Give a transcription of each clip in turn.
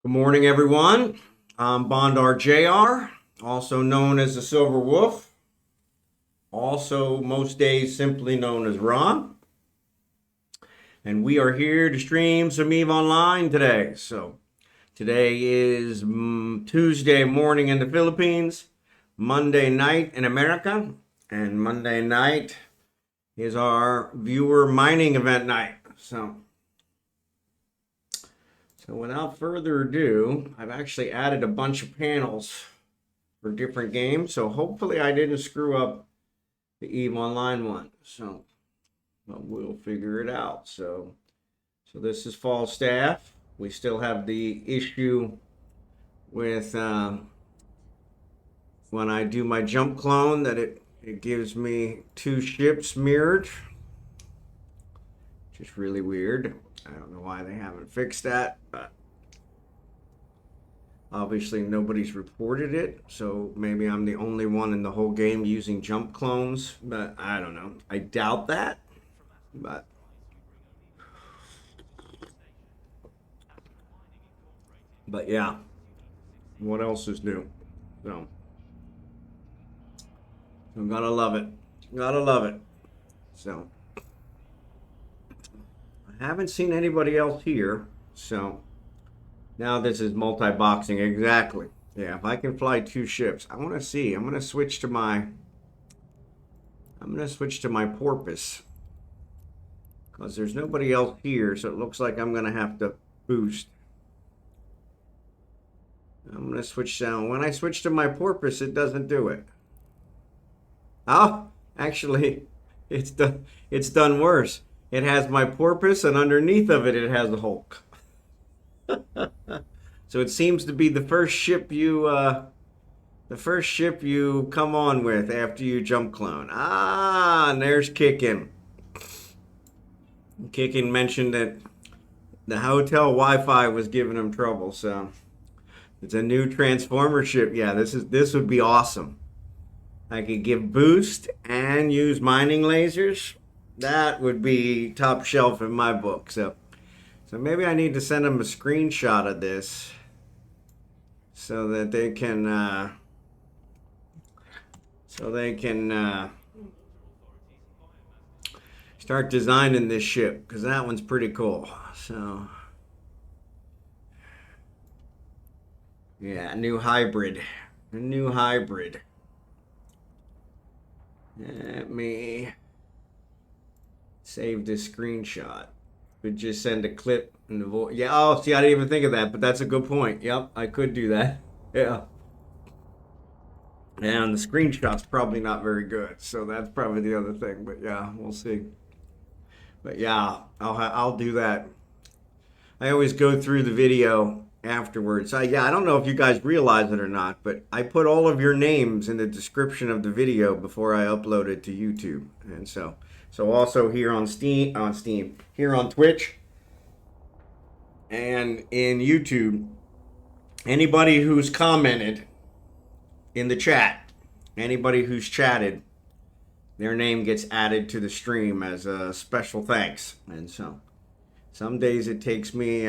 Good morning, everyone. I'm Bondar JR, also known as the Silver Wolf, also most days simply known as Ron. And we are here to stream some EVE Online today. So today is Tuesday morning in the Philippines, Monday night in America, and Monday night is our viewer mining event night. So without further ado, I've actually added a bunch of panels for different games. So hopefully I didn't screw up the EVE Online one. But we'll figure it out. So this is Falstaff. We still have the issue with when I do my jump clone that it gives me two ships mirrored. Just really weird. I don't know why they haven't fixed that, but obviously nobody's reported it, so maybe I'm the only one in the whole game using jump clones, but I don't know. I doubt that, but yeah. What else is new? So gotta love it. Gotta love it. So I haven't seen anybody else here, so now this is multi-boxing, exactly. Yeah, if I can fly two ships, I want to see. I'm gonna switch to my porpoise because there's nobody else here, so it looks like I'm gonna have to boost. I'm gonna switch down. When I switch to my porpoise, it doesn't do it. Oh, actually, it's done worse. It has my porpoise, and underneath of it, it has the Hulk. So it seems to be the first ship you come on with after you jump clone. Ah, and there's Kickin. Kickin mentioned that the hotel Wi-Fi was giving him trouble, so it's a new transformer ship. Yeah, this would be awesome. I could give boost and use mining lasers. That would be top shelf in my book. So maybe I need to send them a screenshot of this so that they can start designing this ship, because that one's pretty cool. So yeah, a new hybrid. Let me save this screenshot. Could just send a clip in the voice. Yeah, oh, see, I didn't even think of that, but that's a good point. Yep, I could do that. Yeah. And the screenshot's probably not very good, so that's probably the other thing. But yeah, we'll see. But yeah, I'll do that. I always go through the video afterwards. I don't know if you guys realize it or not, but I put all of your names in the description of the video before I upload it to YouTube. And so also here on Steam, here on Twitch, and in YouTube, anybody who's commented in the chat, anybody who's chatted, their name gets added to the stream as a special thanks. And so some days it takes me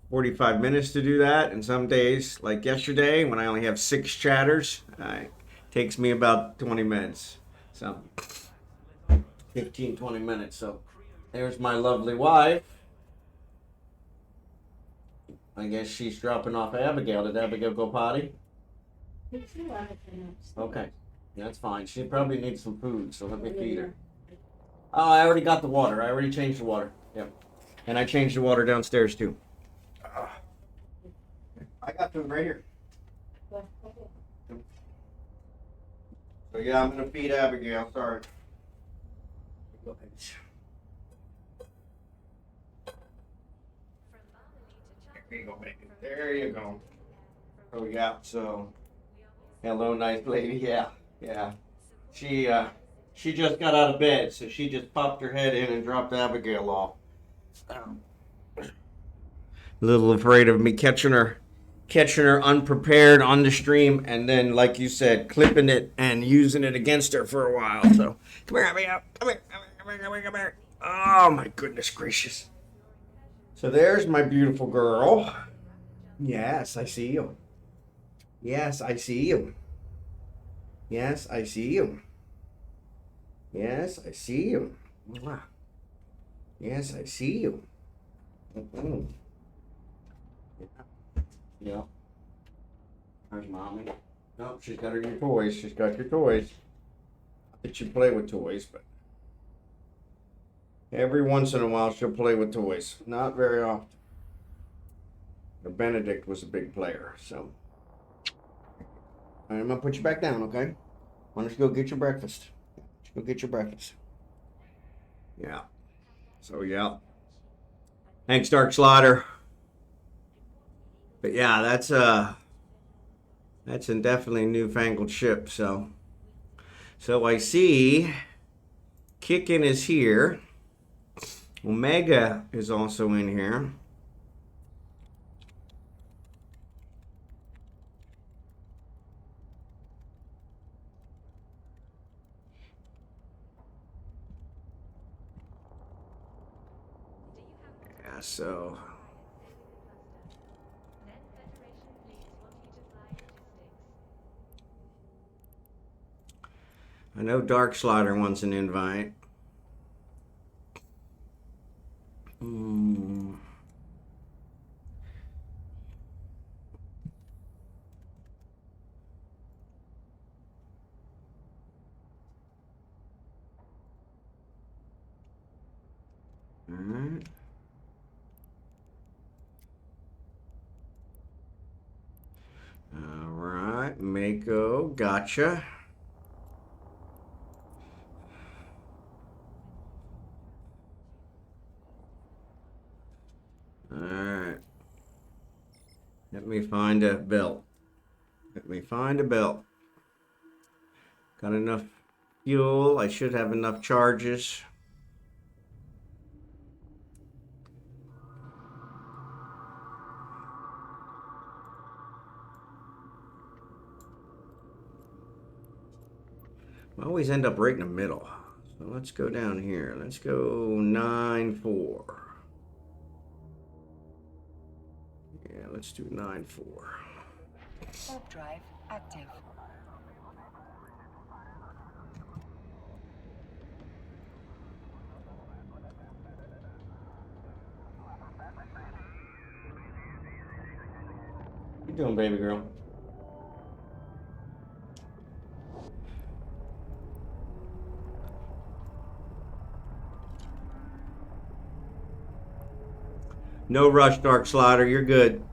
45 minutes to do that, and some days, like yesterday when I only have 6 chatters, it takes me about 20 minutes. So 15-20 minutes. So there's my lovely wife. I guess she's dropping off Abigail. Did Abigail go potty? Okay, that's fine. She probably needs some food, so let me feed her. Oh, I already got the water. I already changed the water. Yep. And I changed the water downstairs too. I got food right here. So yeah, I'm gonna feed Abigail. Sorry. There you go, baby. There you go. Oh yeah. So, hello, nice lady. Yeah. She just got out of bed, so she just popped her head in and dropped Abigail off. A little afraid of me catching her unprepared on the stream, and then, like you said, clipping it and using it against her for a while. So come here, Abigail. Come here. Oh my goodness gracious. So there's my beautiful girl. Yes, I see you. Yes, I see you. Yes, I see you. Yes, I see you. Mwah. Yes, I see you. Mm-mm. Yeah. There's mommy. No, she's got her your toys. She's got your toys. Not that you play with toys, but every once in a while she'll play with toys. Not very often. But Benedict was a big player, so. I'm gonna put you back down, okay? Why don't you go get your breakfast? Go get your breakfast. Yeah. So yeah. Thanks, Dark Slaughter. But yeah, that's a definitely newfangled ship. So I see Kickin is here. Omega is also in here. Yeah, so I know Dark Slaughter wants an invite. Alright. Alright, Mako, gotcha. Alright. Let me find a belt. Let me find a belt. Got enough fuel. I should have enough charges. I always end up right in the middle. So let's go down here. Let's go 9-4. Yeah, let's do 9-4. Warp drive active. What you doing, baby girl? No rush, Dark Slaughter. You're good.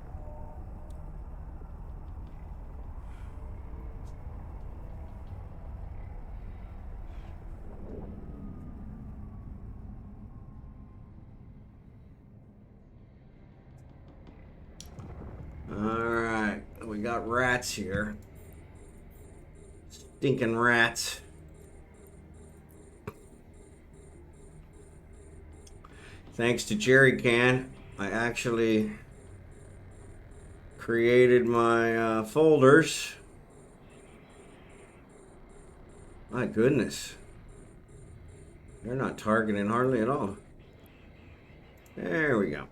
Alright. We got rats here. Stinking rats. Thanks to Jerry Can, I actually created my folders. My goodness. They're not targeting hardly at all. There we go.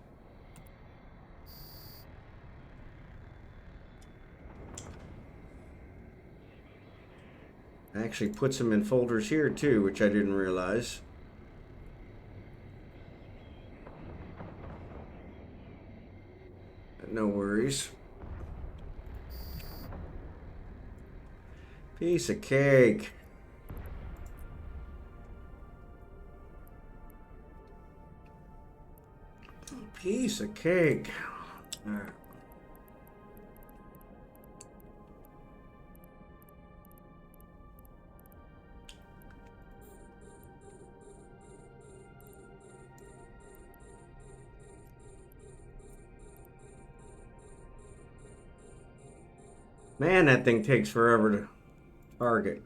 Actually puts them in folders here too, which I didn't realize. No worries. Piece of cake. Piece of cake. All right. Man, that thing takes forever to target.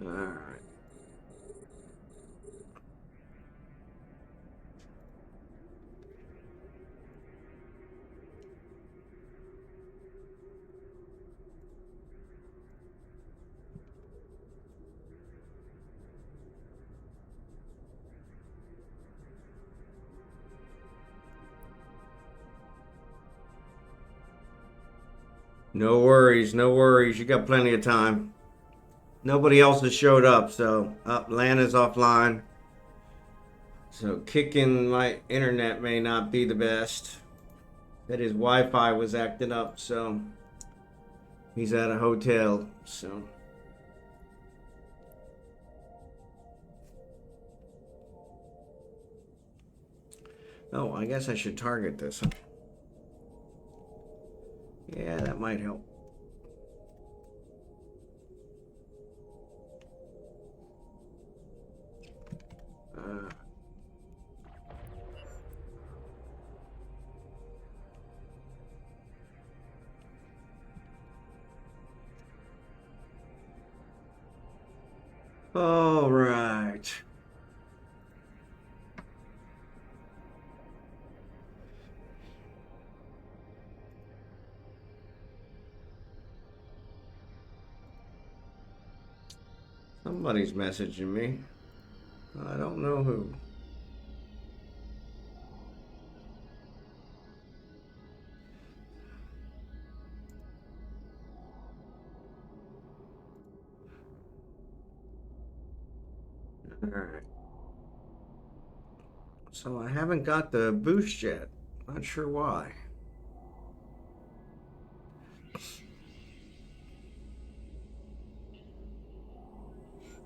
All right. No worries, no worries. You got plenty of time. Nobody else has showed up, so Lana's offline. So kicking my internet may not be the best. That his Wi-Fi was acting up, so he's at a hotel, so. Oh, I guess I should target this. Yeah, that might help. All right. Somebody's messaging me. I don't know who. All right. So I haven't got the boost yet. Not sure why.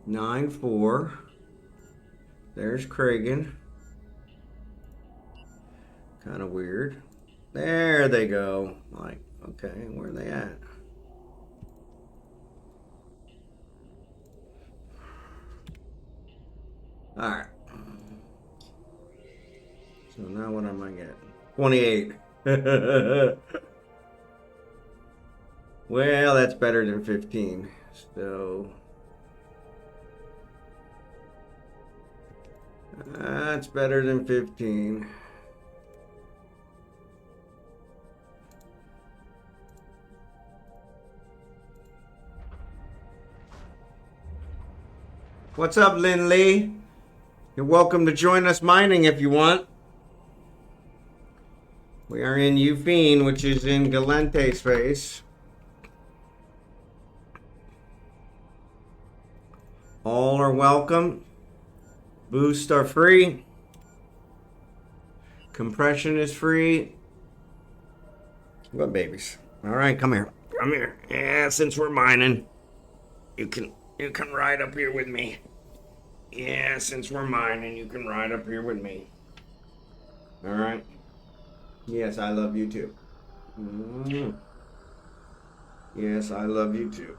Nine, 4. There's Kragan. Kind of weird. There they go. Like, okay, where are they at? All right. So now what am I getting? 28. Well, that's better than 15. So that's better than 15. What's up, Lin Lee? You're welcome to join us mining if you want. We are in Ufine, which is in Galente space. All are welcome. Boosts are free. Compression is free. What babies? All right, come here. Come here. Yeah, since we're mining, you can ride up here with me. Yeah, since we're mining, you can ride up here with me. All right. Yes, I love you too. Yes, I love you too.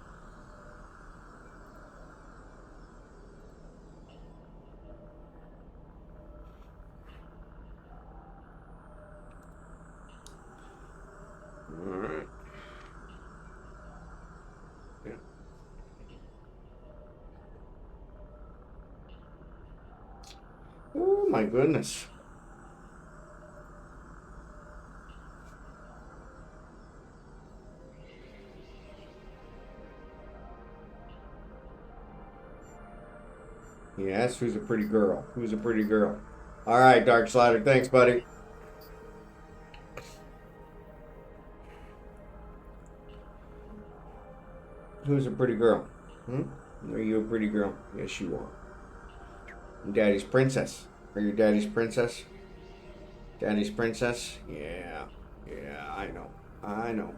All right. Yeah. Oh my goodness. Yes, who's a pretty girl? Who's a pretty girl? All right, Dark Slider. Thanks, buddy. Who's a pretty girl? Are you a pretty girl? Yes, you are. I'm Daddy's princess. Are you Daddy's princess? Daddy's princess? Yeah. Yeah, I know. I know.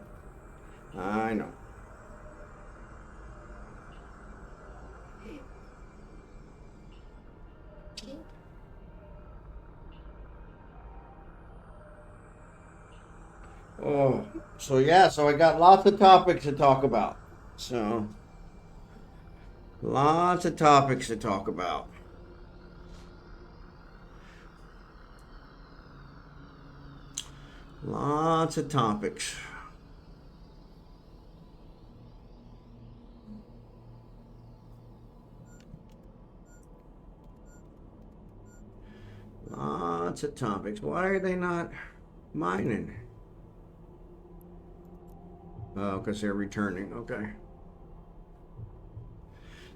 I know. Oh, so yeah, so I got lots of topics to talk about. So, lots of topics to talk about. Lots of topics. Lots of topics. Why are they not mining? Oh, because they're returning. Okay.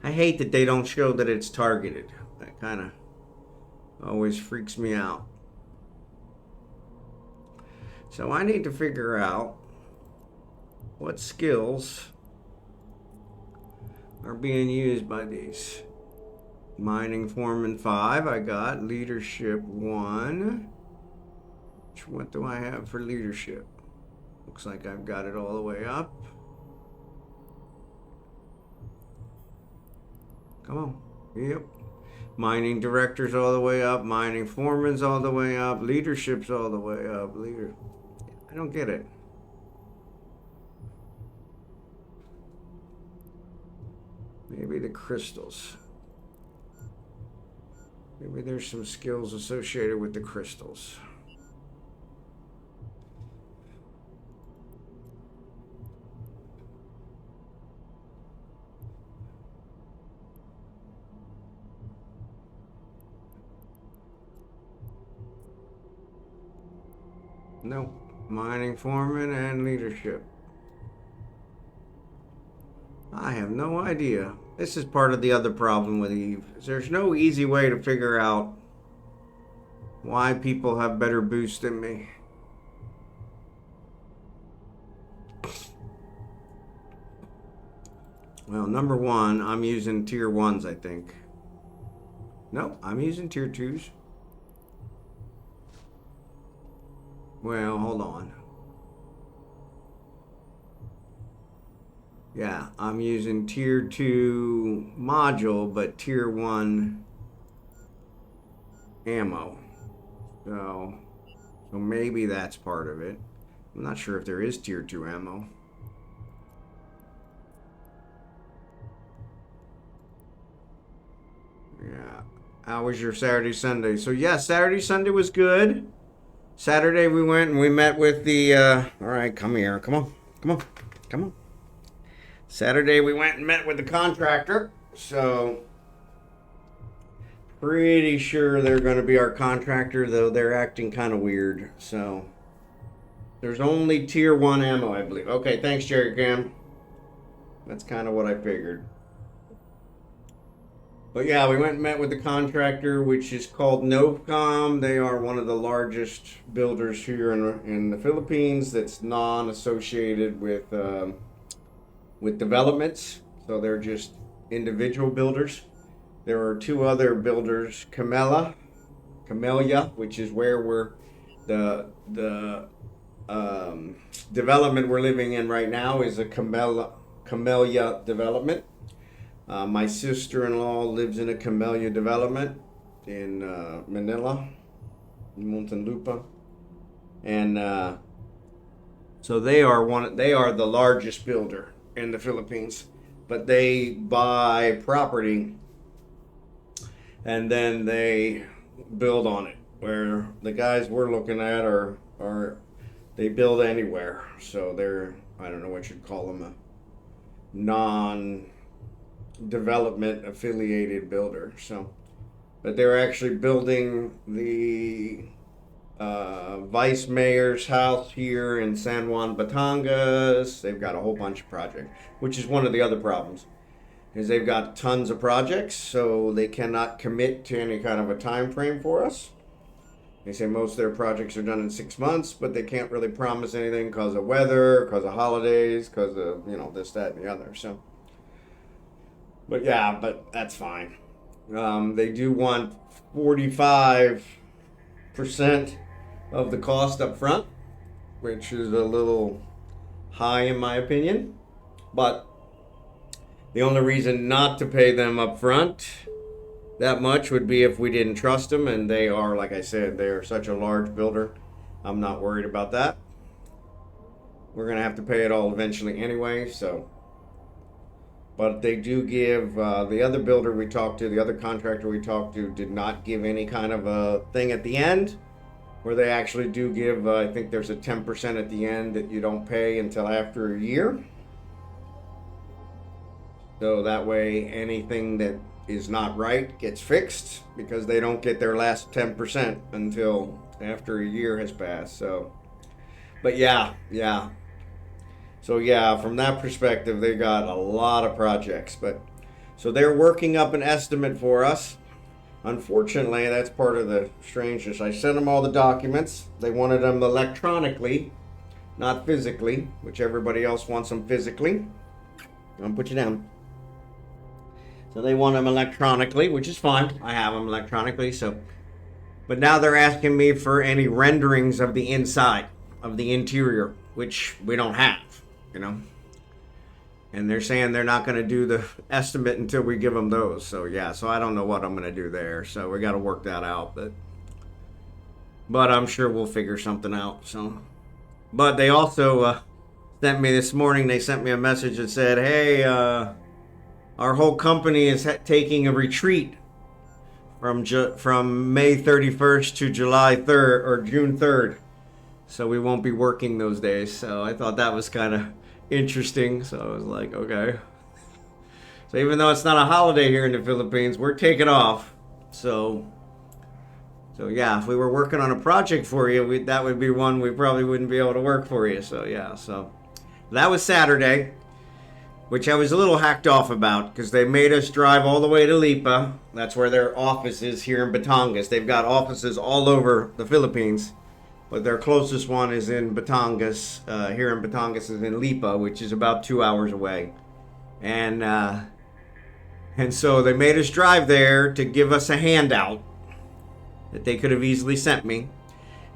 I hate that they don't show that it's targeted. That kind of always freaks me out. So I need to figure out what skills are being used by these. Mining Foreman 5, I got. Leadership 1. What do I have for leadership? Looks like I've got it all the way up. Come on. Yep. Mining Director's all the way up. Mining Foreman's all the way up. Leadership's all the way up. I don't get it. Maybe the crystals. Maybe there's some skills associated with the crystals. Nope. Mining Foreman and leadership. I have no idea. This is part of the other problem with Eve. There's no easy way to figure out why people have better boosts than me. Well, number one, I'm using tier 1s, I think. No, I'm using tier 2s. Well, hold on. Yeah, I'm using tier 2 module, but tier 1 ammo. So maybe that's part of it. I'm not sure if there is tier 2 ammo. Yeah. How was your Saturday, Sunday? So yeah, Saturday, Sunday was good. Saturday we went and we met with the, all right, come here. Come on. Come on. Come on. Saturday we went and met with the contractor. So pretty sure they're going to be our contractor, though they're acting kind of weird. So there's only tier 1 ammo, I believe. Okay, thanks, Jerry Cam. That's kind of what I figured. But yeah, we went and met with the contractor, which is called Novcom. They are one of the largest builders here in the Philippines that's non-associated with developments. So they're just individual builders. There are 2 other builders, Camellia, which is where we're the development we're living in right now is a Camellia development. My sister-in-law lives in a Camellia development in Manila, Muntinlupa, and so they are the largest builder in the Philippines. But they buy property and then they build on it. Where the guys we're looking at are they build anywhere, so they're, I don't know what you'd call them, a non-development affiliated builder. So, but they're actually building the vice mayor's house here in San Juan, Batangas. They've got a whole bunch of projects, which is one of the other problems, is they've got tons of projects, so they cannot commit to any kind of a time frame for us. They say most of their projects are done in 6 months, but they can't really promise anything because of weather, because of holidays, because of, this, that, and the other. So, but yeah, but that's fine. They do want 45% of the cost up front, which is a little high in my opinion. But the only reason not to pay them up front that much would be if we didn't trust them, and they are, like I said, they are such a large builder. I'm not worried about that. We're gonna have to pay it all eventually anyway, so. But they do give, the other builder we talked to, the other contractor we talked to, did not give any kind of a thing at the end, where they actually do give, I think there's a 10% at the end that you don't pay until after a year. So that way anything that is not right gets fixed, because they don't get their last 10% until after a year has passed. So, but yeah. So yeah, from that perspective, they got a lot of projects. But so they're working up an estimate for us. Unfortunately, that's part of the strangeness. I sent them all the documents. They wanted them electronically, not physically, which everybody else wants them physically. I'll put you down. So they want them electronically, which is fine. I have them electronically, so. But now they're asking me for any renderings of the inside, of the interior, which we don't have, you know. And they're saying they're not going to do the estimate until we give them those. So yeah, so I don't know what I'm going to do there. So we got to work that out, but I'm sure we'll figure something out. So, but they also sent me this morning. They sent me a message that said, "Hey, our whole company is taking a retreat from May 31st to July 3rd or June 3rd. So we won't be working those days." So I thought that was kind of interesting. So I was like, okay. So even though it's not a holiday here in the Philippines, we're taking off. So yeah, if we were working on a project for you, that would be one we probably wouldn't be able to work for you. So yeah, so that was Saturday, which I was a little hacked off about because they made us drive all the way to Lipa. That's where their office is here in Batangas. They've got offices all over the Philippines, but their closest one is in Batangas. Here in Batangas is in Lipa, which is about 2 hours away. And so they made us drive there to give us a handout that they could have easily sent me.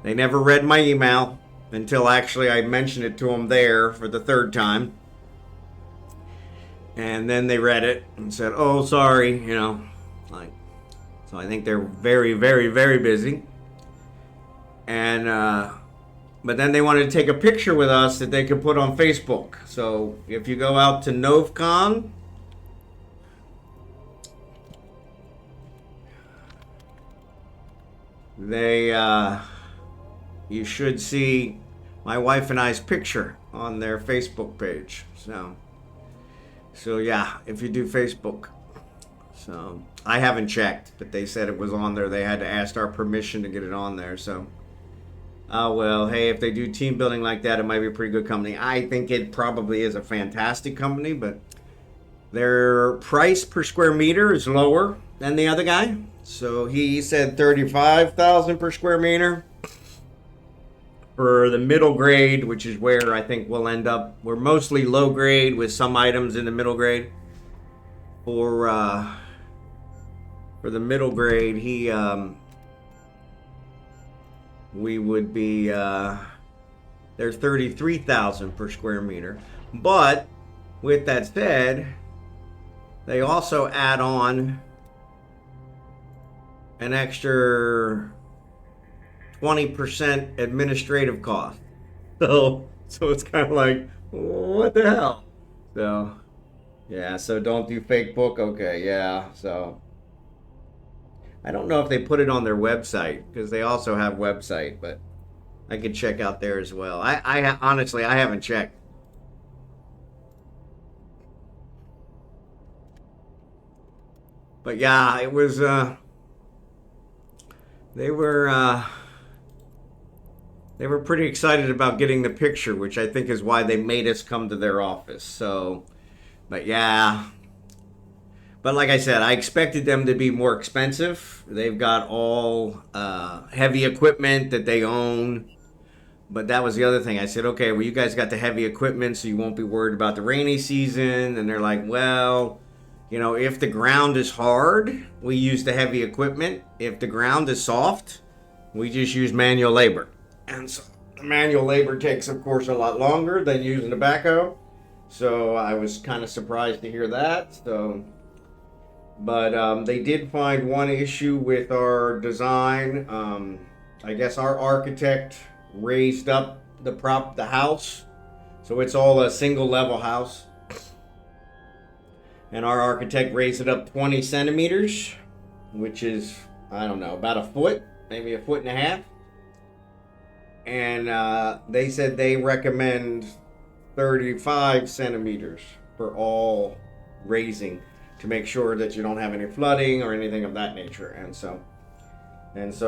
They never read my email until actually I mentioned it to them there for the third time. And then they read it and said, "Oh, sorry," you know, like, so I think they're very, very, very busy. And, but then they wanted to take a picture with us that they could put on Facebook. So if you go out to NovCon, you should see my wife and I's picture on their Facebook page. So yeah, if you do Facebook. So I haven't checked, but they said it was on there. They had to ask our permission to get it on there. So, well, hey, if they do team building like that, it might be a pretty good company. I think it probably is a fantastic company, but their price per square meter is lower than the other guy. So he said $35,000 per square meter. For the middle grade, which is where I think we'll end up. We're mostly low grade with some items in the middle grade. For the middle grade, we would be they're $33,000 per square meter. But with that said, they also add on an extra 20% administrative cost. So it's kind of like, what the hell? So, yeah, so don't do fake book. Okay, yeah, so. I don't know if they put it on their website, because they also have website, but I could check out there as well. I honestly, I haven't checked. But yeah, it was, they were pretty excited about getting the picture, which I think is why they made us come to their office. So, but yeah. But like I said, I expected them to be more expensive. They've got all heavy equipment that they own. But that was the other thing. I said, okay, well, you guys got the heavy equipment, so you won't be worried about the rainy season. And they're like, well, you know, if the ground is hard, we use the heavy equipment. If the ground is soft, we just use manual labor. And so the manual labor takes, of course, a lot longer than using the backhoe. So I was kind of surprised to hear that. So, but they did find one issue with our design. I guess our architect raised up the house, so it's all a single level house. And our architect raised it up 20 centimeters, which is, I don't know, about a foot, maybe a foot and a half. And they said they recommend 35 centimeters for all raising to make sure that you don't have any flooding or anything of that nature. And so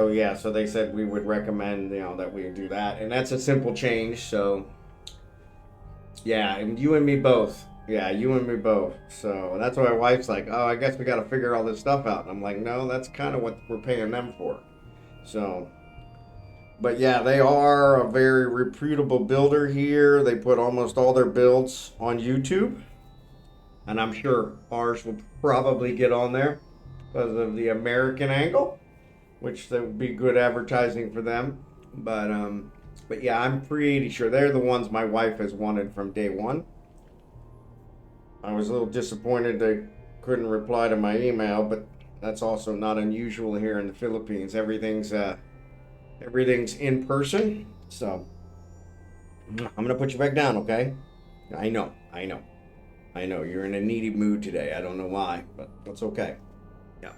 yeah, so they said we would recommend, you know, that we do that. And that's a simple change. So yeah, and you and me both. Yeah, you and me both. So that's why my wife's like, oh, I guess we got to figure all this stuff out. And I'm like, no, that's kind of what we're paying them for. So, But yeah, they are a very reputable builder here. They put almost all their builds on YouTube. And I'm sure ours will probably get on there because of the American angle, which that would be good advertising for them. But yeah, I'm pretty sure they're the ones my wife has wanted from day one. I was a little disappointed they couldn't reply to my email, but that's also not unusual here in the Philippines. Everything's in person. So I'm gonna put you back down, okay? I know you're in a needy mood today. I don't know why, but that's okay. Yeah.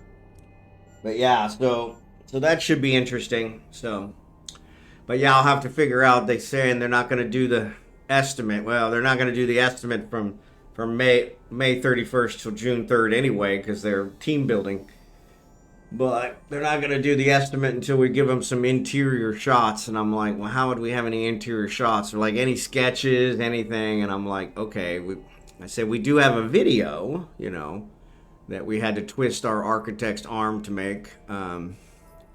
But yeah, so that should be interesting. So, but yeah, I'll have to figure out. They saying they're not gonna do the estimate. Well, they're not gonna do the estimate from May 31st till June 3rd anyway, because they're team building. But they're not going to do the estimate until we give them some interior shots. And I'm like, well, how would we have any interior shots? Or like any sketches, anything? And I'm like, okay. I said, we do have a video, that we had to twist our architect's arm to make.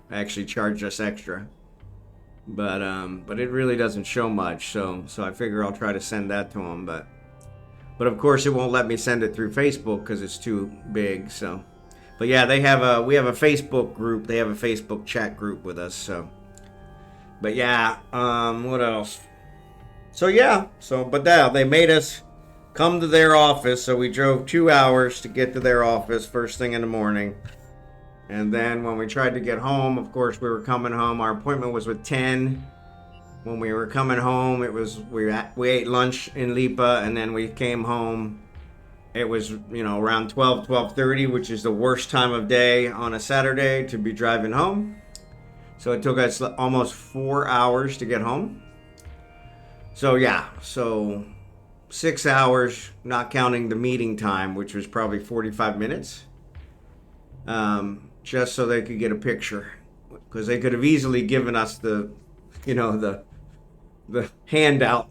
Actually charged us extra. But it really doesn't show much. So I figure I'll try to send that to them. But of course, it won't let me send it through Facebook because it's too big. So. But yeah, we have a Facebook group. They have a Facebook chat group with us. So, but yeah, what else? So yeah, but they made us come to their office. So we drove 2 hours to get to their office first thing in the morning. And then when we tried to get home, of course we were coming home. Our appointment was with 10. When we were coming home, we ate lunch in Lipa, and then we came home. It was, around 12:30, which is the worst time of day on a Saturday to be driving home. So it took us almost 4 hours to get home. So yeah, 6 hours, not counting the meeting time, which was probably 45 minutes, just so they could get a picture. Because they could have easily given us the handout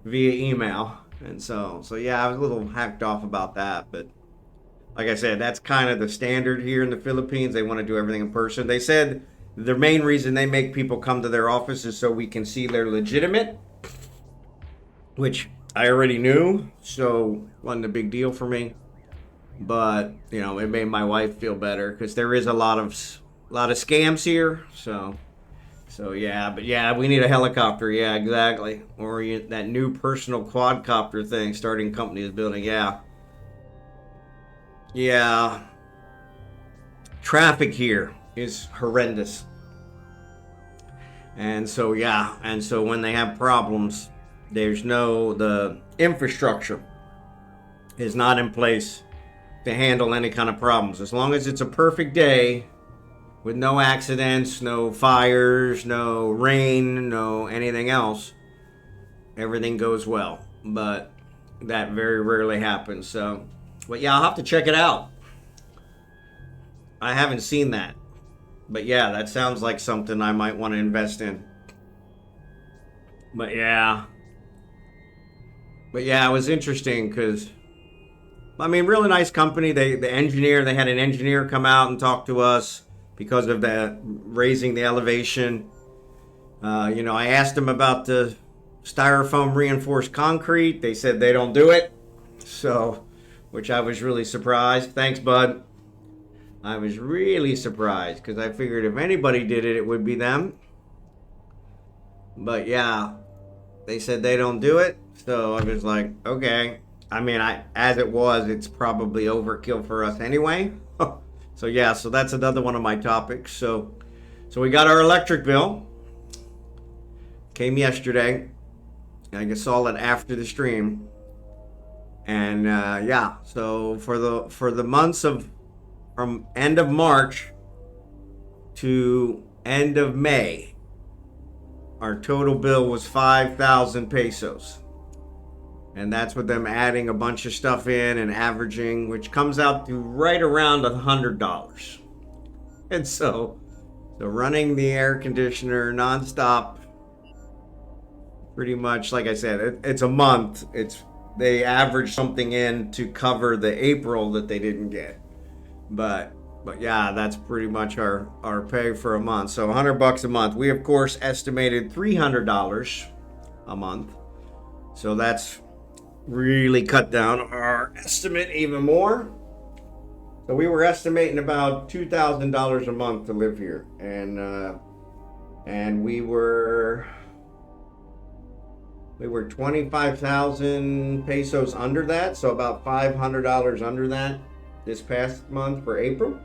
via email. And so yeah, I was a little hacked off about that, but like I said, that's kind of the standard here in the Philippines. They want to do everything in person. They said the main reason they make people come to their office is so we can see they're legitimate, which I already knew, so wasn't a big deal for me. But it made my wife feel better because there is a lot of scams here. So yeah, but yeah, we need a helicopter. Yeah, exactly. Or that new personal quadcopter thing starting company is building. Yeah. Yeah. Traffic here is horrendous. And so yeah, when they have problems, the infrastructure is not in place to handle any kind of problems. As long as it's a perfect day, with no accidents, no fires, no rain, no anything else, everything goes well. But that very rarely happens. So, but yeah, I'll have to check it out. I haven't seen that. But yeah, that sounds like something I might want to invest in. But yeah, it was interesting because, really nice company. They had an engineer come out and talk to us. Because of that, raising the elevation. I asked them about the styrofoam reinforced concrete. They said they don't do it. So, which I was really surprised. Thanks, bud. I was really surprised because I figured if anybody did it, it would be them. But yeah, they said they don't do it. So I was like, okay. As it was, it's probably overkill for us anyway. So yeah, so that's another one of my topics. So we got our electric bill. Came yesterday. I saw it after the stream. And yeah, so for the months from end of March to end of May, our total bill was 5,000 pesos. And that's with them adding a bunch of stuff in and averaging, which comes out to right around $100. And so running the air conditioner nonstop, pretty much, like I said, it's a month. They average something in to cover the April that they didn't get. But But yeah, that's pretty much our pay for a month. So $100 a month. We of course estimated $300 a month. So that's really cut down our estimate even more. So we were estimating about $2,000 a month to live here, and we were 25,000 pesos under that, so about $500 under that this past month for April.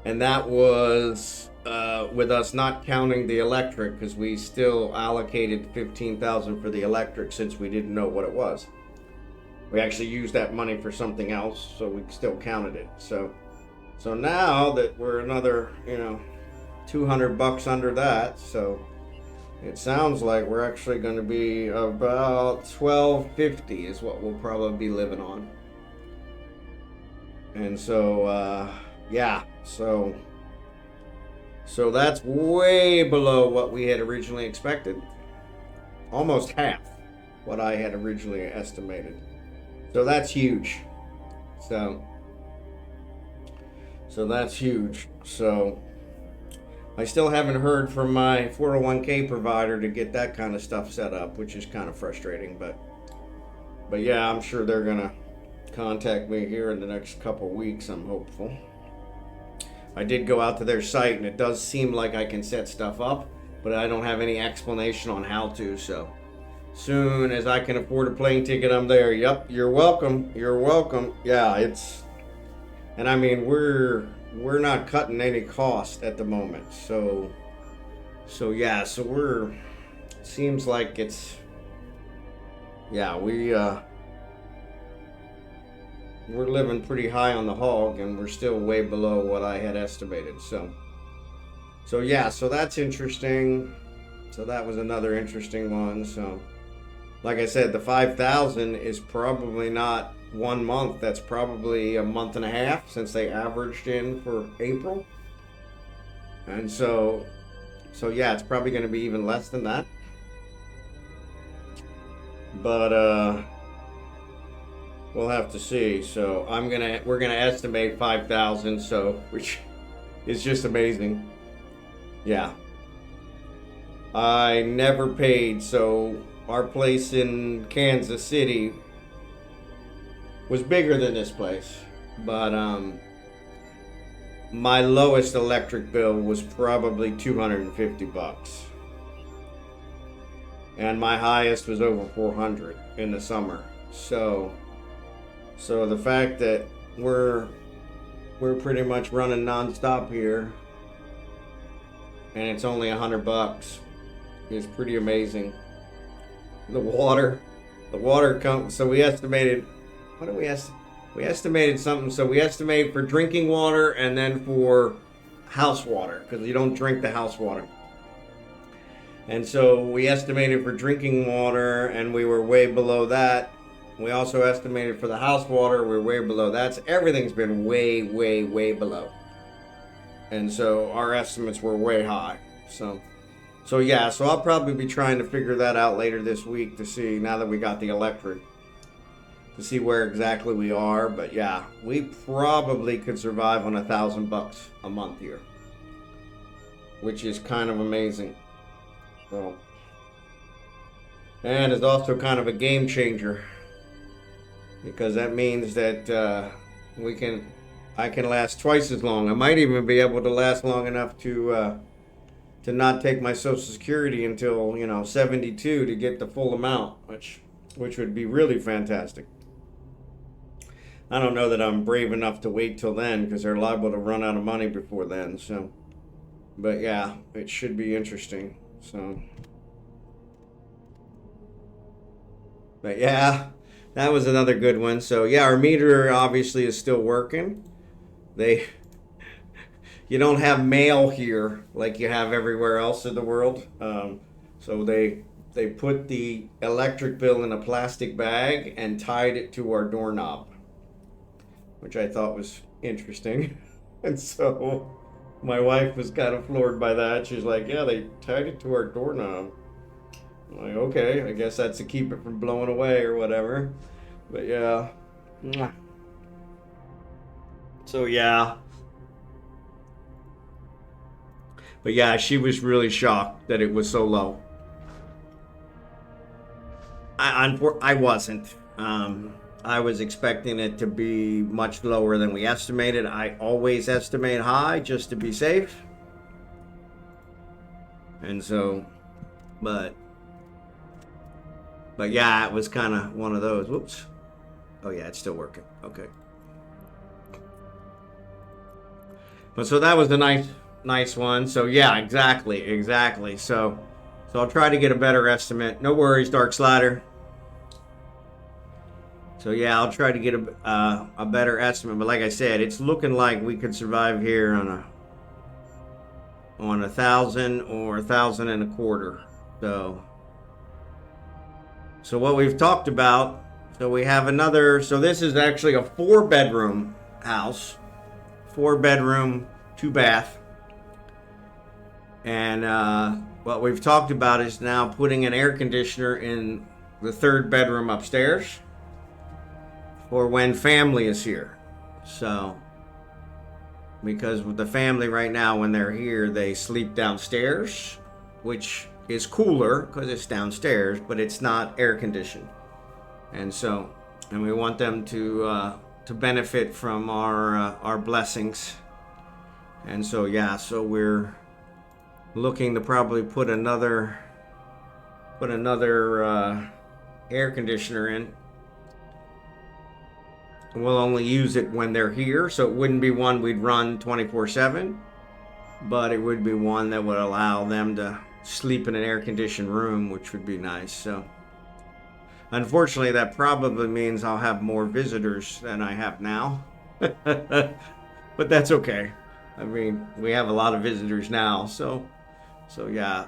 And that was with us not counting the electric, because we still allocated 15,000 for the electric since we didn't know what it was. We actually used that money for something else, so we still counted it. So now that we're another, $200 under that, so it sounds like we're actually going to be about $1,250 is what we'll probably be living on. And so, yeah, so that's way below what we had originally expected. Almost half what I had originally estimated. So that's huge. So that's huge. So I still haven't heard from my 401k provider to get that kind of stuff set up, which is kind of frustrating. But yeah, I'm sure they're gonna contact me here in the next couple weeks. I'm hopeful. I did go out to their site, and it does seem like I can set stuff up, but I don't have any explanation on how to. So soon as I can afford a plane ticket, I'm there. Yep, you're welcome. You're welcome. Yeah, and I mean, we're not cutting any cost at the moment. So yeah, so seems like it's, yeah, we're living pretty high on the hog, and we're still way below what I had estimated. So yeah, so that's interesting. So that was another interesting one. So like I said, the 5,000 is probably not 1 month. That's probably a month and a half, since they averaged in for April. And so yeah, it's probably going to be even less than that. But we'll have to see. So we're gonna estimate 5,000. So, which is just amazing. Yeah. I never paid. So our place in Kansas City was bigger than this place, but my lowest electric bill was probably $250, and my highest was over 400 in the summer. So the fact that we're pretty much running nonstop here, and it's only $100, is pretty amazing. The water comes. So we estimated. What did we estimate? We estimated something. So we estimate for drinking water and then for house water, because you don't drink the house water. And so we estimated for drinking water, and we were way below that. We also estimated for the house water, we're way below that. So everything's been way, way, way below. And so our estimates were way high. So yeah, so I'll probably be trying to figure that out later this week to see, now that we got the electric, to see where exactly we are. But yeah, we probably could survive on $1,000 a month here, which is kind of amazing. So, and it's also kind of a game changer, because that means that I can last twice as long. I might even be able to last long enough to not take my Social Security until 72 to get the full amount, which would be really fantastic. I don't know that I'm brave enough to wait till then, because they're liable to run out of money before then. So, but yeah, it should be interesting. So, but yeah, that was another good one. So yeah, our meter obviously is still working. You don't have mail here like you have everywhere else in the world. So they put the electric bill in a plastic bag and tied it to our doorknob, which I thought was interesting. And so my wife was kind of floored by that. She's like, yeah, they tied it to our doorknob. I'm like, okay, I guess that's to keep it from blowing away or whatever. But yeah. So yeah. But yeah, she was really shocked that it was so low. I wasn't. I was expecting it to be much lower than we estimated. I always estimate high just to be safe. And so, but yeah, it was kind of one of those. Whoops. Oh yeah, it's still working. Okay. But so that was a nice one. So yeah, exactly. So I'll try to get a better estimate. No worries, Dark Slider. So yeah, I'll try to get a better estimate. But like I said, it's looking like we could survive here on 1,000 or 1,025. So what we've talked about. So we have another. So this is actually a 4-bedroom house, 4-bedroom, 2-bath. And what we've talked about is now putting an air conditioner in the 3rd bedroom upstairs for when family is here. So, because with the family right now, when they're here, they sleep downstairs, which is cooler because it's downstairs, but it's not air conditioned. And so, and we want them to benefit from our blessings. And so, yeah, so we're looking to probably put another air conditioner in. We'll only use it when they're here, so it wouldn't be one we'd run 24/7, but it would be one that would allow them to sleep in an air-conditioned room, which would be nice. So unfortunately, that probably means I'll have more visitors than I have now. But that's okay. I mean, we have a lot of visitors now, so yeah.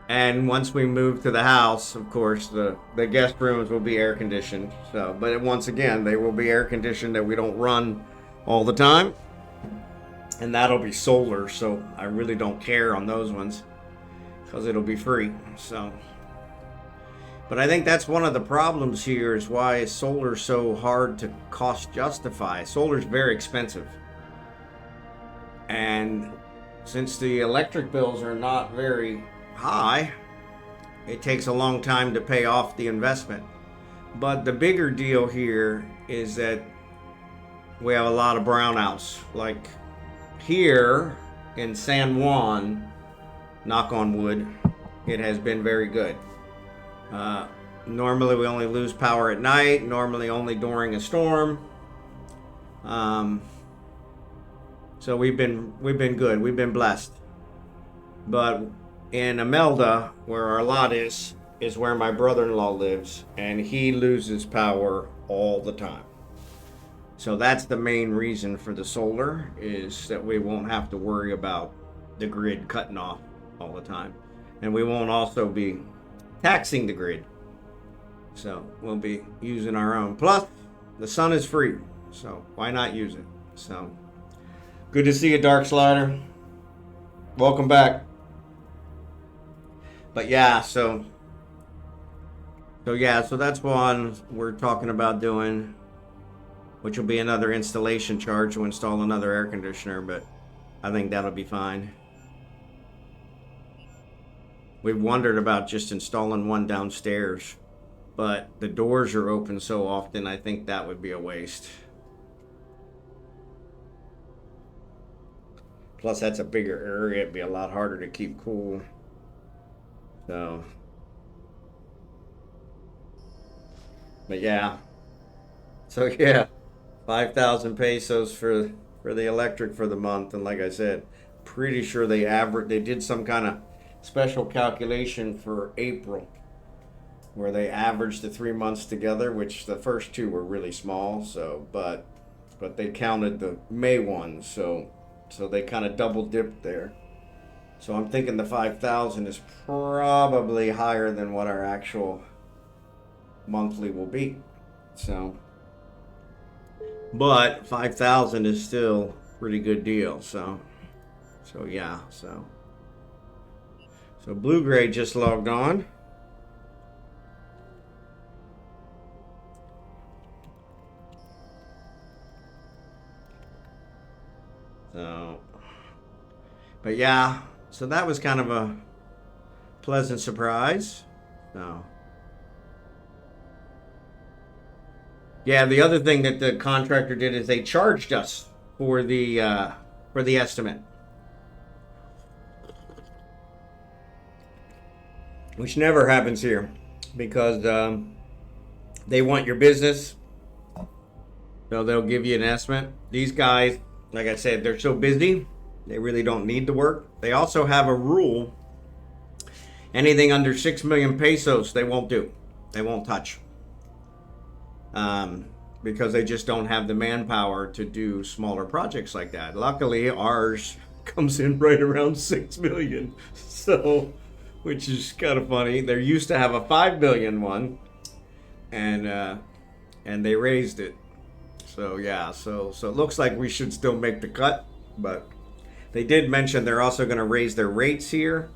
And once we move to the house, of course, the guest rooms will be air conditioned. So, but once again, they will be air conditioned that we don't run all the time. And that'll be solar, so I really don't care on those ones because it'll be free. So, but I think that's one of the problems here is why solar's so hard to cost justify. Solar's very expensive. And since the electric bills are not very high, it takes a long time to pay off the investment. But the bigger deal here is that we have a lot of brownouts. Like here in San Juan, knock on wood, it has been very good. Normally we only lose power at night, normally only during a storm. So we've been good, we've been blessed. But in Imelda, where our lot is where my brother-in-law lives, and he loses power all the time. So that's the main reason for the solar, is that we won't have to worry about the grid cutting off all the time. And we won't also be taxing the grid. So we'll be using our own. Plus, the sun is free, so why not use it? So, good to see you, Dark Slider. Welcome back. But yeah, so that's one we're talking about doing, which will be another installation charge to install another air conditioner, but I think that'll be fine. We've wondered about just installing one downstairs, but the doors are open so often, I think that would be a waste. Plus, that's a bigger area. It'd be a lot harder to keep cool. So, but yeah. So yeah, 5,000 pesos for the electric for the month, and like I said, pretty sure they did some kind of special calculation for April, where they averaged the 3 months together, which the first 2 were really small. So, but they counted the May ones, so they kind of double dipped there. So I'm thinking the 5,000 is probably higher than what our actual monthly will be. So, but 5,000 is still a pretty good deal. So yeah. So Blue Gray just logged on. So, but yeah, so that was kind of a pleasant surprise. So, yeah, the other thing that the contractor did is they charged us for the estimate, which never happens here because they want your business, so they'll give you an estimate. These guys, like I said, they're so busy, they really don't need the work. They also have a rule: anything under 6 million pesos, they won't do, they won't touch, because they just don't have the manpower to do smaller projects like that. Luckily, ours comes in right around 6 million, so, which is kind of funny. They used to have a 5 million one, and they raised it. So yeah, so it looks like we should still make the cut, but they did mention they're also going to raise their rates here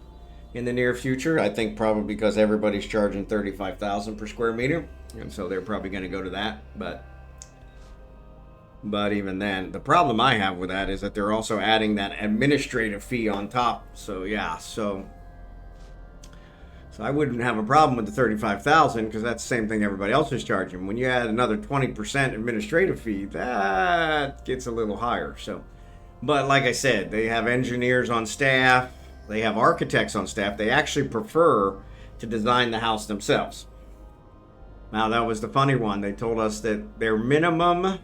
in the near future. I think probably because everybody's charging 35,000 per square meter, and so they're probably going to go to that. But even then, the problem I have with that is that they're also adding that administrative fee on top. So yeah, so I wouldn't have a problem with the 35,000 because that's the same thing everybody else is charging. When you add another 20% administrative fee, that gets a little higher. So, but like I said, they have engineers on staff, they have architects on staff. They actually prefer to design the house themselves. Now that was the funny one. They told us that their minimum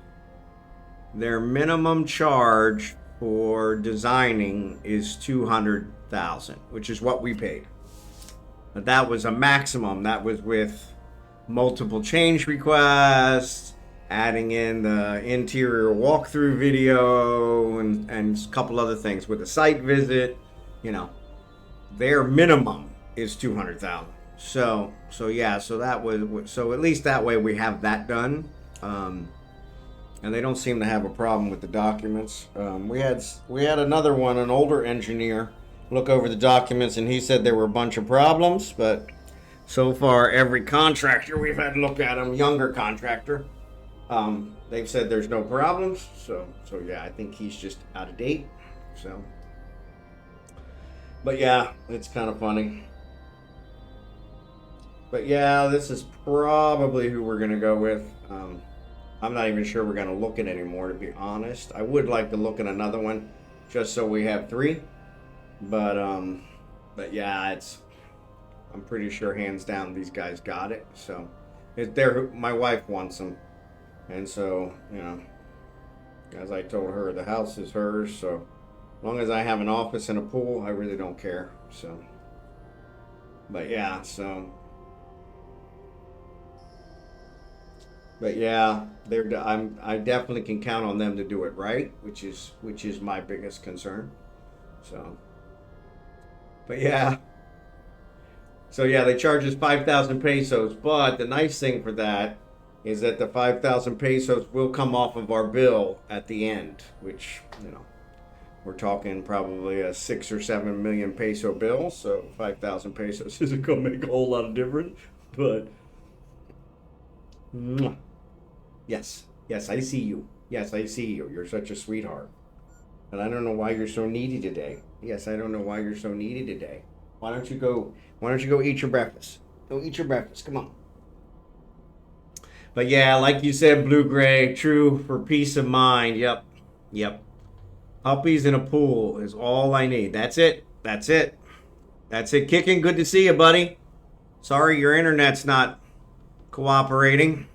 charge for designing is 200,000, which is what we paid. But that was a maximum. That was with multiple change requests, adding in the interior walkthrough video, and a couple other things with a site visit. You know, their minimum is 200,000. So yeah, so that was, so at least that way we have that done. And they don't seem to have a problem with the documents. We had another one, an older engineer, look over the documents, and he said there were a bunch of problems, but so far every contractor we've had look at them, younger contractor, they've said there's no problems. So yeah, I think he's just out of date. So, but yeah, it's kind of funny. But yeah, this is probably who we're gonna go with. I'm not even sure we're gonna look at anymore, to be honest. I would like to look at another one, just so we have 3. But yeah, I'm pretty sure hands down these guys got it. So my wife wants them, and so, you know, as I told her, the house is hers. So as long as I have an office and a pool, I really don't care. So, but yeah, so. But yeah, I definitely can count on them to do it right, which is my biggest concern. So, but yeah. So yeah, they charge us 5,000 pesos, but the nice thing for that is that the 5,000 pesos will come off of our bill at the end, which, you know, we're talking probably a 6 or 7 million peso bill. So 5,000 pesos isn't gonna make a whole lot of difference, but. Yes, I see you. Yes, I see you. You're such a sweetheart. And I don't know why you're so needy today. Yes, I don't know why you're so needy today. Why don't you go eat your breakfast? Go eat your breakfast. Come on. But yeah, like you said, Blue Gray, true for peace of mind. Yep. Puppies in a pool is all I need. That's it. Kicking, good to see you, buddy. Sorry your internet's not cooperating.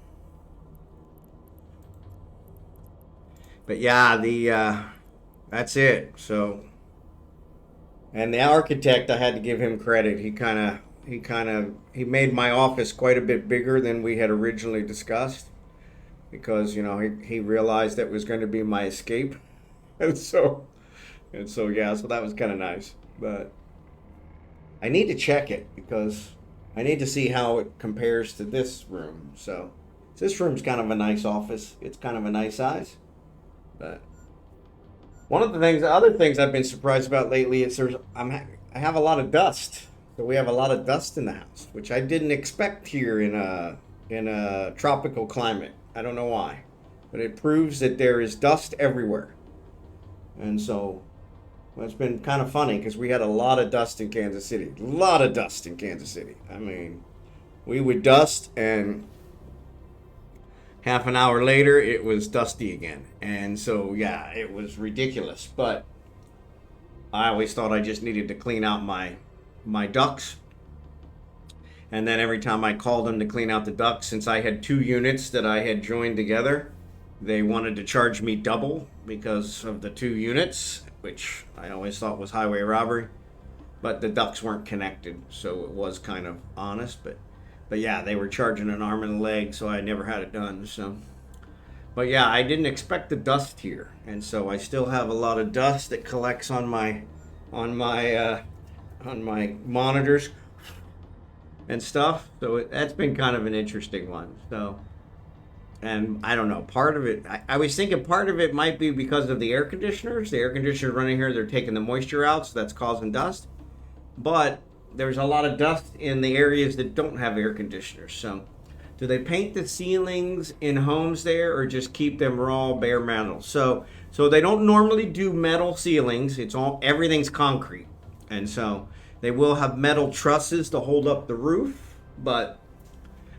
But yeah, that's it. So, and the architect, I had to give him credit. He made my office quite a bit bigger than we had originally discussed, because, you know, he realized that was going to be my escape. And so yeah, so that was kind of nice. But I need to check it because I need to see how it compares to this room. So this room's kind of a nice office. It's kind of a nice size. But one of the other things I've been surprised about lately is I have a lot of dust. So we have a lot of dust in the house, which I didn't expect here in a tropical climate. I don't know why, but it proves that there is dust everywhere. And so well, it's been kind of funny because we had a lot of dust in Kansas City. A lot of dust in Kansas City. I mean, we would dust and half an hour later it was dusty again. And so, yeah, it was ridiculous. But I always thought I just needed to clean out my ducts. And then every time I called them to clean out the ducts, since I had 2 units that I had joined together, they wanted to charge me double because of the 2 units, which I always thought was highway robbery. But the ducts weren't connected, so it was kind of honest. But yeah, they were charging an arm and a leg, so I never had it done. So, but yeah, I didn't expect the dust here, and so I still have a lot of dust that collects on my monitors and stuff. So that's been kind of an interesting one. So, and I don't know, part of it, I was thinking part of it might be because of the air conditioners. The air conditioners running here, they're taking the moisture out, so that's causing dust. But there's a lot of dust in the areas that don't have air conditioners. So do they paint the ceilings in homes there or just keep them raw bare metal? So they don't normally do metal ceilings. Everything's concrete. And so they will have metal trusses to hold up the roof, but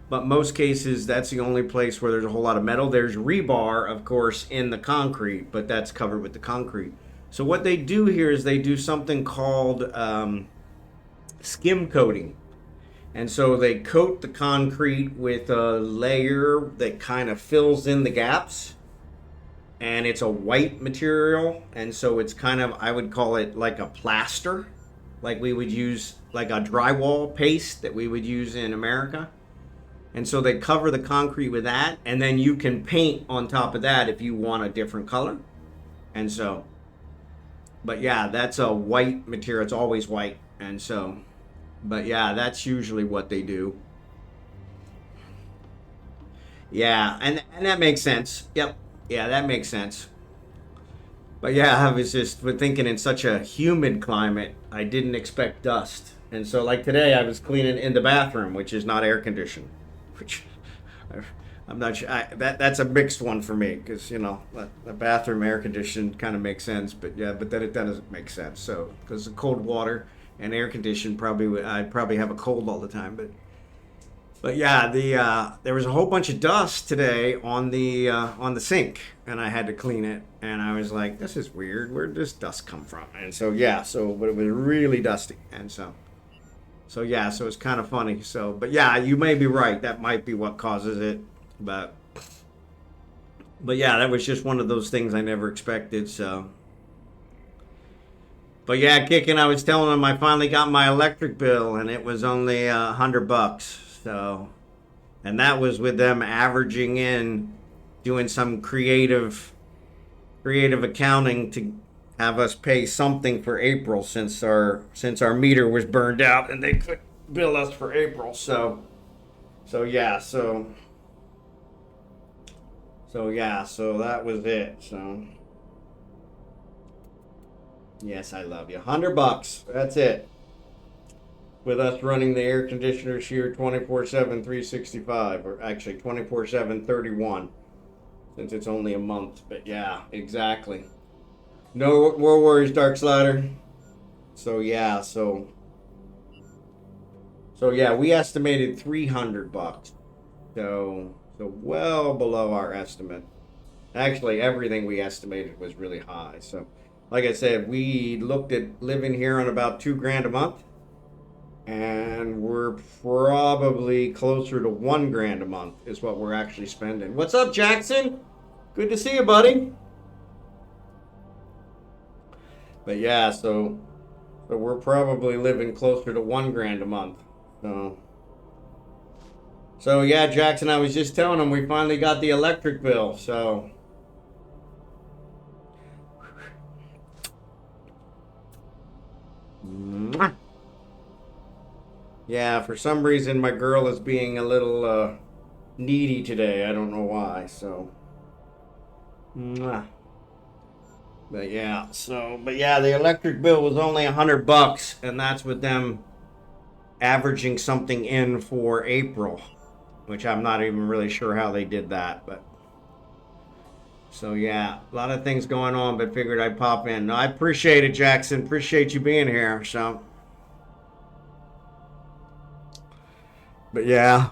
most cases that's the only place where there's a whole lot of metal. There's rebar, of course, in the concrete, but that's covered with the concrete. So what they do here is they do something called skim coating. And so they coat the concrete with a layer that kind of fills in the gaps. And it's a white material. And so it's kind of, I would call it like a plaster. Like we would use, like a drywall paste that we would use in America. And so they cover the concrete with that. And then you can paint on top of that if you want a different color. And so, but yeah, that's a white material. It's always white. And so, but yeah, that's usually what they do. Yeah, and that makes sense. Yep. Yeah, that makes sense. But yeah, I was just thinking in such a humid climate, I didn't expect dust. And so like today I was cleaning in the bathroom, which is not air conditioned, which I'm not sure. That's a mixed one for me because, you know, the bathroom air conditioned kind of makes sense. But yeah, but then it doesn't make sense. So because the cold water and air conditioned I'd probably have a cold all the time. But yeah, there was a whole bunch of dust today on the sink, and I had to clean it. And I was like, "This is weird. Where did this dust come from?" And so yeah, but it was really dusty, and so yeah, so it's kind of funny. So, but yeah, you may be right. That might be what causes it. But yeah, that was just one of those things I never expected. So. But yeah, kicking. I was telling them I finally got my electric bill, and it was only $100. So, and that was with them averaging in, doing some creative accounting to have us pay something for April since our meter was burned out and they couldn't bill us for April. So yeah, so yeah, so that was it. So. Yes, I love you. $100. That's it. With us running the air conditioners here 24/7, 365, or actually 24/7, 31, since it's only a month. But yeah, exactly. No more worries, Dark Slider. So yeah, so yeah, we estimated $300. So well below our estimate. Actually, everything we estimated was really high. So. Like I said, we looked at living here on about $2,000 a month, and we're probably closer to $1,000 a month is what we're actually spending. What's up, Jackson? Good to see you, buddy. But yeah, so we're probably living closer to $1,000 a month. So yeah, Jackson, I was just telling him we finally got the electric bill. So. Yeah, for some reason my girl is being a little needy today. I don't know why. So, but yeah. But yeah, the electric bill was only $100, and that's with them averaging something in for April, which I'm not even really sure how they did that. But So yeah, a lot of things going on, but figured I'd pop in. No, I appreciate it, Jackson. Appreciate you being here. So, but yeah.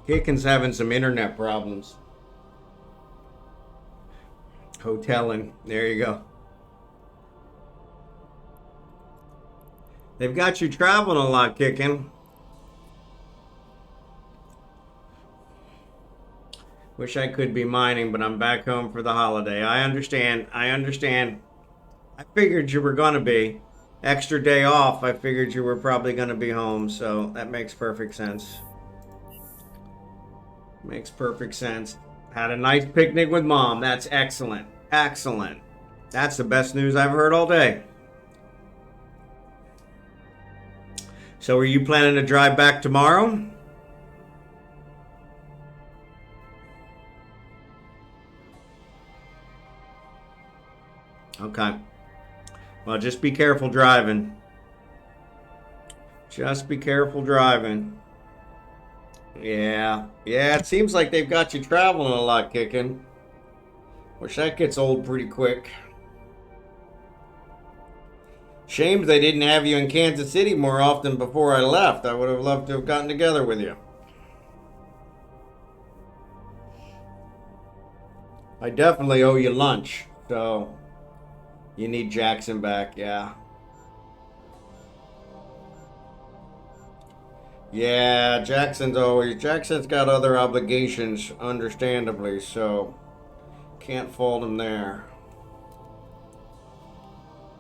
Kickin's having some internet problems. Hoteling. There you go. They've got you traveling a lot, Kickin. Wish I could be mining, but I'm back home for the holiday. I understand. I understand. I figured you were going to be. Extra day off. I figured you were probably going to be home, so that makes perfect sense. Makes perfect sense. Had a nice picnic with Mom. That's excellent. Excellent. That's the best news I've heard all day. So are you planning to drive back tomorrow? Okay. Well, just be careful driving. Just be careful driving. Yeah. Yeah, it seems like they've got you traveling a lot, Kickin. Wish that gets old pretty quick. Shame they didn't have you in Kansas City more often before I left. I would have loved to have gotten together with you. I definitely owe you lunch, so you need Jackson back, yeah. Yeah, Jackson's got other obligations, understandably, so can't fault him there.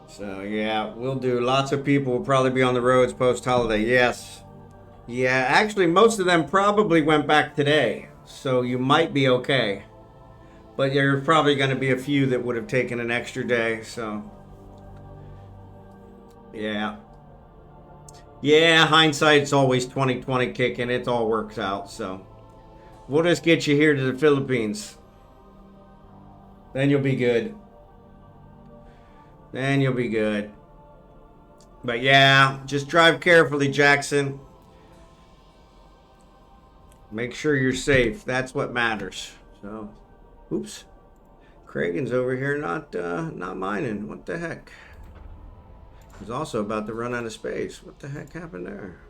So yeah, we'll do. Lots of people will probably be on the roads post-holiday. Yes. Yeah, actually most of them probably went back today. So you might be okay. But there's probably going to be a few that would have taken an extra day, so yeah. Yeah, hindsight's always 20/20 kicking. It all works out, so we'll just get you here to the Philippines. Then you'll be good. Then you'll be good. But yeah, just drive carefully, Jackson. Make sure you're safe. That's what matters. So, oops. Kragan's over here not mining. What the heck? He's also about to run out of space. What the heck happened there?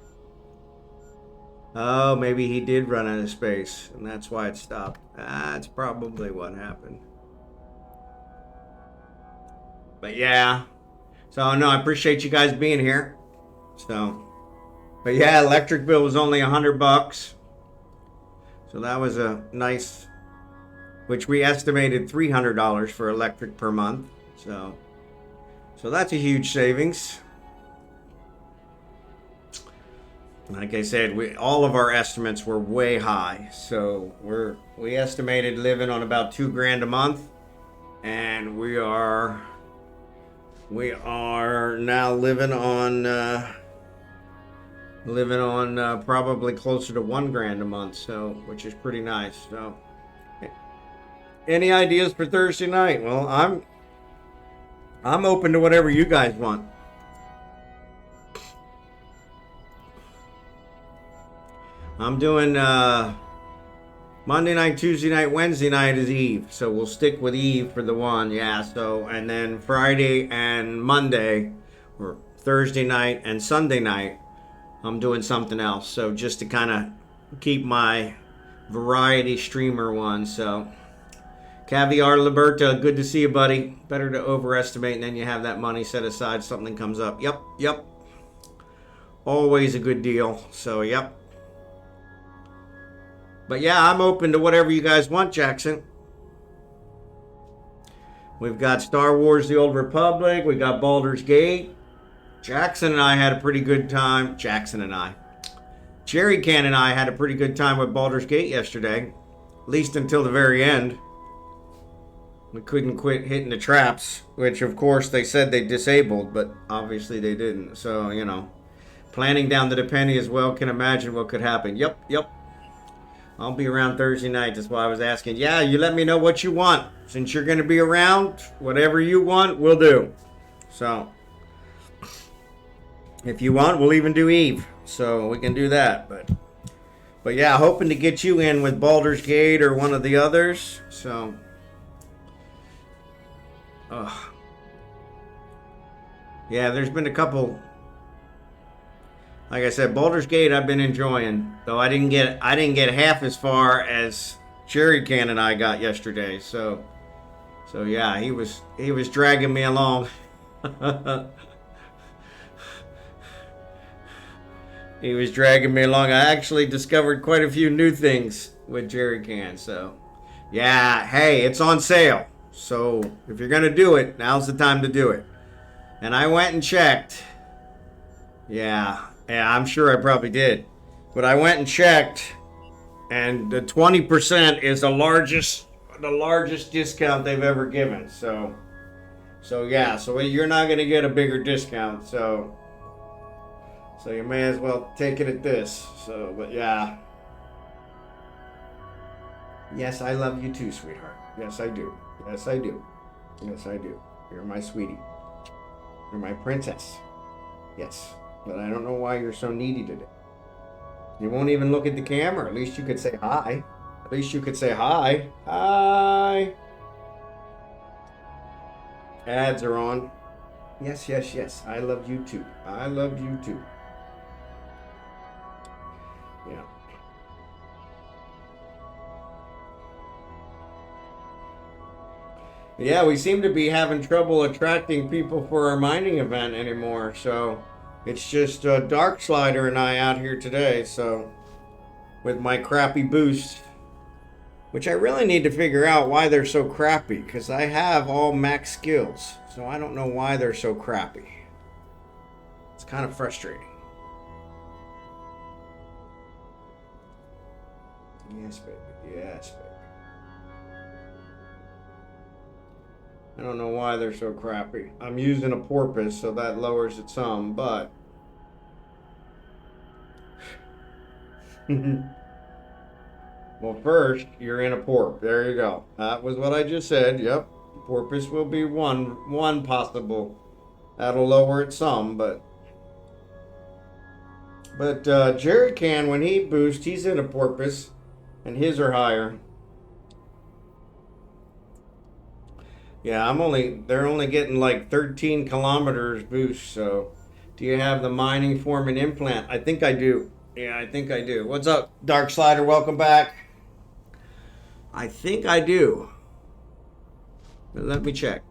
Oh, maybe he did run out of space, and that's why it stopped. That's probably what happened. But yeah, so no, I appreciate you guys being here. So, but yeah, electric bill was only $100, so that was a nice, which we estimated $300 for electric per month. So that's a huge savings. Like I said, all of our estimates were way high, so we estimated living on about $2,000 a month, and we are now living on probably closer to $1,000 a month, so which is pretty nice. So, any ideas for Thursday night? Well, I'm open to whatever you guys want. I'm doing Monday night, Tuesday night, Wednesday night is Eve. So we'll stick with Eve for the one. Yeah, so and then Friday and Monday, or Thursday night and Sunday night, I'm doing something else. So just to kind of keep my variety streamer one. So Caviar Liberta, good to see you, buddy. Better to overestimate and then you have that money set aside. Something comes up. Yep. Always a good deal. So, yep. But yeah, I'm open to whatever you guys want, Jackson. We've got Star Wars The Old Republic. We got Baldur's Gate. Jackson and I had a pretty good time. Jerry Can and I had a pretty good time with Baldur's Gate yesterday. At least until the very end. We couldn't quit hitting the traps, which of course they said they disabled, but obviously they didn't. So, you know, planning down to the penny as well, can imagine what could happen. Yep. I'll be around Thursday night. That's why I was asking. Yeah, you let me know what you want. Since you're going to be around, whatever you want, we'll do. So, if you want, we'll even do Eve. So, we can do that. But yeah, hoping to get you in with Baldur's Gate or one of the others. So, yeah, there's been a couple. Like I said, Baldur's Gate I've been enjoying, though I didn't get half as far as Jerry Can and I got yesterday. So yeah, he was dragging me along. He was dragging me along. I actually discovered quite a few new things with Jerry Can. So yeah, hey, it's on sale. So if you're gonna do it, now's the time to do it. And I went and checked. Yeah, I'm sure I probably did. But I went and checked, and the 20% is the largest discount they've ever given. So yeah, so you're not going to get a bigger discount. So you may as well take it at this. So, but yeah. Yes, I love you too, sweetheart. Yes, I do. Yes, I do. Yes, I do. You're my sweetie. You're my princess. Yes. But I don't know why you're so needy today. You won't even look at the camera. At least you could say hi. At least you could say hi. Hi. Ads are on. Yes, yes, yes. I love you too. I love you too. Yeah. Yeah, we seem to be having trouble attracting people for our mining event anymore. So it's just Dark Slider and I out here today. So with my crappy boost, which I really need to figure out why they're so crappy, because I have all max skills. So I don't know why they're so crappy. It's kind of frustrating. Yes, baby. Yes, baby. I don't know why they're so crappy. I'm using a porpoise, so that lowers it some, but... Well, first, you're in a porp. There you go. That was what I just said. Yep. Porpoise will be one possible. That'll lower it some, but Jerry Can, when he boosts, he's in a porpoise, and his are higher. Yeah, they're only getting like 13 kilometers boost. So, do you have the mining forming implant? I think I do. Yeah, I think I do. What's up, Dark Slider? Welcome back. I think I do. But let me check.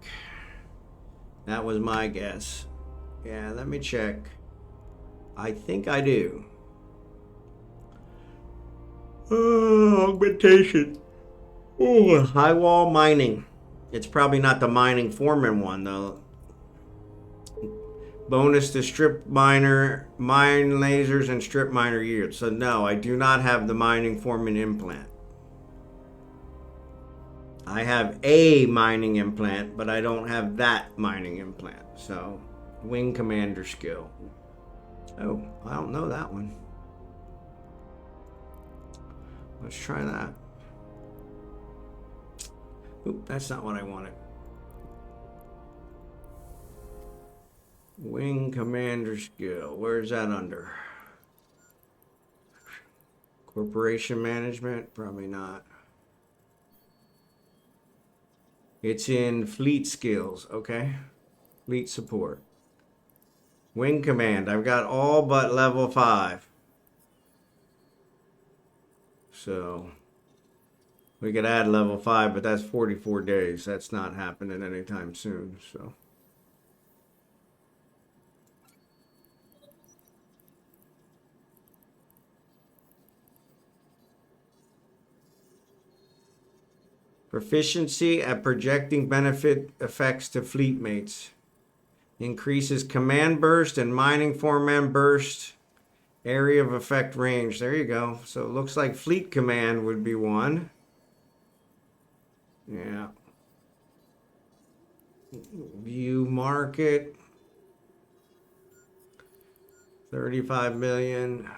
That was my guess. Yeah, let me check. I think I do. Oh, augmentation. Oh, high wall mining. It's probably not the mining foreman one though. Bonus to strip miner, mine lasers, and strip miner yield. So no, I do not have the mining foreman implant. I have a mining implant, but I don't have that mining implant. So, wing commander skill. Oh, I don't know that one. Let's try that. Oop, that's not what I wanted. Wing commander skill. Where's that under? Corporation management? Probably not. It's in fleet skills. Okay. Fleet support. Wing command. I've got all but level 5. So we could add level 5, but that's 44 days. That's not happening anytime soon. So. Proficiency at projecting benefit effects to fleet mates. Increases command burst and mining foreman burst area of effect range. There you go. So it looks like fleet command would be one. Yeah. View market. 35 million.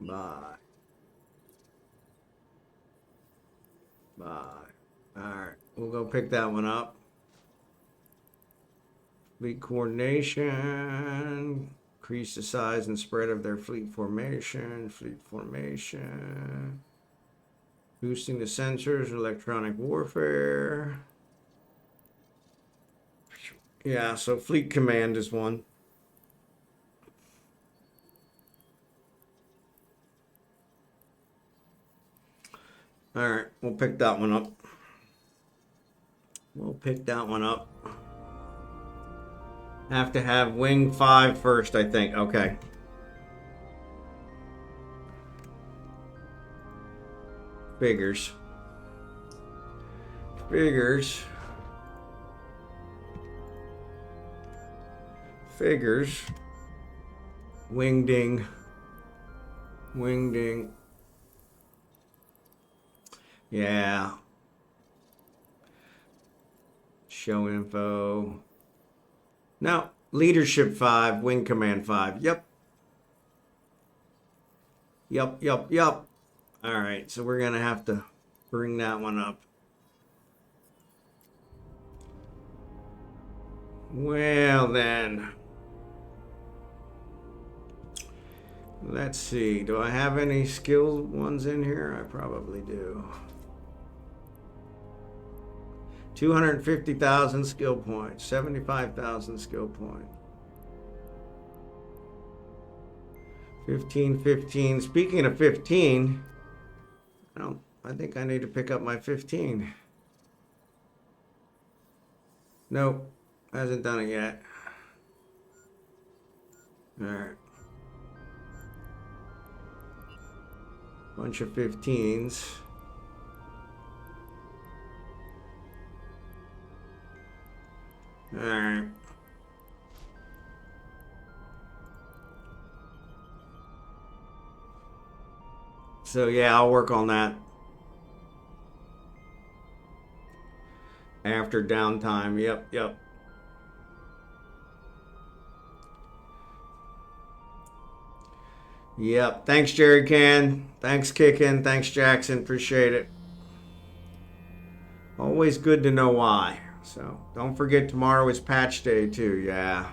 Buy. Alright, we'll go pick that one up. Fleet coordination. Increase the size and spread of their fleet formation. Boosting the sensors, electronic warfare. Yeah, so fleet command is one. All right, we'll pick that one up. Have to have wing 5 first, I think. Okay. Figures. Wingding. Yeah. Show info. No, leadership 5, wing command 5. Yep. All right, so we're gonna have to bring that one up. Well then, let's see. Do I have any skilled ones in here? I probably do. 250,000 skill points, 75,000 skill points. 15. Speaking of 15, I think I need to pick up my 15. Nope, hasn't done it yet. All right. Bunch of 15s. All right. So yeah, I'll work on that after downtime. Yep. Thanks, Jerry Can. Thanks, Kickin. Thanks, Jackson. Appreciate it. Always good to know why. So don't forget tomorrow is patch day too. Yeah.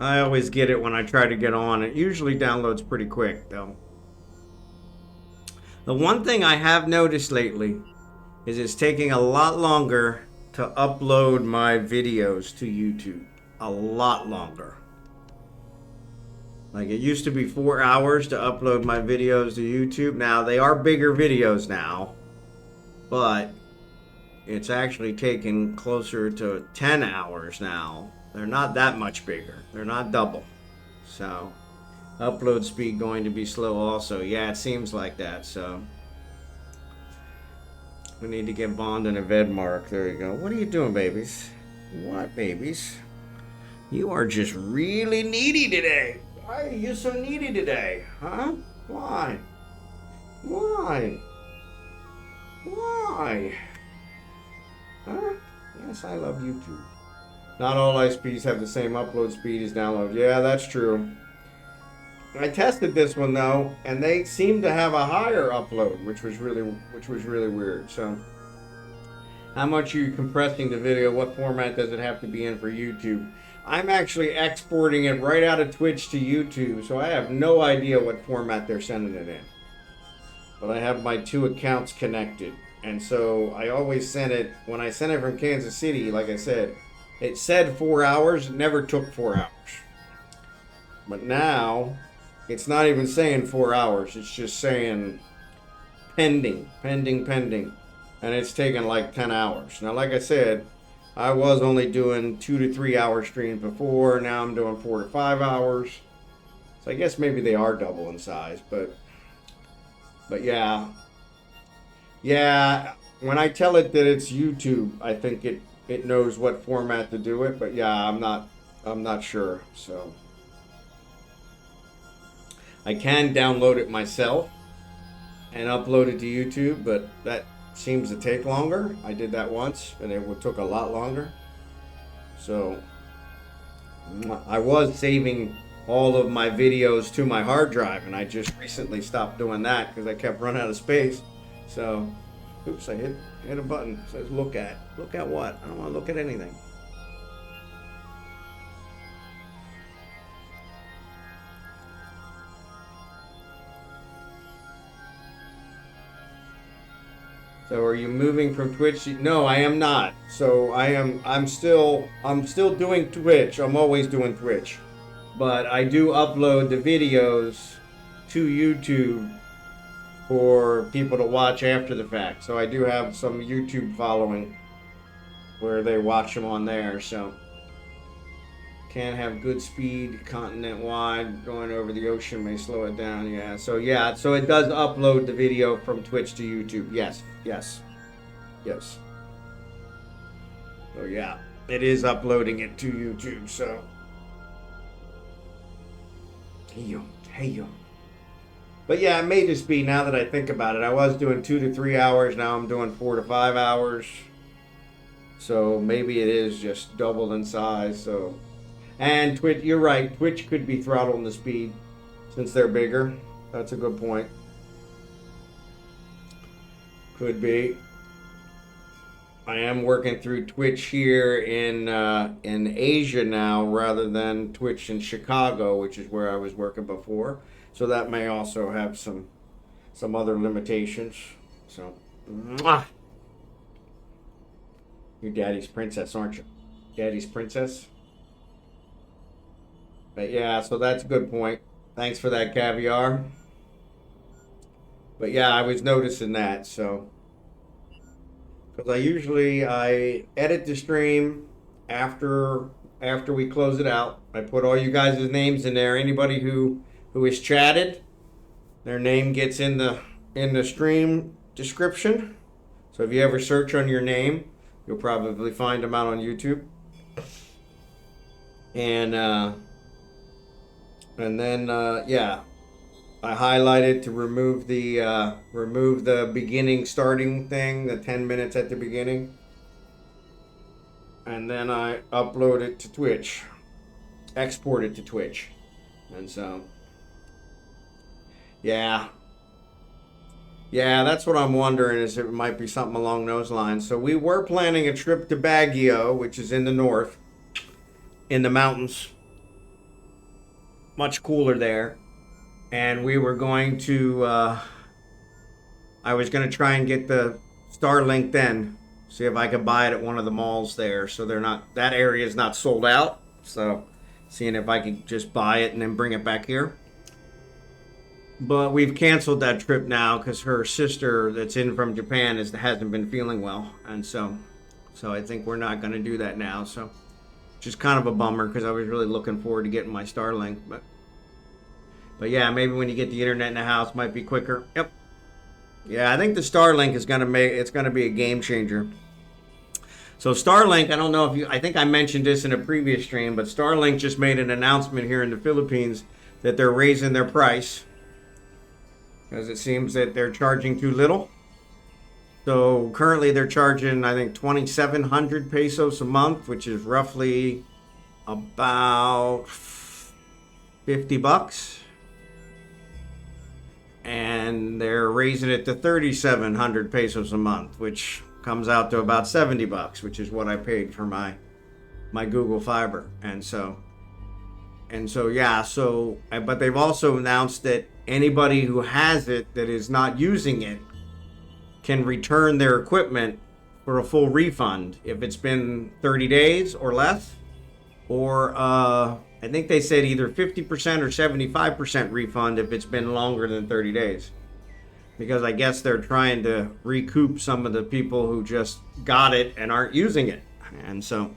I always get it when I try to get on. It usually downloads pretty quick though. The one thing I have noticed lately is it's taking a lot longer to upload my videos to YouTube. A lot longer. Like it used to be 4 hours to upload my videos to YouTube. Now they are bigger videos now, but it's actually taken closer to 10 hours now. They're not that much bigger. They're not double. So upload speed going to be slow also. Yeah, it seems like that. So we need to get Bond and a Vedmark. There you go. What are you doing, babies? What, babies? You are just really needy today. Why are you so needy today? Huh? Why? Huh? Yes, I love YouTube. Not all ISPs have the same upload speed as download. Yeah, that's true. I tested this one though, and they seemed to have a higher upload, which was really weird. So, how much are you compressing the video? What format does it have to be in for YouTube? I'm actually exporting it right out of Twitch to YouTube, so I have no idea what format they're sending it in. But I have my 2 accounts connected, and so I always send it. When I sent it from Kansas City, like I said, it said 4 hours. It never took 4 hours. But now, it's not even saying 4 hours. It's just saying pending. And it's taken like 10 hours. Now, like I said, I was only doing 2 to 3 hour streams before. Now I'm doing 4 to 5 hours. So I guess maybe they are double in size. But yeah. Yeah, when I tell it that it's YouTube, I think it knows what format to do it. But yeah, I'm not sure. So I can download it myself and upload it to YouTube, but seems to take longer. I did that once and it took a lot longer. So I was saving all of my videos to my hard drive, and I just recently stopped doing that because I kept running out of space. So, oops, I hit a button. It says look at. Look at what? I don't want to look at anything. So are you moving from Twitch? No, I am not. So I'm still doing Twitch. I'm always doing Twitch. But I do upload the videos to YouTube for people to watch after the fact. So I do have some YouTube following where they watch them on there. So can't have good speed continent wide. Going over the ocean may slow it down. Yeah. So it does upload the video from Twitch to YouTube. Yes. So yeah, it is uploading it to YouTube. So hey yo. But yeah, it may just be, now that I think about it, I was doing 2 to 3 hours. Now I'm doing 4 to 5 hours. So maybe it is just doubled in size. So, and Twitch, you're right. Twitch could be throttling the speed since they're bigger. That's a good point. Could be. I am working through Twitch here in Asia now, rather than Twitch in Chicago, which is where I was working before. So that may also have some other limitations. So, mwah. You're Daddy's princess, aren't you? Daddy's princess. But yeah, so that's a good point. Thanks for that, Caviar. But yeah, I was noticing that. So, because I edit the stream after we close it out. I put all you guys' names in there. Anybody who has chatted, their name gets in the stream description. So if you ever search on your name, you'll probably find them out on YouTube. And then yeah, I highlighted to remove the beginning starting thing, the 10 minutes at the beginning. And then I upload it to Twitch, export it to Twitch. And so, yeah, that's what I'm wondering, is it might be something along those lines. So we were planning a trip to Baguio, which is in the north, in the mountains, much cooler there. And we were going to, I was going to try and get the Starlink then, see if I could buy it at one of the malls there. So that area is not sold out. So seeing if I could just buy it and then bring it back here. But we've canceled that trip now because her sister that's in from Japan hasn't been feeling well. And so I think we're not going to do that now. So just kind of a bummer because I was really looking forward to getting my Starlink. But yeah, maybe when you get the internet in the house, might be quicker. Yep. Yeah, I think the Starlink is gonna be a game changer. So Starlink, I don't know if I think I mentioned this in a previous stream, but Starlink just made an announcement here in the Philippines that they're raising their price because it seems that they're charging too little. So currently they're charging, I think, 2,700 pesos a month, which is roughly about $50. And they're raising it to 3,700 pesos a month, which comes out to about $70, which is what I paid for my Google Fiber. And so yeah, but they've also announced that anybody who has it that is not using it can return their equipment for a full refund if it's been 30 days or less, or I think they said either 50% or 75% refund if it's been longer than 30 days. Because I guess they're trying to recoup some of the people who just got it and aren't using it. And so,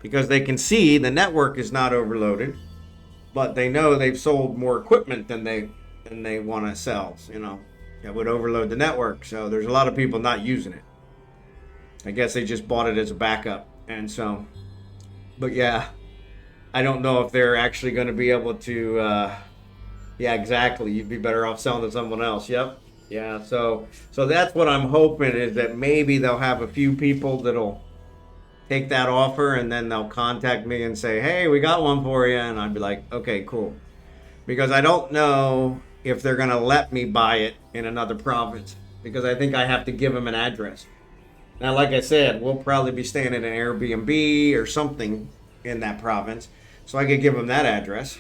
because they can see the network is not overloaded, but they know they've sold more equipment than they want to sell, that would overload the network. So there's a lot of people not using it. I guess they just bought it as a backup. And so, but yeah, I don't know if they're actually going to be able to, yeah, exactly. You'd be better off selling to someone else. Yep. Yeah, so that's what I'm hoping, is that maybe they'll have a few people that'll take that offer, and then they'll contact me and say, "Hey, we got one for you," and I'd be like, "Okay, cool," because I don't know if they're gonna let me buy it in another province, because I think I have to give them an address. Now, like I said, we'll probably be staying in an Airbnb or something in that province, so I could give them that address.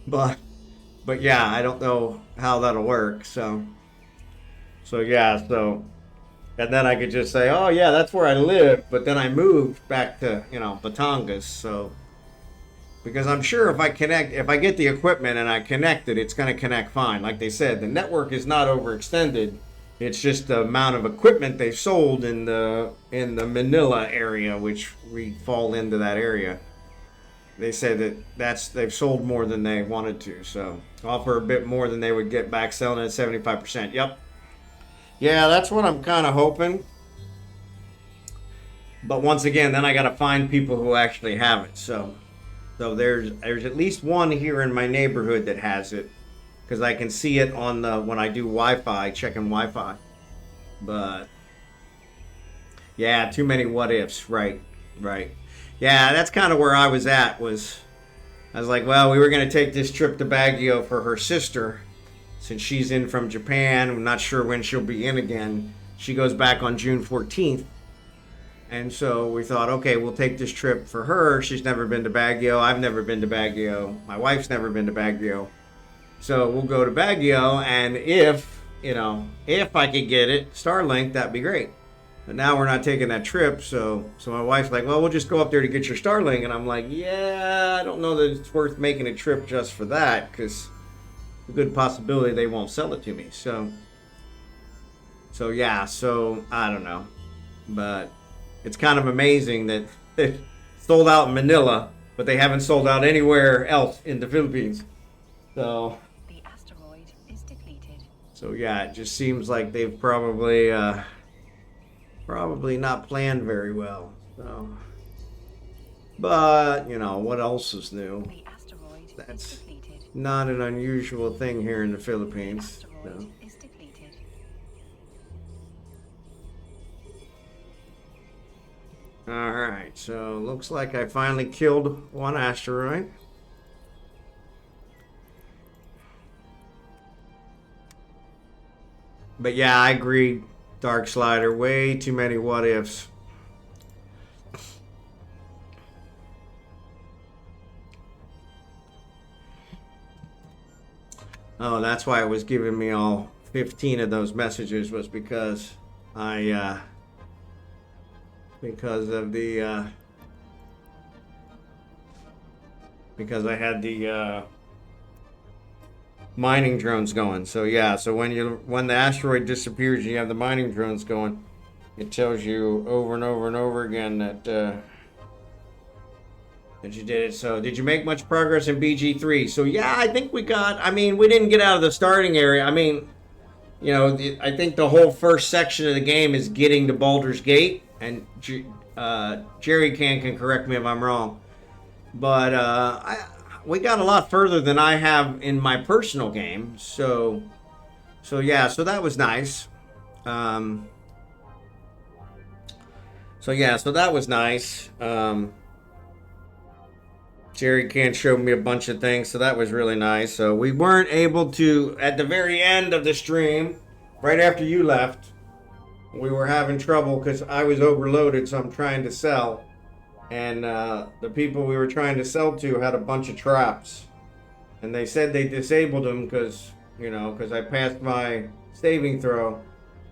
But yeah, I don't know how that'll work. So yeah, and then I could just say, oh yeah, that's where I live. But then I moved back to Batangas. So because I'm sure if I get the equipment and I connect it, it's going to connect fine. Like they said, the network is not overextended. It's just the amount of equipment they've sold in the Manila area, which we fall into that area. They said they've sold more than they wanted to, so offer a bit more than they would get back selling at 75%. Yep. Yeah, that's what I'm kind of hoping. But once again, then I got to find people who actually have it. So there's at least one here in my neighborhood that has it, because I can see it on when I do Wi-Fi, checking Wi-Fi. But yeah, too many what ifs. Right. Yeah, that's kind of where I was at. I was like, well, we were going to take this trip to Baguio for her sister, since she's in from Japan. I'm not sure when she'll be in again. She goes back on June 14th. And so we thought, okay, we'll take this trip for her. She's never been to Baguio. I've never been to Baguio. My wife's never been to Baguio. So we'll go to Baguio, and if I could get it, Starlink, that'd be great. But now we're not taking that trip, so my wife's like, well, we'll just go up there to get your Starlink. And I'm like, yeah, I don't know that it's worth making a trip just for that, because a good possibility they won't sell it to me. So yeah, I don't know. But it's kind of amazing that they sold out in Manila, but they haven't sold out anywhere else in the Philippines. So The asteroid is depleted. So yeah, it just seems like they've probably not planned very well. So, but what else is new? The asteroid That's is depleted. not an unusual thing here in the Philippines. The asteroid is depleted. All right, so looks like I finally killed one asteroid. But yeah, I agree, Dark Slider. Way too many what ifs. Oh, that's why it was giving me all 15 of those messages, was because because I had the mining drones going. So yeah, so when the asteroid disappears and you have the mining drones going, it tells you over and over and over again that you did it. So did you make much progress in BG3? So yeah, I think we didn't get out of the starting area. I mean, I think the whole first section of the game is getting to Baldur's Gate, and Jerry can correct me if I'm wrong, but we got a lot further than I have in my personal game. So yeah, so that was nice. So that was nice. Jerry Can showed me a bunch of things, so that was really nice. So we weren't able to, at the very end of the stream, right after you left, we were having trouble because I was overloaded, so I'm trying to sell. And the people we were trying to sell to had a bunch of traps. And they said they disabled them because I passed my saving throw.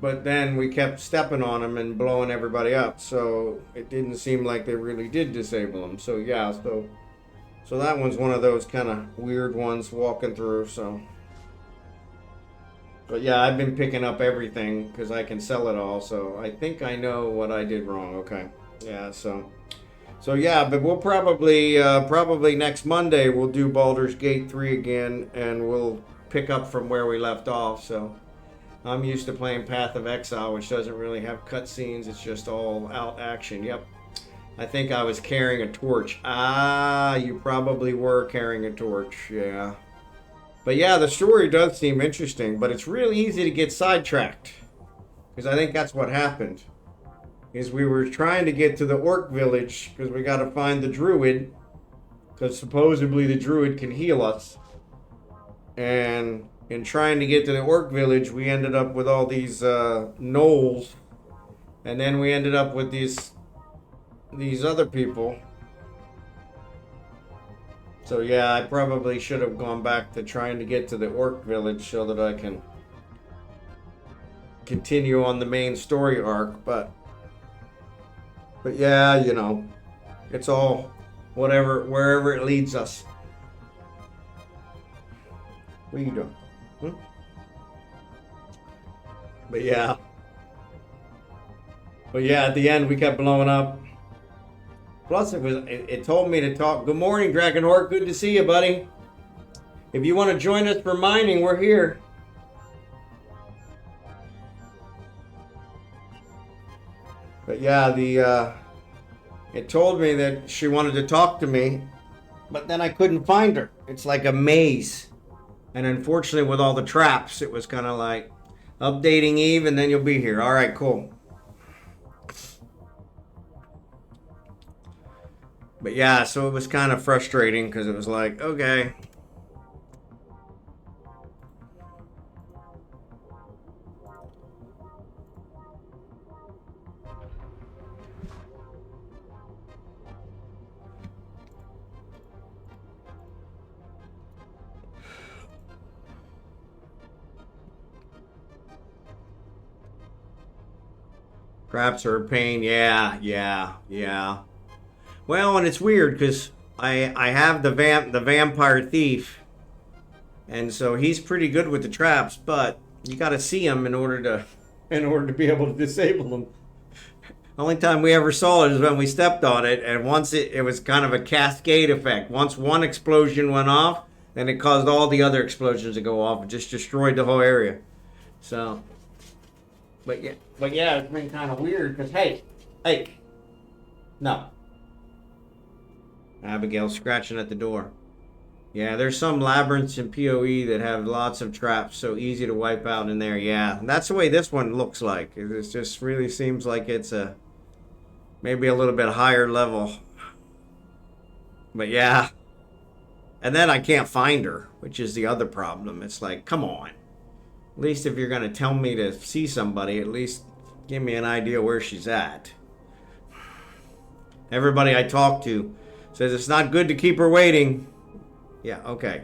But then we kept stepping on them and blowing everybody up. So it didn't seem like they really did disable them. So yeah, so that one's one of those kind of weird ones walking through. But yeah, I've been picking up everything because I can sell it all. So I think I know what I did wrong. Okay. Yeah, so yeah, but we'll probably next Monday we'll do Baldur's Gate 3 again, and we'll pick up from where we left off. So I'm used to playing Path of Exile, which doesn't really have cutscenes. It's just all out action. Yep. I think I was carrying a torch. Ah, you probably were carrying a torch. Yeah. But yeah, the story does seem interesting, but it's really easy to get sidetracked. Because I think that's what happened. Is we were trying to get to the orc village because we got to find the druid. Because supposedly the druid can heal us. And in trying to get to the orc village, we ended up with all these gnolls. And then we ended up with these other people. So yeah, I probably should have gone back to trying to get to the orc village so that I can continue on the main story arc, but yeah, you know, it's all wherever it leads us. What are you doing? But yeah. At the end we kept blowing up. Plus, it told me to talk. Good morning, drachenhort. Good to see you, buddy. If you want to join us for mining, we're here. But yeah, it told me that she wanted to talk to me, but then I couldn't find her. It's like a maze. And unfortunately, with all the traps, it was kind of like updating Eve, and then you'll be here. All right, cool. But yeah, so it was kind of frustrating because it was like, okay. Traps are a pain. Yeah. Well, and it's weird because I have the vampire thief, and so he's pretty good with the traps, but you got to see him in order to be able to disable them. Only time we ever saw it is when we stepped on it, and once it was kind of a cascade effect. Once one explosion went off, then it caused all the other explosions to go off and just destroyed the whole area. So, but yeah, it's been kind of weird because hey, no. Abigail's scratching at the door. Yeah, there's some labyrinths in PoE that have lots of traps, so easy to wipe out in there. Yeah, and that's the way this one looks like. It just really seems like it's maybe a little bit higher level. But yeah. And then I can't find her, which is the other problem. It's like, come on. At least if you're going to tell me to see somebody, at least give me an idea where she's at. Everybody I talk to says it's not good to keep her waiting. Yeah, okay.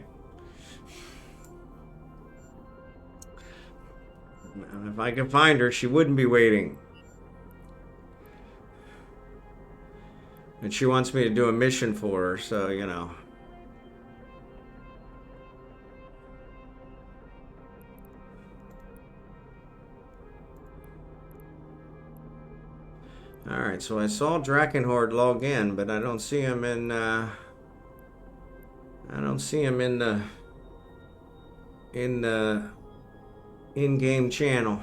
If I could find her, she wouldn't be waiting. And she wants me to do a mission for her, so, you know. Alright, so I saw Drachenhort log in, but I don't see him in, the in-game channel.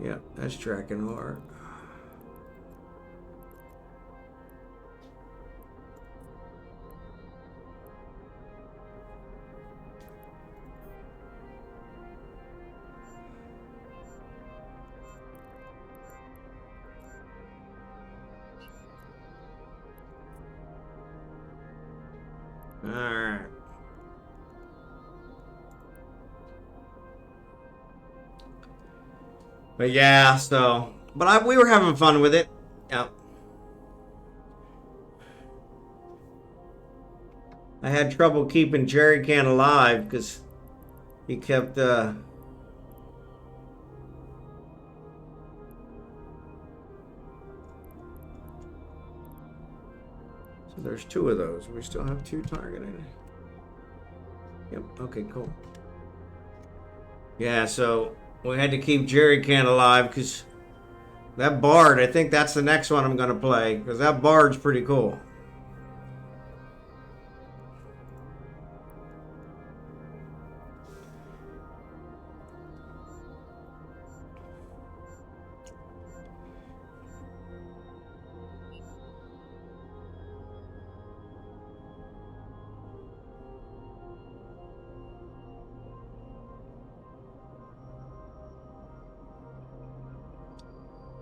Yep, that's Drachenhort. Alright. But yeah, so... But we were having fun with it. Yep. I had trouble keeping Jerry Can alive because he kept... So there's two of those. We still have two targeting. Yep, okay, cool. Yeah, so we had to keep Jerry Can alive because that Bard, I think that's the next one I'm going to play because that Bard's pretty cool.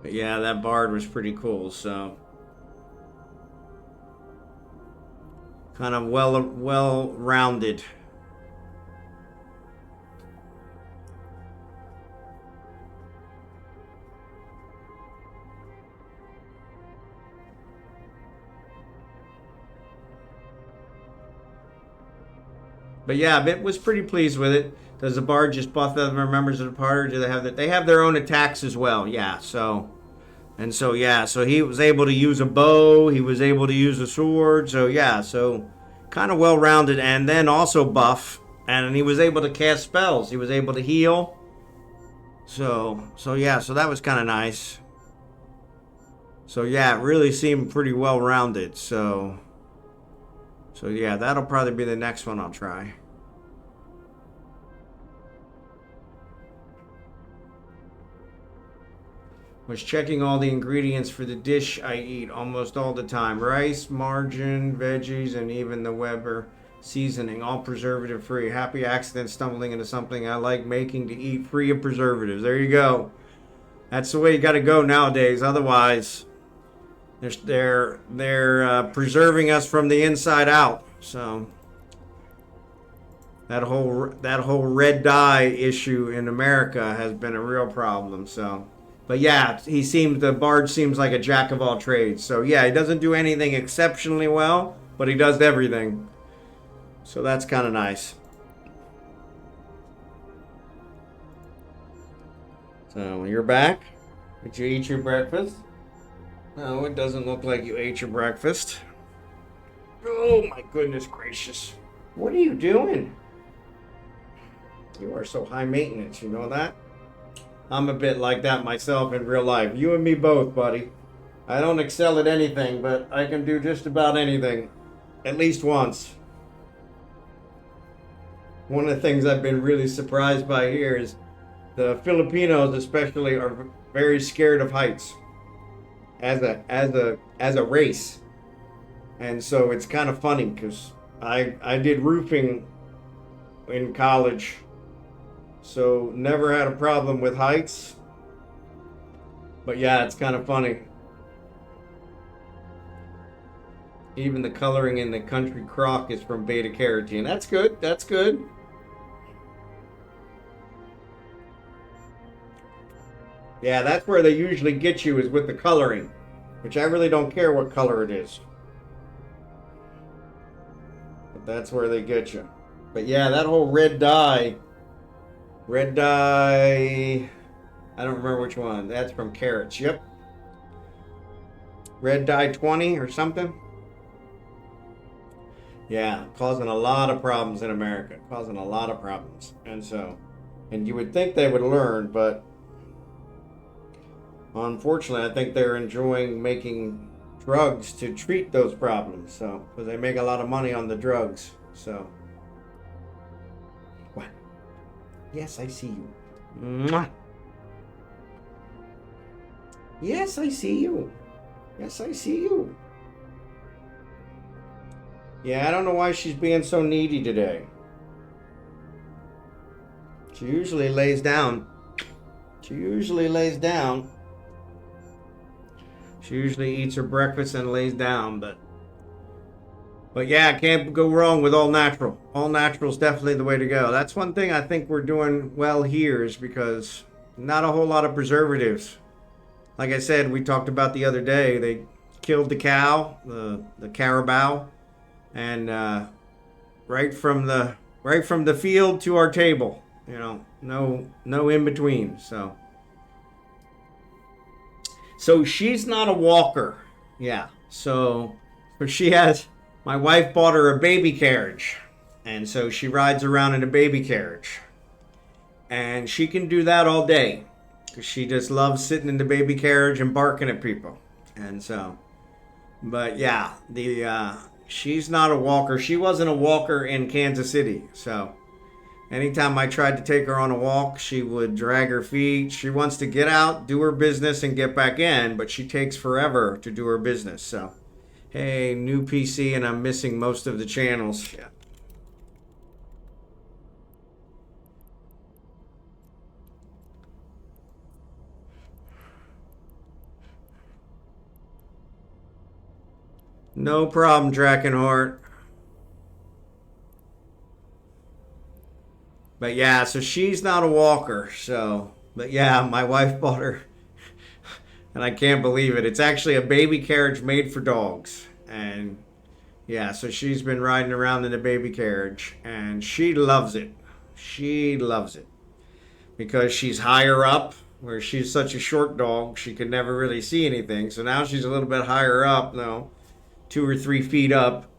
But yeah, that Bard was pretty cool, so. Kind of well-rounded. But yeah, Bit was pretty pleased with it. Does the Bard just buff other members of the party? Do they have that? They have their own attacks as well. Yeah, so. And so, yeah, so he was able to use a bow. He was able to use a sword. So, yeah, so kind of well-rounded. And then also buff. And he was able to cast spells. He was able to heal. So yeah, so that was kind of nice. So, yeah, it really seemed pretty well-rounded. So, yeah, that'll probably be the next one I'll try. Was checking all the ingredients for the dish I eat almost all the time. Rice, margarine, veggies, and even the Weber seasoning, all preservative free. Happy accident stumbling into something I like making to eat free of preservatives. There you go. That's the way you got to go nowadays. Otherwise, they're preserving us from the inside out. So that whole red dye issue in America has been a real problem. So. But yeah, the Bard seems like a jack of all trades. So yeah, he doesn't do anything exceptionally well, but he does everything. So that's kind of nice. So you're back. Did you eat your breakfast? No, it doesn't look like you ate your breakfast. Oh my goodness gracious. What are you doing? You are so high maintenance, you know that? I'm a bit like that myself in real life. You and me both, buddy. I don't excel at anything, but I can do just about anything. At least once. One of the things I've been really surprised by here is the Filipinos especially are very scared of heights as a race. And so it's kind of funny because I did roofing in college. So never had a problem with heights. But yeah, it's kind of funny. Even the coloring in the country crock is from beta carotene. That's good. That's good. Yeah, that's where they usually get you, is with the coloring. Which I really don't care what color it is. But that's where they get you. But yeah, that whole red dye, I don't remember which one. That's from carrots. Yep. Red dye 20 or something. Yeah, causing a lot of problems in America. Causing a lot of problems. And you would think they would learn, but unfortunately, I think they're enjoying making drugs to treat those problems. So, because they make a lot of money on the drugs. So, what? Yes, I see you. Mwah. Yes, I see you. Yes, I see you. Yeah, I don't know why she's being so needy today. She usually lays down. She usually eats her breakfast and lays down, but yeah, can't go wrong with all natural. All natural is definitely the way to go. That's one thing I think we're doing well here, is because not a whole lot of preservatives. Like I said, we talked about the other day, they killed the cow, the carabao, and right from the field to our table. You know, no in between. So she's not a walker. Yeah. So my wife bought her a baby carriage, and so she rides around in a baby carriage, and she can do that all day. She just loves sitting in the baby carriage and barking at people. And so, but yeah, she's not a walker. She wasn't a walker in Kansas City. So anytime I tried to take her on a walk, she would drag her feet. She wants to get out, do her business, and get back in, but she takes forever to do her business. So, hey, new PC, and I'm missing most of the channels. Yeah. No problem, drachenhort. But yeah, so she's not a walker. So, but yeah, my wife bought her, and I can't believe it. It's actually a baby carriage made for dogs. And yeah, so she's been riding around in the baby carriage, and she loves it. She loves it because she's higher up, where she's such a short dog, she could never really see anything. So now she's a little bit higher up, 2 or 3 feet up,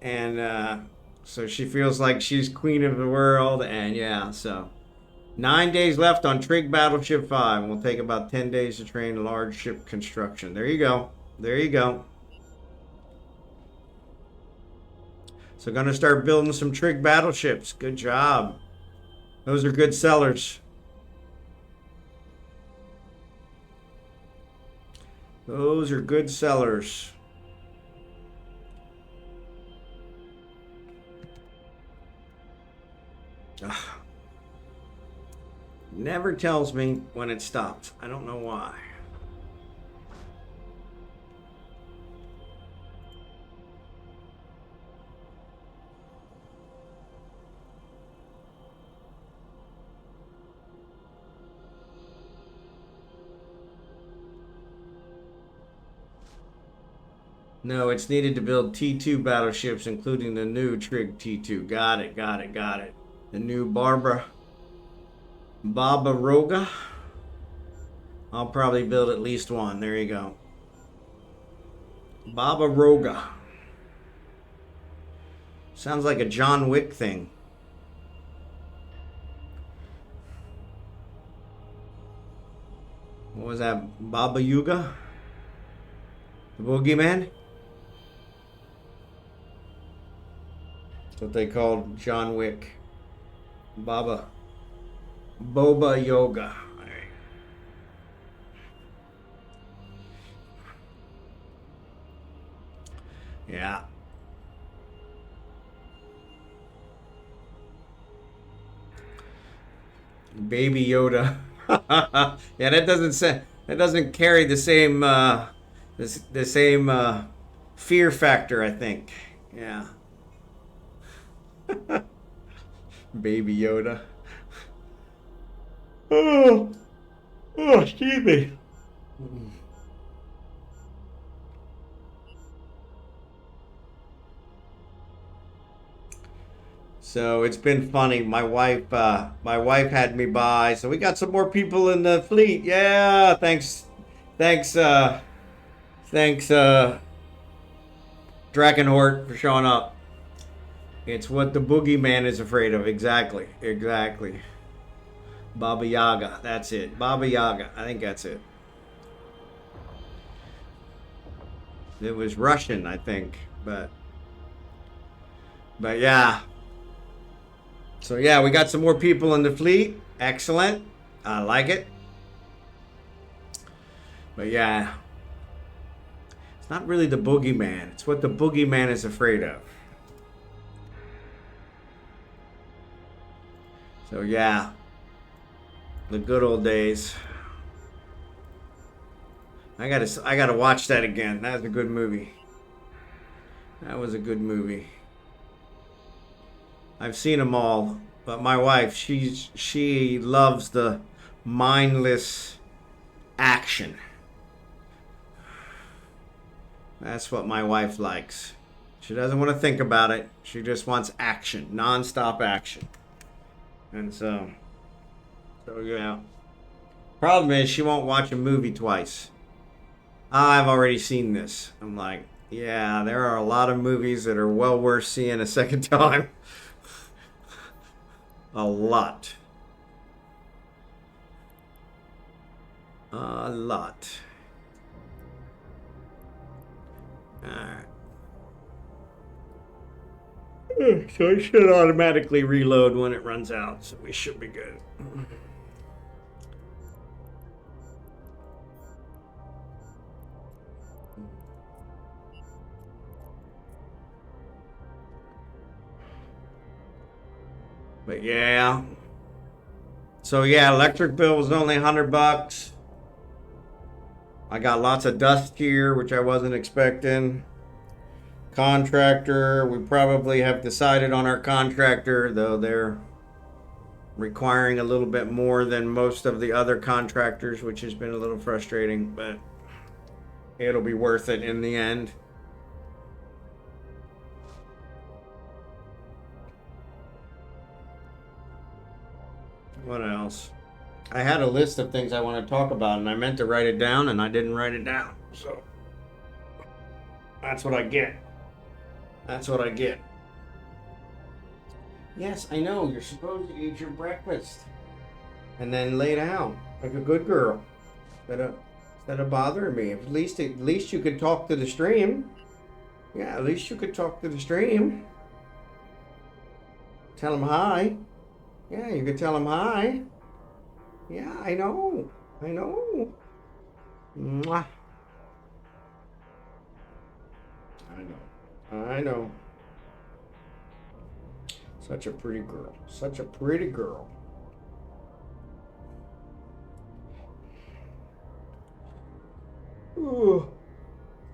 and so she feels like she's queen of the world. And yeah, so 9 days left on Trig Battleship 5. We'll take about 10 days to train large ship construction. There you go. There you go. So gonna start building some Trig battleships. Good job. Those are good sellers. Those are good sellers. Ugh. Never tells me when it stops. I don't know why. No, it's needed to build T2 battleships, including the new Trig T2. Got it, got it, got it. The new Barbaroga. I'll probably build at least one. There you go. Barbaroga. Sounds like a John Wick thing. What was that? Baba Yuga? The Boogeyman? That's what they called John Wick. Boba Yoga. Yeah. Baby Yoda. Yeah, that doesn't carry the same the same fear factor, I think. Yeah. Baby Yoda. Oh, excuse me. So it's been funny. My wife had me buy. So we got some more people in the fleet. Yeah, thanks, Drachenhort for showing up. It's what the boogeyman is afraid of. Exactly. Baba Yaga. That's it. Baba Yaga. I think that's it. It was Russian, I think. But yeah. So yeah, we got some more people in the fleet. Excellent. I like it. But yeah. It's not really the boogeyman. It's what the boogeyman is afraid of. So yeah, the good old days. I gotta watch that again. That was a good movie. That was a good movie. I've seen them all, but my wife, she loves the mindless action. That's what my wife likes. She doesn't want to think about it. She just wants action, non-stop action. And so yeah. Problem is, she won't watch a movie twice. I've already seen this. I'm like, yeah, there are a lot of movies that are well worth seeing a second time. A lot. A lot. Alright. So it should automatically reload when it runs out, so we should be good. But yeah. So yeah, electric bill was only $100. I got lots of dust here, which I wasn't expecting. Contractor, we probably have decided on our contractor, though they're requiring a little bit more than most of the other contractors, which has been a little frustrating, but it'll be worth it in the end. What else? I had a list of things I want to talk about, and I meant to write it down, and I didn't write it down. So that's what I get. That's what I get. Yes, I know. You're supposed to eat your breakfast and then lay down like a good girl. Instead of bothering me. At least you could talk to the stream. Yeah, at least you could talk to the stream. Tell them hi. Yeah, you could tell them hi. Yeah, I know. I know. Mwah. I know. I know. Such a pretty girl. Such a pretty girl. Ooh.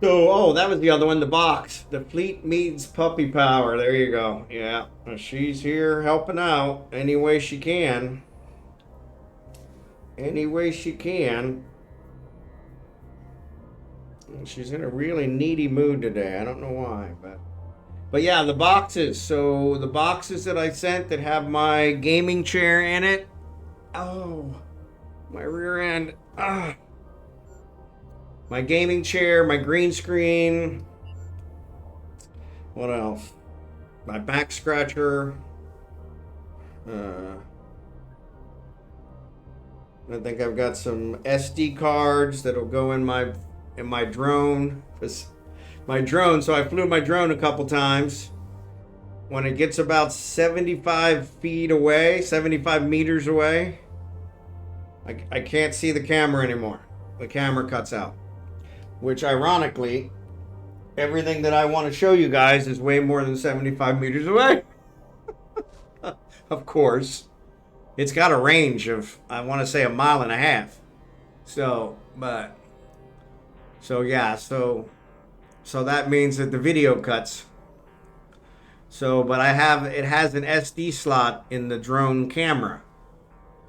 So, oh, that was the other one, the box. The Fleet Meads Puppy Power. There you go. Yeah, she's here helping out any way she can. Any way she can. She's in a really needy mood today. I don't know why, but yeah, the boxes. So the boxes that I sent that have my gaming chair in it. Oh, my rear end. Ah. My gaming chair, my green screen. What else? My back scratcher. I think I've got some SD cards that'll go in my drone. My drone, so I flew my drone a couple times. When it gets about 75 feet away, 75 meters away, I can't see the camera anymore. The camera cuts out. Which ironically, everything that I want to show you guys is way more than 75 meters away. Of course. It's got a range of, I want to say, 1.5 miles. So that means that the video cuts. So, but it has an SD slot in the drone camera.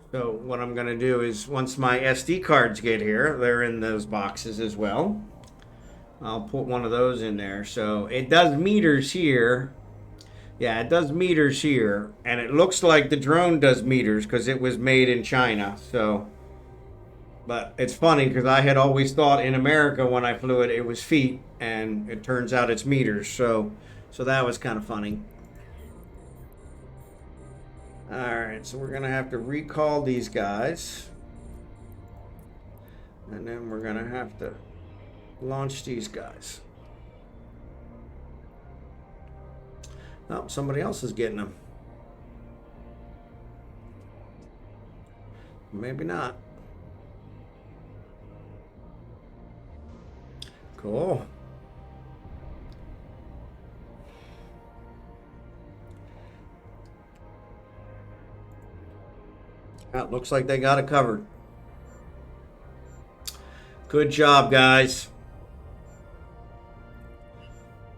So what I'm going to do is, once my SD cards get here, they're in those boxes as well. I'll put one of those in there. So it does meters here. Yeah, it does meters here. And it looks like the drone does meters because it was made in China. So, but it's funny because I had always thought in America when I flew it, it was feet. And it turns out it's meters. So that was kind of funny. Alright, so we're going to have to recall these guys. And then we're going to have to launch these guys. Oh, somebody else is getting them. Maybe not. Cool. It looks like they got it covered. Good job, guys.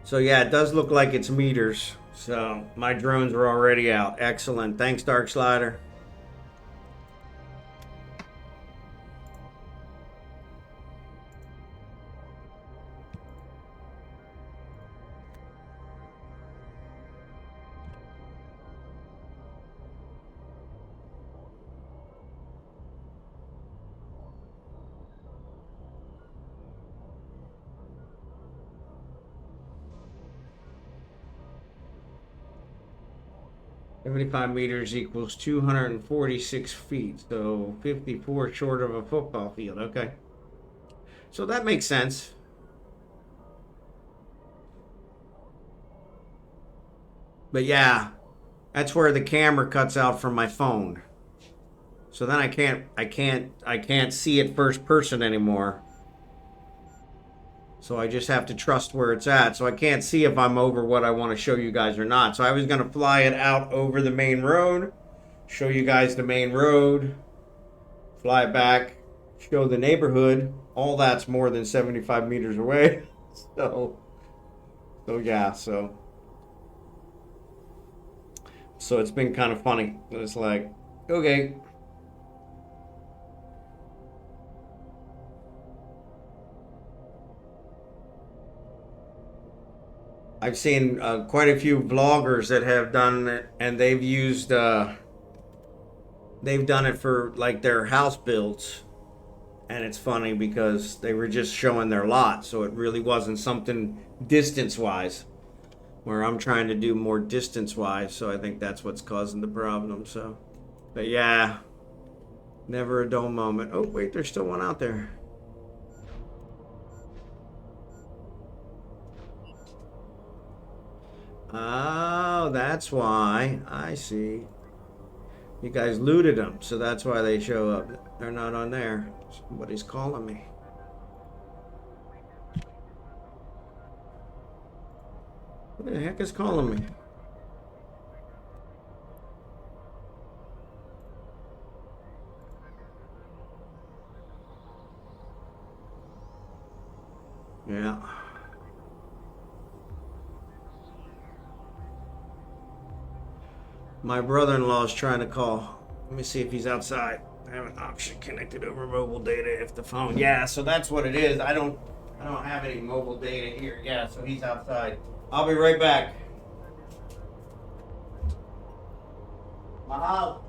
So yeah, it does look like it's meters. So my drones are already out. Excellent. Thanks, Dark Slider. $75 meters equals 246 feet, so 54 short of a football field. Okay. So that makes sense. But yeah, that's where the camera cuts out from my phone. So then I can't see it first person anymore. So I just have to trust where it's at. So I can't see if I'm over what I want to show you guys or not. So I was going to fly it out over the main road, show you guys the main road, fly it back, show the neighborhood. All that's more than 75 meters away. So So yeah, so it's been kind of funny. It's like, okay. I've seen quite a few vloggers that have done it, and they've done it for like their house builds. And it's funny because they were just showing their lot, so it really wasn't something distance-wise, where I'm trying to do more distance-wise, so I think that's what's causing the problem. So, but yeah, never a dull moment. Oh wait, there's still one out there. Oh, that's why. I see. You guys looted them, so that's why they show up. They're not on there. Somebody's calling me. Who the heck is calling me? Yeah. My brother-in-law is trying to call. Let me see if he's outside. I have an option connected over mobile data if the phone. Yeah, so that's what it is. I don't have any mobile data here. Yeah, so he's outside. I'll be right back. Mahal.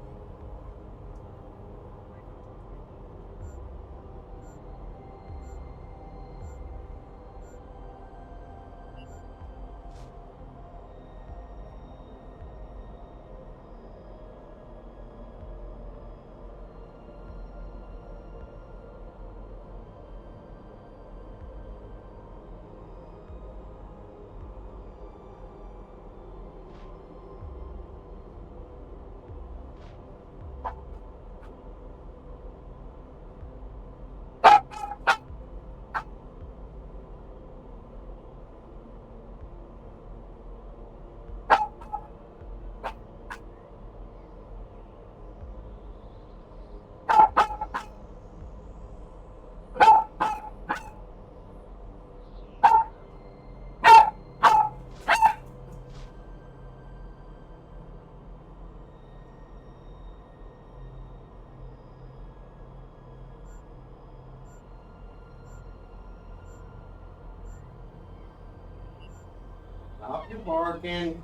Stop your barking.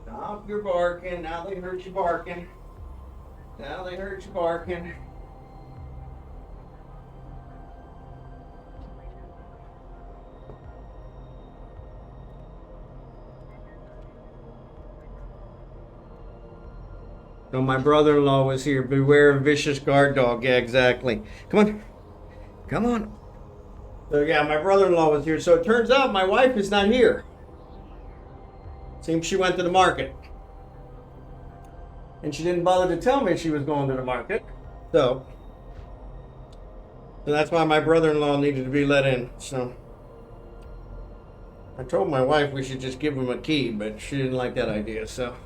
Stop your barking. Now they heard you barking. Now they heard you barking. So my brother-in-law was here. Beware of vicious guard dog. Yeah, exactly. Come on. Come on. So yeah, my brother-in-law was here. So it turns out my wife is not here. Seems she went to the market. And she didn't bother to tell me she was going to the market. So that's why my brother-in-law needed to be let in. So I told my wife we should just give him a key, but she didn't like that idea. So,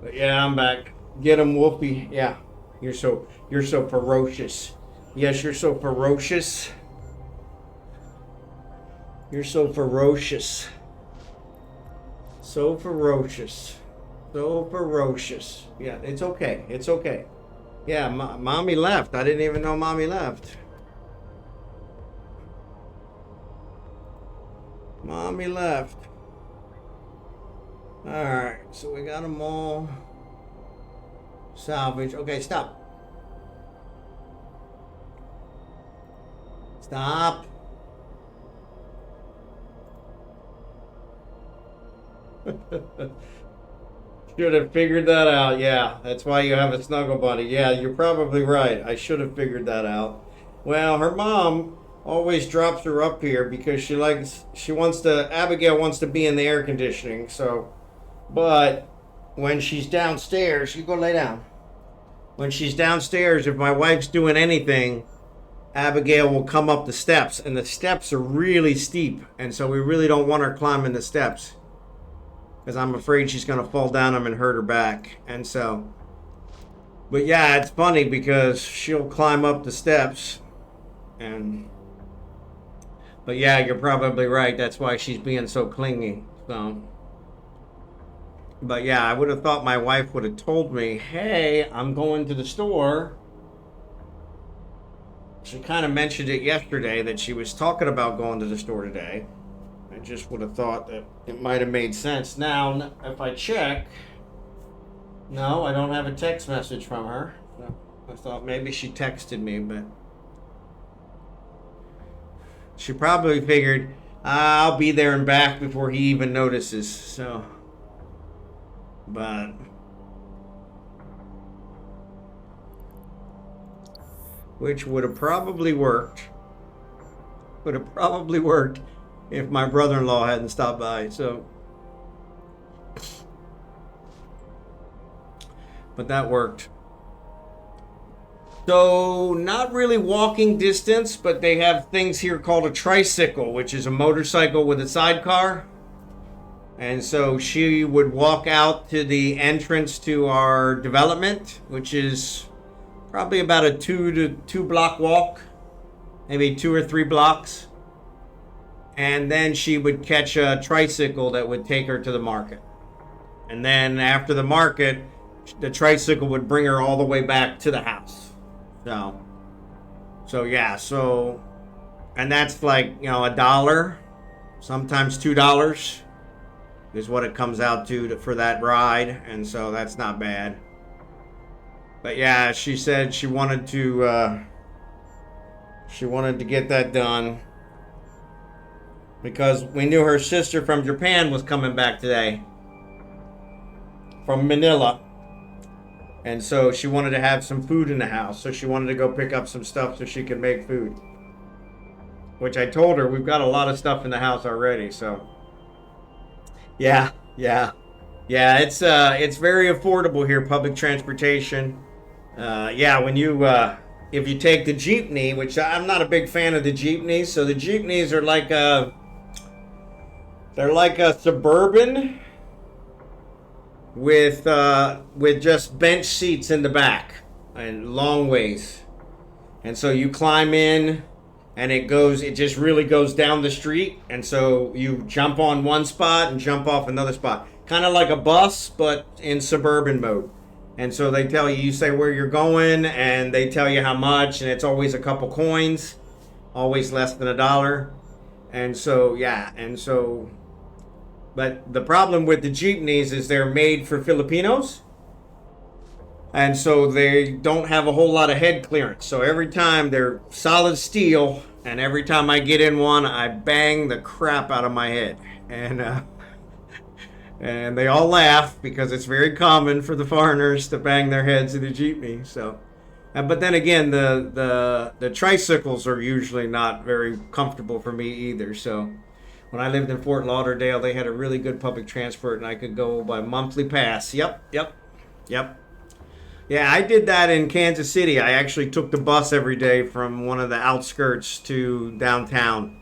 but yeah, I'm back. Get him, Wolfie. Yeah, you're so ferocious. Yes, you're so ferocious. You're so ferocious. So ferocious. So ferocious. Yeah, it's okay. It's okay. Yeah, mommy left. I didn't even know mommy left. Mommy left. Alright, so we got them all salvaged. Okay, stop. Stop. Should have figured that out. Yeah, that's why you have a snuggle buddy. Yeah, you're probably right. I should have figured that out. Well, her mom always drops her up here because Abigail wants to be in the air conditioning. So, but when she's downstairs, you go lay down. When she's downstairs, if my wife's doing anything, Abigail will come up the steps, and the steps are really steep, and so we really don't want her climbing the steps, because I'm afraid she's going to fall down them and hurt her back. And so, but yeah, it's funny because she'll climb up the steps, but But yeah, you're probably right. That's why she's being so clingy. So, but yeah, I would have thought my wife would have told me, hey, I'm going to the store. She kind of mentioned it yesterday that she was talking about going to the store today. I just would have thought that it might have made sense. Now, if I check, no, I don't have a text message from her. So I thought maybe she texted me, but she probably figured I'll be there and back before he even notices. So, but which would have probably worked. Would have probably worked if my brother-in-law hadn't stopped by. So, but that worked. So, not really walking distance, but they have things here called a tricycle, which is a motorcycle with a sidecar. And so she would walk out to the entrance to our development, which is probably about a 2 block walk, maybe 2 or 3 blocks. And then she would catch a tricycle that would take her to the market. And then after the market, the tricycle would bring her all the way back to the house. So yeah, so, and that's like, $1, sometimes $2 is what it comes out to for that ride. And so that's not bad. But yeah, she said she wanted to get that done because we knew her sister from Japan was coming back today from Manila. And so she wanted to have some food in the house. So she wanted to go pick up some stuff so she could make food. Which I told her we've got a lot of stuff in the house already. So yeah, it's very affordable here, public transportation. Yeah, when you if you take the jeepney, which I'm not a big fan of the jeepneys. So the jeepneys are like a Suburban with just bench seats in the back and long ways. And so you climb in and it just really goes down the street. And so you jump on one spot and jump off another spot. Kind of like a bus, but in suburban mode. And so they tell you say where you're going and they tell you how much, and it's always a couple coins, always less than $1. And so, yeah, but the problem with the jeepneys is they're made for Filipinos. And so they don't have a whole lot of head clearance. So every time they're solid steel, and every time I get in one, I bang the crap out of my head. And they all laugh because it's very common for the foreigners to bang their heads in a jeepney. So, but then again, the tricycles are usually not very comfortable for me either. So, when I lived in Fort Lauderdale, they had a really good public transport, and I could go by monthly pass. Yep. Yeah, I did that in Kansas City. I actually took the bus every day from one of the outskirts to downtown,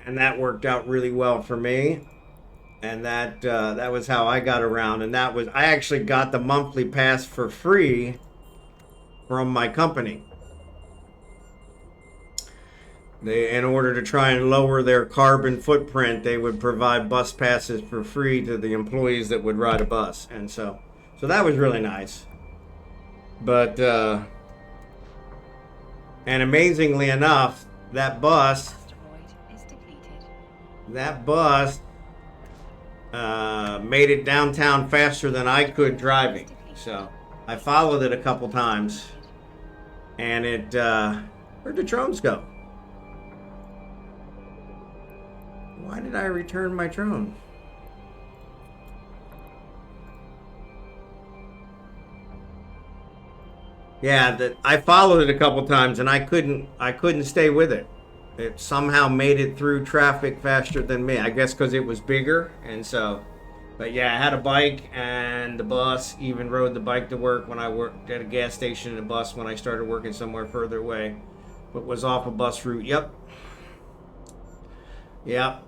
and that worked out really well for me. And that was how I got around. And I actually got the monthly pass for free from my company. In order to try and lower their carbon footprint, they would provide bus passes for free to the employees that would ride a bus. And so that was really nice. But, and amazingly enough, that bus made it downtown faster than I could driving. So I followed it a couple times. And where'd the drones go? Why did I return my drone? Yeah, I followed it a couple times and I couldn't stay with it. It somehow made it through traffic faster than me. I guess because it was bigger, and so. But yeah, I had a bike and the bus. Even rode the bike to work when I worked at a gas station and a bus when I started working somewhere further away. But was off a bus route. Yep.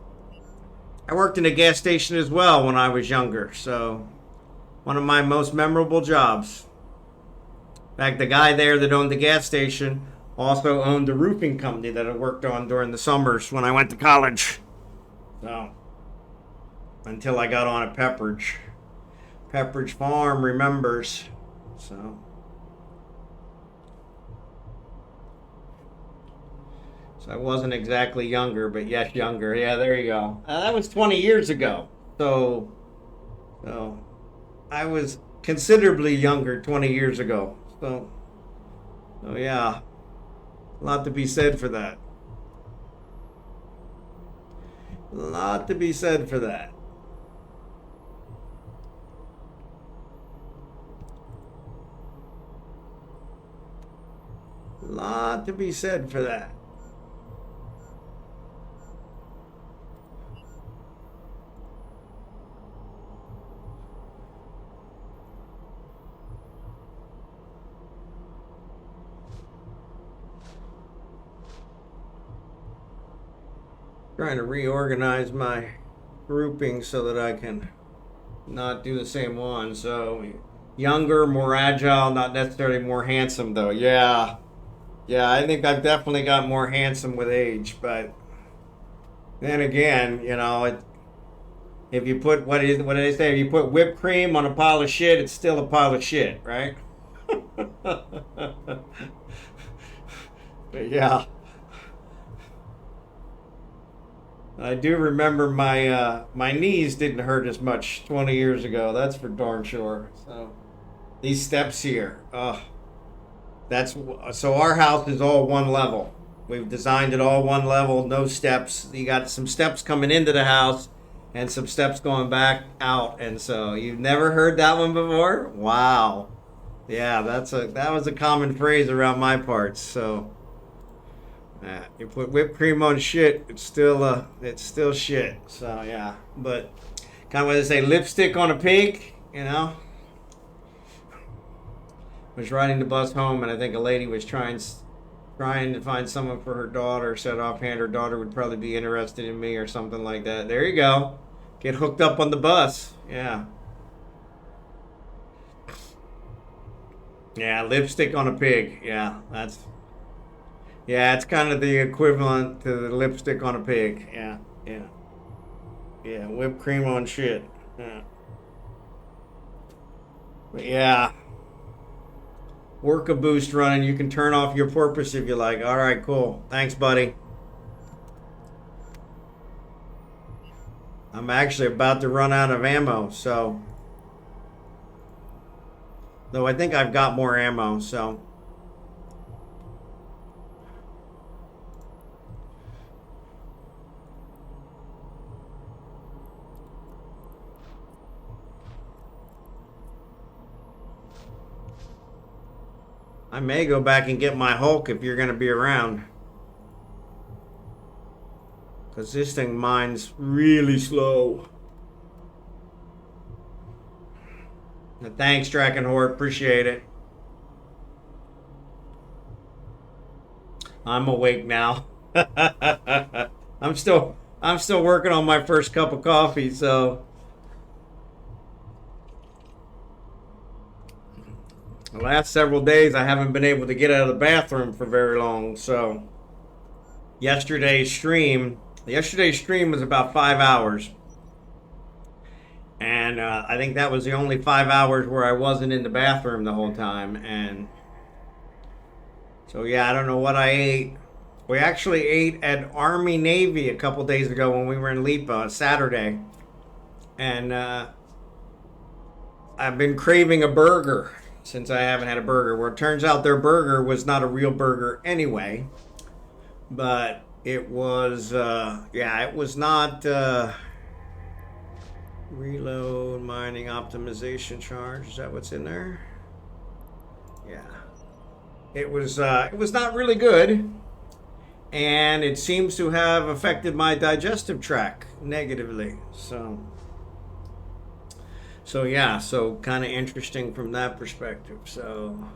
I worked in a gas station as well when I was younger. So one of my most memorable jobs. In fact, the guy there that owned the gas station Also owned the roofing company that I worked on during the summers when I went to college. So, until I got on at Pepperidge. Pepperidge Farm remembers. So I wasn't exactly younger, but yes, younger. Yeah, there you go. That was 20 years ago. So I was considerably younger 20 years ago. So yeah, a lot to be said for that. A lot to be said for that. A lot to be said for that. Trying to reorganize my grouping so that I can not do the same one. So younger, more agile, not necessarily more handsome though. Yeah, I think I've definitely got more handsome with age, but then again, if you put what did they say? If you put whipped cream on a pile of shit, it's still a pile of shit, right? But yeah, I do remember my knees didn't hurt as much 20 years ago. That's for darn sure. So these steps here, so our house is all one level. We've designed it all one level, no steps. You got some steps coming into the house and some steps going back out. And so you've never heard that one before? Wow. Yeah, that was a common phrase around my parts. So you put whipped cream on shit, it's still shit. So yeah, but kind of what they say, lipstick on a pig, Was riding the bus home, and I think a lady was trying to find someone for her daughter. Said offhand her daughter would probably be interested in me or something like that. There you go. Get hooked up on the bus. Yeah. Yeah, lipstick on a pig. Yeah, it's kind of the equivalent to the lipstick on a pig. Yeah. Yeah, whipped cream on shit. Yeah. But yeah. Work a boost running. You can turn off your porpoise if you like. All right, cool. Thanks, buddy. I'm actually about to run out of ammo, so. Though I think I've got more ammo, so. I may go back and get my Hulk if you're going to be around. Because this thing mines really slow. Thanks, drachenhort. Appreciate it. I'm awake now. I'm still working on my first cup of coffee, so. The last several days I haven't been able to get out of the bathroom for very long, so yesterday's stream was about 5 hours, and I think that was the only 5 hours where I wasn't in the bathroom the whole time. And so yeah, I don't know what I ate. We actually ate at Army Navy a couple days ago when we were in Lipa Saturday, and I've been craving a burger since I haven't had a burger. Well, it turns out their burger was not a real burger anyway, but it was, it was not reload mining optimization charge. Is that what's in there? Yeah. It was not really good, and it seems to have affected my digestive tract negatively. So yeah, so kind of interesting from that perspective. So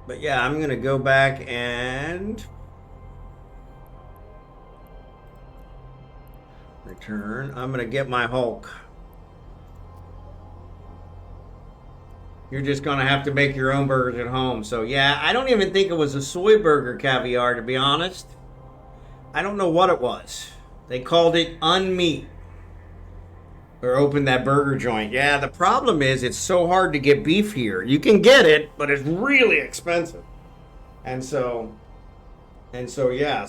but yeah, I'm gonna go back and return. I'm gonna get my Hulk. You're just gonna have to make your own burgers at home. So yeah, I don't even think it was a soy burger caviar, to be honest. I don't know what it was. They called it unmeat. Or opened that burger joint. Yeah, the problem is it's so hard to get beef here. You can get it, but it's really expensive. And so yeah,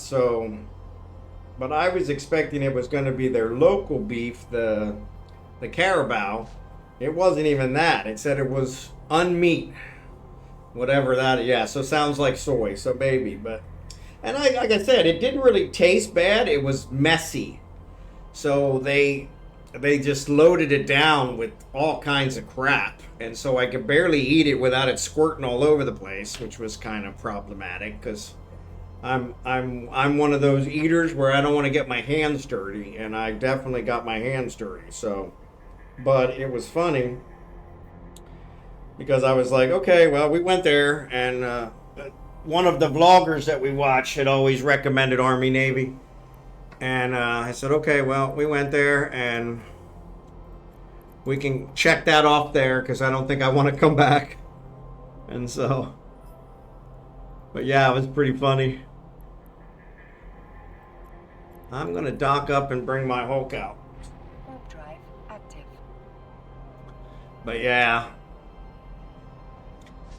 but I was expecting it was going to be their local beef, the Carabao. It wasn't even that. It said it was unmeat. Whatever that, yeah, so sounds like soy, so maybe, but and like I said, it didn't really taste bad. It was messy. So they just loaded it down with all kinds of crap, and so I could barely eat it without it squirting all over the place, which was kind of problematic because I'm one of those eaters where I don't want to get my hands dirty, and I definitely got my hands dirty. So, but it was funny because I was like, okay, well, we went there, and one of the vloggers that we watch had always recommended Army Navy. And I said, okay, well, we went there, and we can check that off there because I don't think I want to come back. And so, but yeah, it was pretty funny. I'm going to dock up and bring my Hulk out. Warp drive active. But yeah.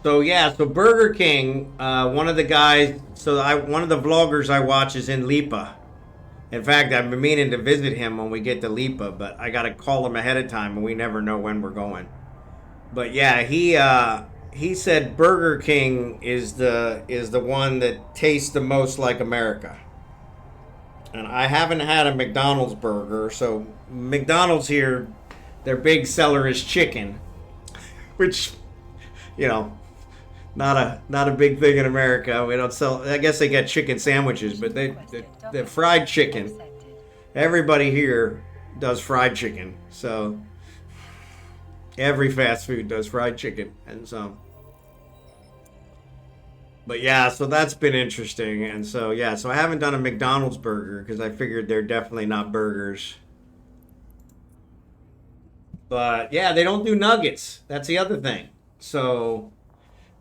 So yeah, so Burger King, one of the guys, one of the vloggers I watch is in Lipa. In fact, I've been meaning to visit him when we get to Lipa, but I got to call him ahead of time, and we never know when we're going. But yeah, he said Burger King is the one that tastes the most like America. And I haven't had a McDonald's burger, so McDonald's here, their big seller is chicken, which, you know, not a big thing in America. We don't sell. I guess they get chicken sandwiches, but the fried chicken. Everybody here does fried chicken, so every fast food does fried chicken, and so. But yeah, so that's been interesting, and so yeah, so I haven't done a McDonald's burger because I figured they're definitely not burgers. But yeah, they don't do nuggets. That's the other thing. So.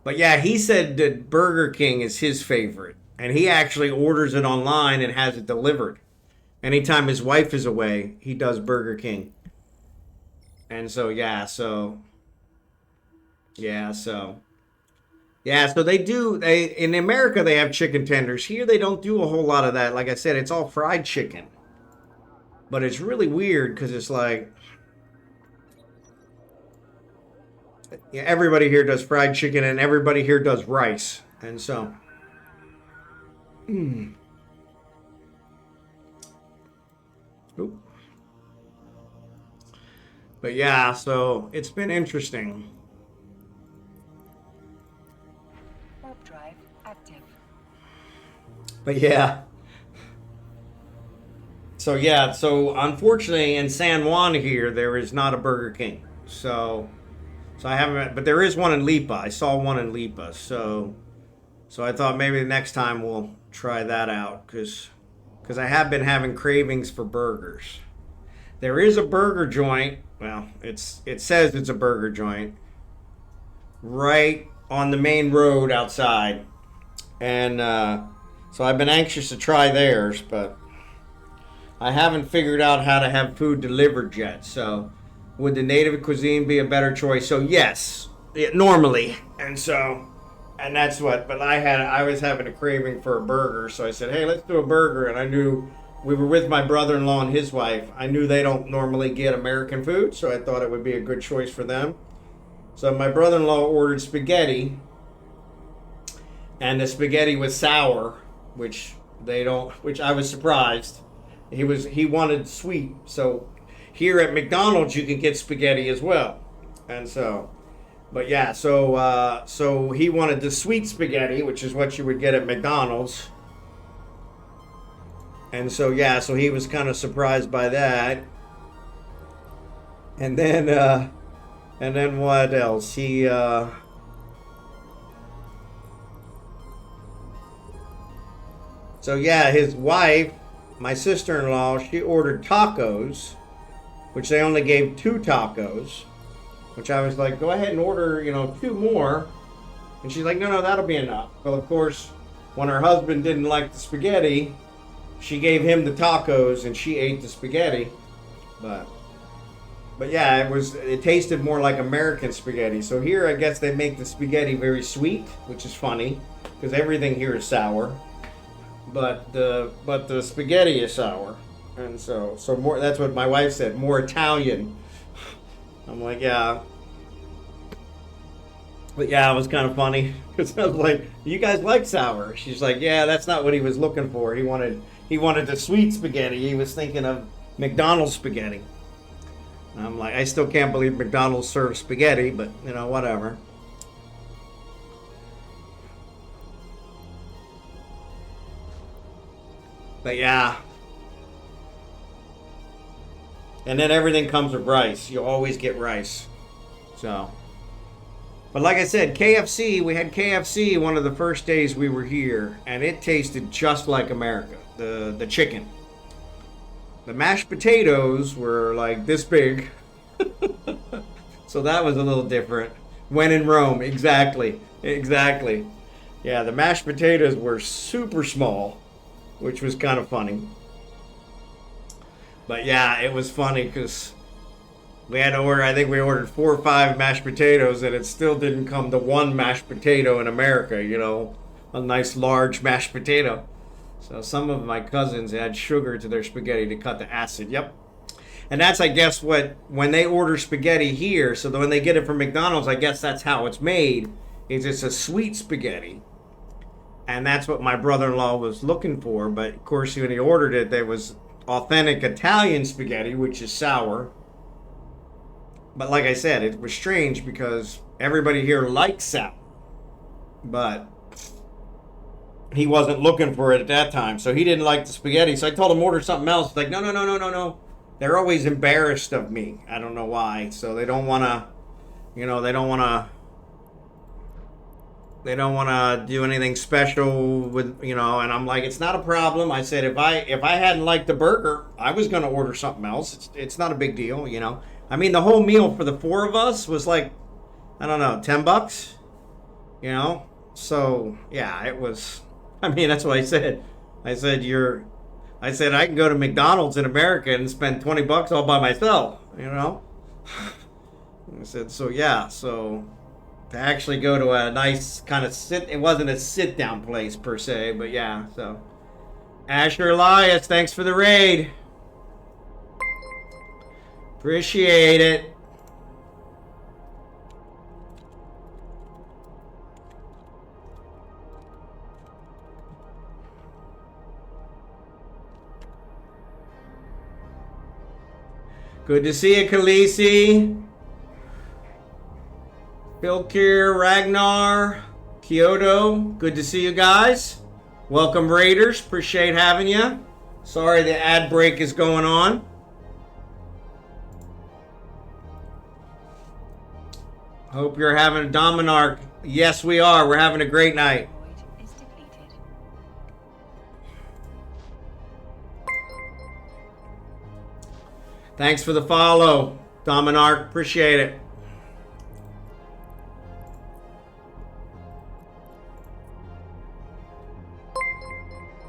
But yeah, he said that Burger King is his favorite. And he actually orders it online and has it delivered. Anytime his wife is away, he does Burger King. And so, so they do, in America they have chicken tenders. Here they don't do a whole lot of that. Like I said, it's all fried chicken. But it's really weird because it's like, yeah, everybody here does fried chicken and everybody here does rice. And so. Oop. But yeah, so it's been interesting. Warp drive active. But yeah. So unfortunately in San Juan here, there is not a Burger King. So I haven't, but there is one in Lipa. I saw one in Lipa. So I thought maybe the next time we'll try that out because I have been having cravings for burgers. There is a burger joint. Well, it says it's a burger joint right on the main road outside. And so I've been anxious to try theirs, but I haven't figured out how to have food delivered yet. So would the native cuisine be a better choice? So yes, normally. And that's what, but I was having a craving for a burger. So I said, hey, let's do a burger. And I knew we were with my brother-in-law and his wife. I knew they don't normally get American food. So I thought it would be a good choice for them. So my brother-in-law ordered spaghetti. And the spaghetti was sour, which I was surprised. He wanted sweet. So here at McDonald's, you can get spaghetti as well. And so, but yeah, so he wanted the sweet spaghetti, which is what you would get at McDonald's. And so, yeah, so he was kind of surprised by that. And then what else? So yeah, his wife, my sister-in-law, she ordered tacos, which they only gave 2 tacos. which I was like, go ahead and order, 2 more. And she's like, no, that'll be enough. Well, of course, when her husband didn't like the spaghetti, she gave him the tacos and she ate the spaghetti. But yeah, it tasted more like American spaghetti. So here, I guess they make the spaghetti very sweet, which is funny because everything here is sour. But the spaghetti is sour. And so more, that's what my wife said, more Italian. I'm like, yeah. But yeah, it was kind of funny because I was like, you guys like sour? She's like, yeah, that's not what he was looking for. He wanted the sweet spaghetti. He was thinking of McDonald's spaghetti. And I'm like, I still can't believe McDonald's serves spaghetti, but whatever. But yeah. And then everything comes with rice. You always get rice. So. But like I said, KFC, we had KFC one of the first days we were here, and it tasted just like America, the chicken. The mashed potatoes were like this big. So that was a little different. When in Rome, exactly. Yeah, the mashed potatoes were super small, which was kind of funny. But yeah, it was funny because we had to order, I think we ordered 4 or 5 mashed potatoes, and it still didn't come to 1 mashed potato in America, a nice large mashed potato. So some of my cousins add sugar to their spaghetti to cut the acid. Yep. And that's, I guess, when they order spaghetti here, so when they get it from McDonald's, I guess that's how it's made, is it's a sweet spaghetti. And that's what my brother-in-law was looking for. But, of course, when he ordered it, there was authentic Italian spaghetti, which is sour. But like I said, it was strange because everybody here likes sour. But he wasn't looking for it at that time. So he didn't like the spaghetti. So I told him order something else. Like, no. They're always embarrassed of me. I don't know why. So they don't want to, they don't want to do anything special with, and I'm like, it's not a problem. I said, if I hadn't liked the burger, I was going to order something else. It's not a big deal, I mean, the whole meal for the 4 of us was like, I don't know, $10, So yeah, it was. I mean, that's what I said. I said I can go to McDonald's in America and spend $20 all by myself. I said, so yeah, so to actually go to a nice kind of it wasn't a sit down place per se, but yeah. So AsherElias, thanks for the raid. Appreciate it. Good to see you, Khaleesi. FylkirRagnarr, Kyoto. Good to see you guys. Welcome, Raiders. Appreciate having you. Sorry the ad break is going on. Hope you're having a DomanarK. Yes, we are. We're having a great night. Thanks for the follow, DomanarK. Appreciate it.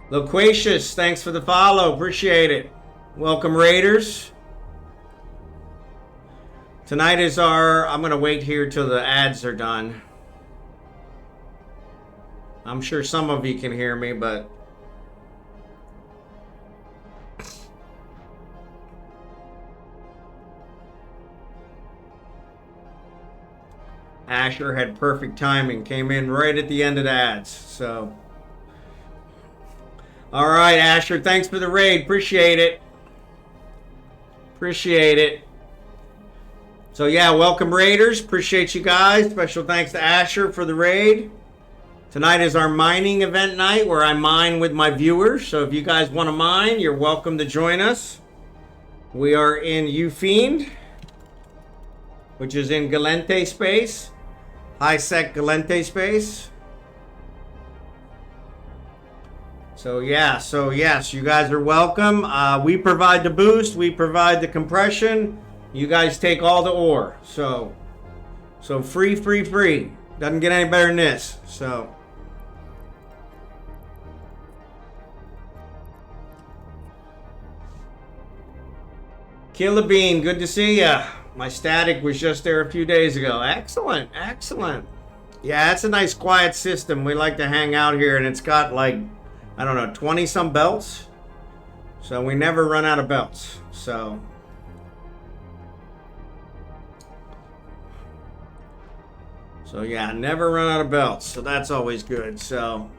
Loquacious, thanks for the follow. Appreciate it. Welcome, Raiders. Tonight is I'm going to wait here till the ads are done. I'm sure some of you can hear me, but Asher had perfect timing. Came in right at the end of the ads. So, all right, Asher, thanks for the raid. Appreciate it. Appreciate it. So yeah, welcome, Raiders. Appreciate you guys. Special thanks to Asher for the raid. Tonight is our mining event night where I mine with my viewers. So if you guys want to mine, you're welcome to join us. We are in Ufiend, which is in Galente space. High-sec Galente space. So yes, you guys are welcome. We provide the boost, we provide the compression. You guys take all the ore. So So free, free, free. Doesn't get any better than this. So. Killer Bean, good to see ya. My static was just there a few days ago. Excellent, excellent. Yeah, it's a nice quiet system. We like to hang out here, and it's got like, I don't know, 20 some belts. So we never run out of belts. So yeah, never run out of belts. So that's always good. So,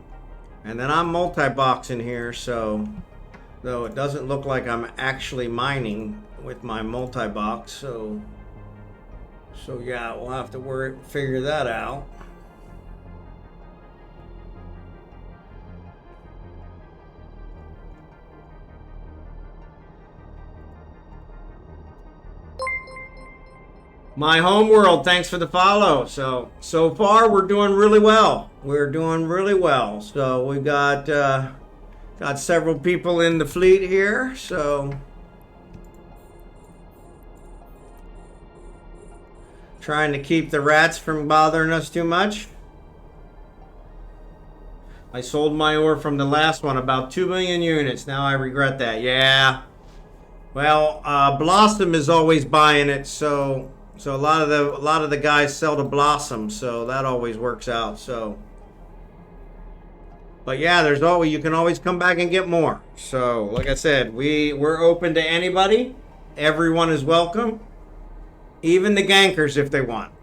and then I'm multi-boxing here. So, though it doesn't look like I'm actually mining with my multi-box. So yeah, we'll have to figure that out. My home world, thanks for the follow. So far we're doing really well. We're doing really well. So we've got several people in the fleet here. So trying to keep the rats from bothering us too much. I sold my ore from the last one, about 2 million units. Now I regret that. Yeah. Well, Blossom is always buying it, so a lot of the guys sell to Blossom, so that always works out. So, but yeah, you can always come back and get more. So, like I said, we're open to anybody. Everyone is welcome, even the gankers if they want.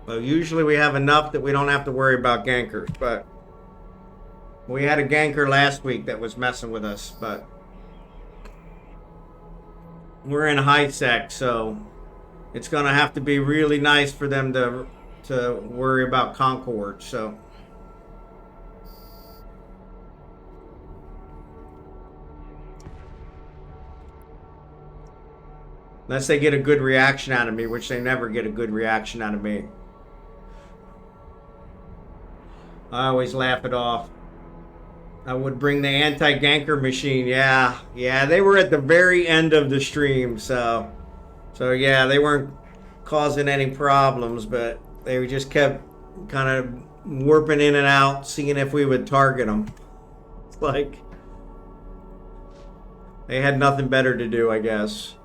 Well, usually we have enough that we don't have to worry about gankers, but we had a ganker last week that was messing with us, but we're in high sec, so it's gonna have to be really nice for them to worry about Concord. So unless they get a good reaction out of me, which they never get a good reaction out of me. I always laugh it off. I would bring the anti-ganker machine. Yeah, they were at the very end of the stream, so yeah, they weren't causing any problems, but they just kept kind of warping in and out, seeing if we would target them. It's like they had nothing better to do, I guess.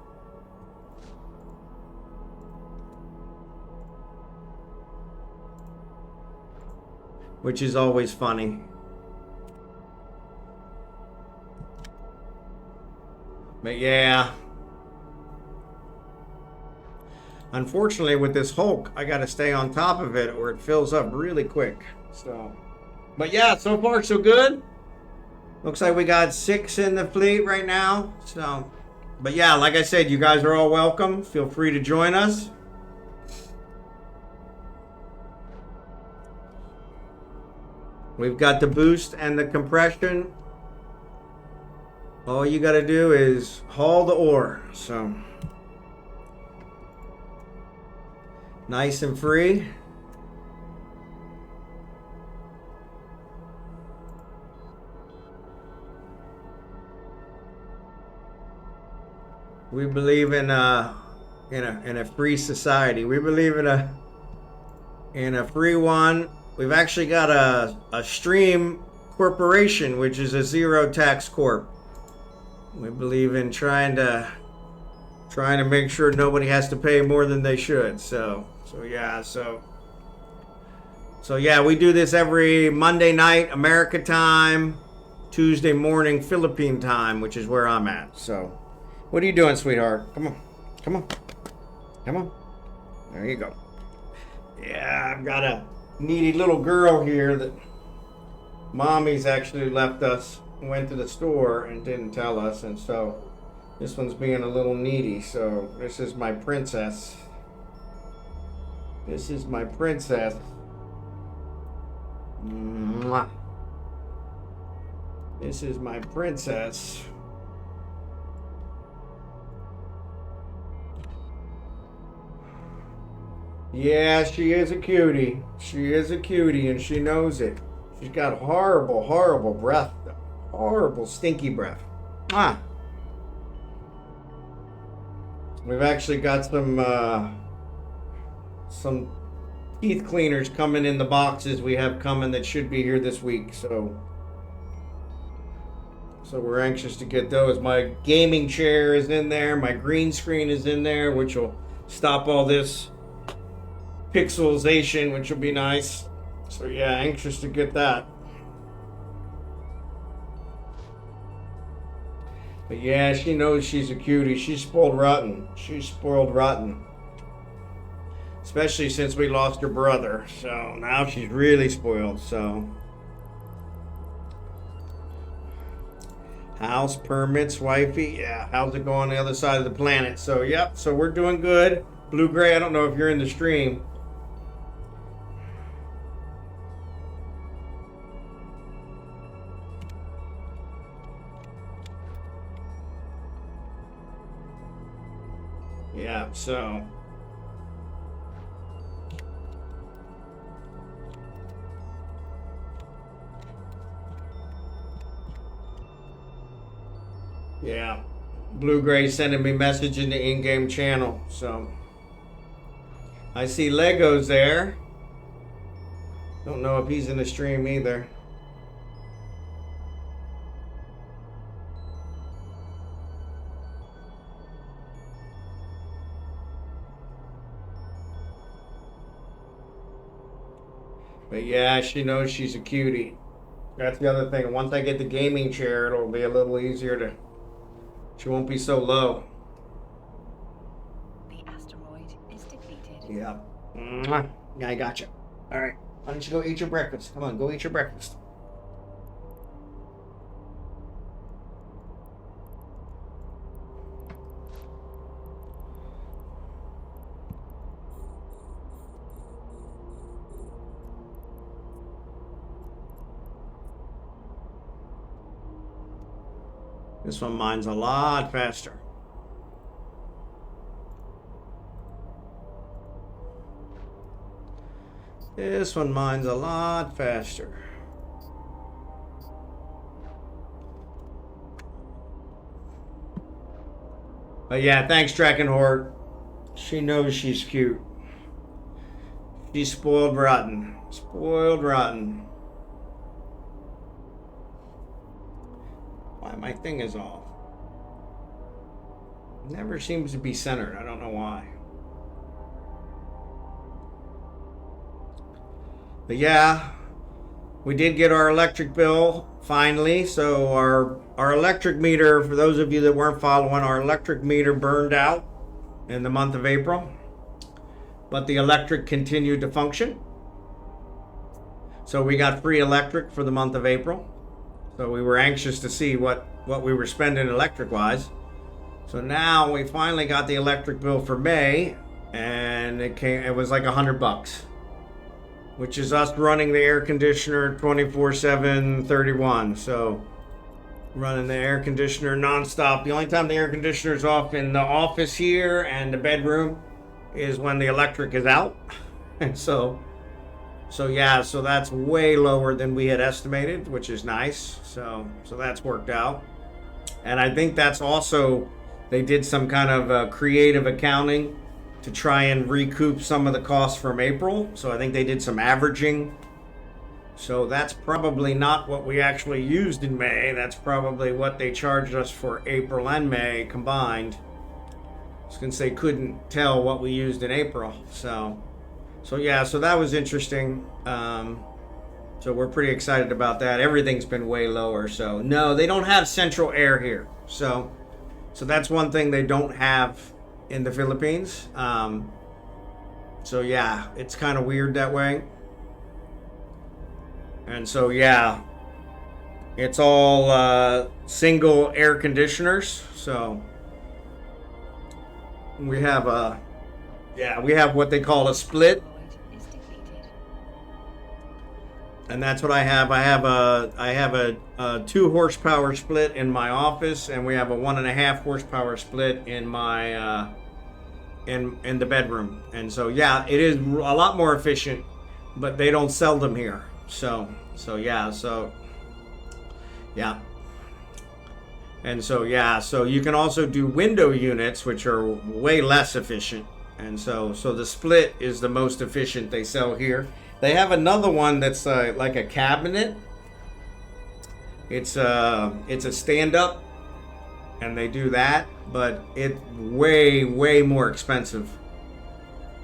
Which is always funny. But yeah, unfortunately with this Hulk, I got to stay on top of it or it fills up really quick. So, but yeah, so far so good. Looks like we got 6 in the fleet right now. So, but yeah, like I said, you guys are all welcome. Feel free to join us. We've got the boost and the compression. All you got to do is haul the ore. So nice and free. We believe in a free society. We believe in a free one. We've actually got a stream corporation, which is a zero tax corp. We believe in trying to make sure nobody has to pay more than they should. So yeah, we do this every Monday night America time, Tuesday morning Philippine time, which is where I'm at. So what are you doing, sweetheart? Come on. There you go. Yeah, I've got a needy little girl here that mommy's actually left us, went to the store and didn't tell us, and so this one's being a little needy. So this is my princess. This is my princess. Mwah. This is my princess. Yeah, she is a cutie. She is a cutie, and she knows it. She's got horrible, horrible breath. Horrible, stinky breath. Ah. We've actually got some teeth cleaners coming in the boxes we have coming that should be here this week. So we're anxious to get those. My gaming chair is in there. My green screen is in there, which will stop all this pixelization, which will be nice. So yeah, anxious to get that. But yeah, she knows she's a cutie. She's spoiled rotten. She's spoiled rotten. Especially since we lost her brother. So now she's really spoiled. So house permits, wifey. Yeah, how's it going on the other side of the planet? So yep, so we're doing good. Blue Gray, I don't know if you're in the stream. Yeah, so yeah, Blue Gray sending me message in the in-game channel. So I see Legos there. Don't know if he's in the stream either. But yeah, she knows she's a cutie. That's the other thing. Once I get the gaming chair, it'll be a little easier to... She won't be so low. The asteroid is defeated. Yeah. Mwah. Yeah, I got you. All right. Why don't you go eat your breakfast? Come on, go eat your breakfast. This one mines a lot faster. This one mines a lot faster. But yeah, thanks, drachenhort. She knows she's cute. She's spoiled rotten. Spoiled rotten. Why my thing is off. Never seems to be centered. I don't know why. But yeah, we did get our electric bill finally. So our electric meter, for those of you that weren't following, our electric meter burned out in the month of April, but the electric continued to function. So we got free electric for the month of April. So we were anxious to see what we were spending electric wise. So now we finally got the electric bill for May, and it was like $100, which is us running the air conditioner 24/7, 31. So running the air conditioner nonstop. The only time the air conditioner is off in the office here and the bedroom is when the electric is out. And so yeah, so that's way lower than we had estimated, which is nice. So that's worked out. And I think that's also, they did some kind of creative accounting to try and recoup some of the costs from April. So I think they did some averaging. So that's probably not what we actually used in May. That's probably what they charged us for April and May combined. I was going to say couldn't tell what we used in April. So yeah, so that was interesting. So we're pretty excited about that. Everything's been way lower. So no, they don't have central air here. So that's one thing they don't have in the Philippines. So yeah, it's kind of weird that way. And so yeah, it's all single air conditioners. So we have what they call a split. And that's what I have. I have a 2 horsepower split in my office, and we have a 1.5 horsepower split in my in the bedroom. And so yeah, it is a lot more efficient, but they don't sell them here. So yeah. And so, yeah, so you can also do window units, which are way less efficient. And so the split is the most efficient they sell here. They have another one that's like a cabinet. It's a stand-up, and they do that, but it's way more expensive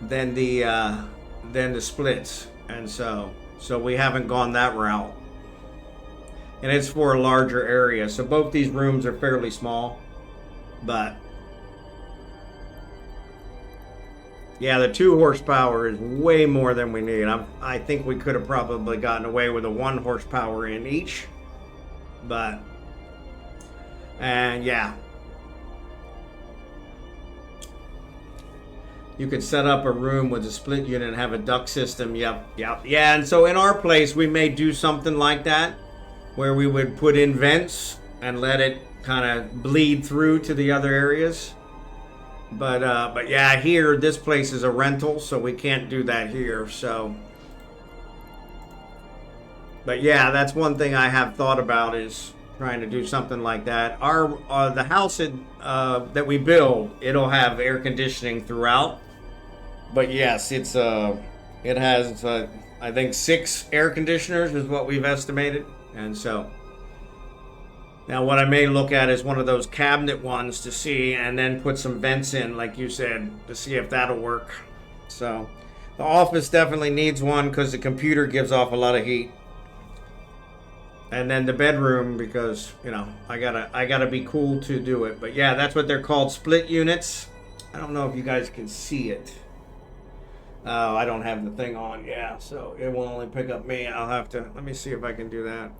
than the splits. And so we haven't gone that route. And it's for a larger area. So both these rooms are fairly small, but yeah, the 2 horsepower is way more than we need. I think we could have probably gotten away with a 1 horsepower in each, but, and yeah. You could set up a room with a split unit and have a duct system. Yep. Yeah, and so in our place, we may do something like that, where we would put in vents and let it kind of bleed through to the other areas. But yeah, here, this place is a rental, so we can't do that here, so. But yeah, that's one thing I have thought about, is trying to do something like that. The house that we build, it'll have air conditioning throughout. But yes, it has, I think 6 air conditioners is what we've estimated. And so now what I may look at is one of those cabinet ones to see, and then put some vents in, like you said, to see if that'll work. So the office definitely needs one, because the computer gives off a lot of heat. And then the bedroom, because, you know, I gotta be cool to do it. But yeah, that's what they're called, split units. I don't know if you guys can see it. Oh, I don't have the thing on. Yeah, so it will only pick up me. I'll have to, let me see if I can do that.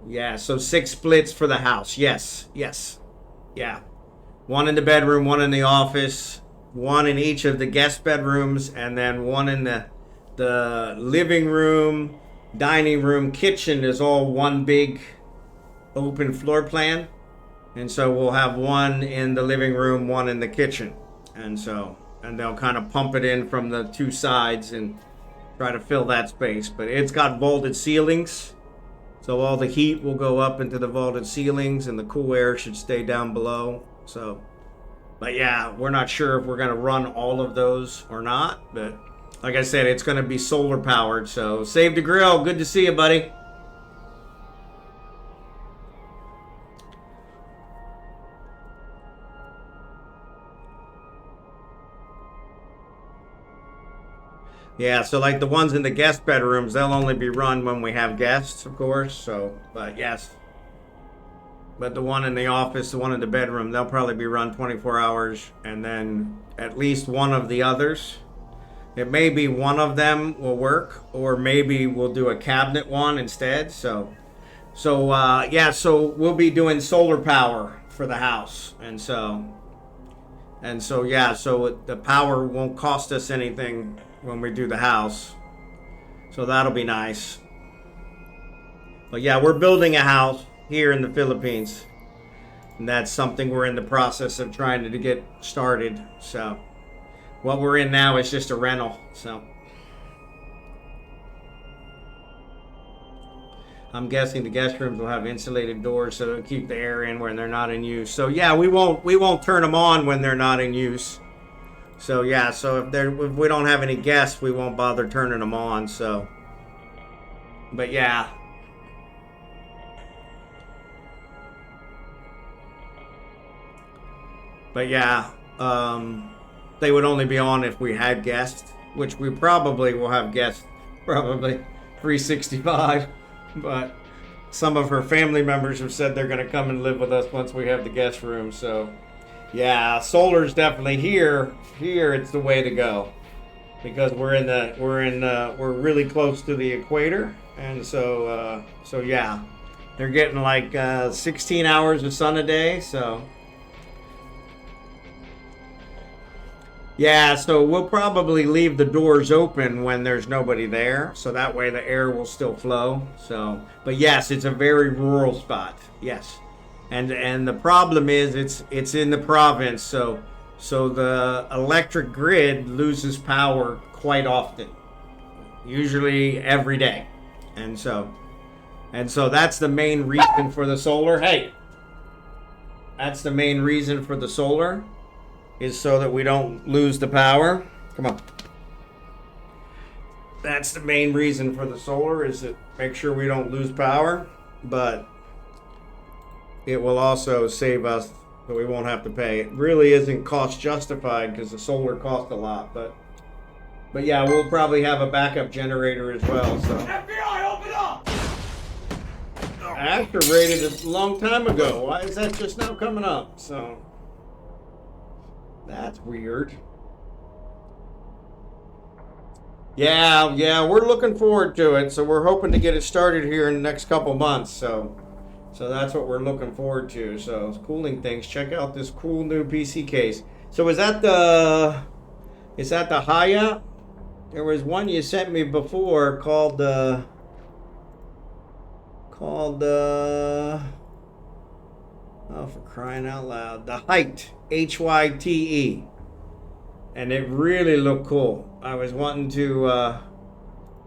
Yeah, so 6 splits for the house. Yes. Yeah. 1 in the bedroom, 1 in the office, 1 in each of the guest bedrooms, and then 1 in the living room, dining room, kitchen is all one big open floor plan. And so we'll have 1 in the living room, 1 in the kitchen. And they'll kind of pump it in from the 2 sides and try to fill that space. But it's got vaulted ceilings, so all the heat will go up into the vaulted ceilings and the cool air should stay down below. So, but yeah, we're not sure if we're going to run all of those or not. But like I said, it's going to be solar powered. So savedagrill, good to see you, buddy. Yeah, so like the ones in the guest bedrooms, they'll only be run when we have guests, of course. So, but yes. But the one in the office, the one in the bedroom, they'll probably be run 24 hours. And then at least one of the others. It may be one of them will work, or maybe we'll do a cabinet one instead. So yeah, so we'll be doing solar power for the house. And so yeah, so the power won't cost us anything when we do the house, so that'll be nice. But yeah, we're building a house here in the Philippines, and that's something we're in the process of trying to get started. So what we're in now is just a rental, so I'm guessing the guest rooms will have insulated doors so they'll keep the air in when they're not in use. So yeah, we won't turn them on when they're not in use. So yeah, so if we don't have any guests, we won't bother turning them on. So, but yeah. But yeah, they would only be on if we had guests, which we probably will have guests, probably 365. But some of her family members have said they're going to come and live with us once we have the guest room. So yeah, solar's definitely here. Here, it's the way to go, because we're really close to the equator, and so yeah, they're getting like 16 hours of sun a day. So yeah, so we'll probably leave the doors open when there's nobody there, so that way the air will still flow. So, but yes, it's a very rural spot. Yes. And the problem is it's in the province, so the electric grid loses power quite often, usually every day, and so And so that's the main reason for the solar. Hey, that's the main reason for the solar, is so that we don't lose the power. Come on. That's the main reason for the solar, is to make sure we don't lose power. But it will also save us, so we won't have to pay. It really isn't cost justified because the solar costs a lot. But yeah, we'll probably have a backup generator as well. So FBI, open up! Asher rated it a long time ago. Why is that just now coming up? So that's weird. Yeah, we're looking forward to it. So we're hoping to get it started here in the next couple months. So that's what we're looking forward to. So cooling things. Check out this cool new PC case. So is that the Haya? There was one you sent me before called oh, for crying out loud, the Hyte, HYTE. And it really looked cool. I was wanting to, I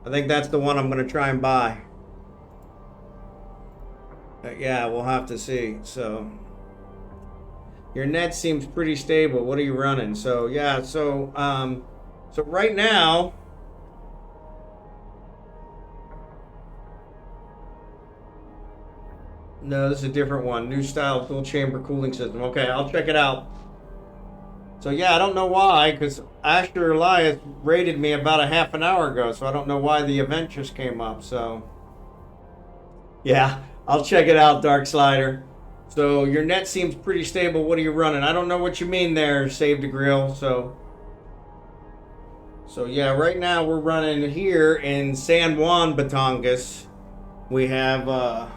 think that's the one I'm going to try and buy. But yeah, we'll have to see. So, your net seems pretty stable. What are you running? So, yeah, so right now, no, this is a different one. New style dual chamber cooling system. Okay, I'll check it out. So yeah, I don't know why, because AsherElias rated me about a half an hour ago, so I don't know why the event just came up. So yeah, I'll check it out, Dark Slider. So your net seems pretty stable. What are you running? I don't know what you mean there, savedagrill. So yeah, right now we're running here in San Juan, Batangas. We have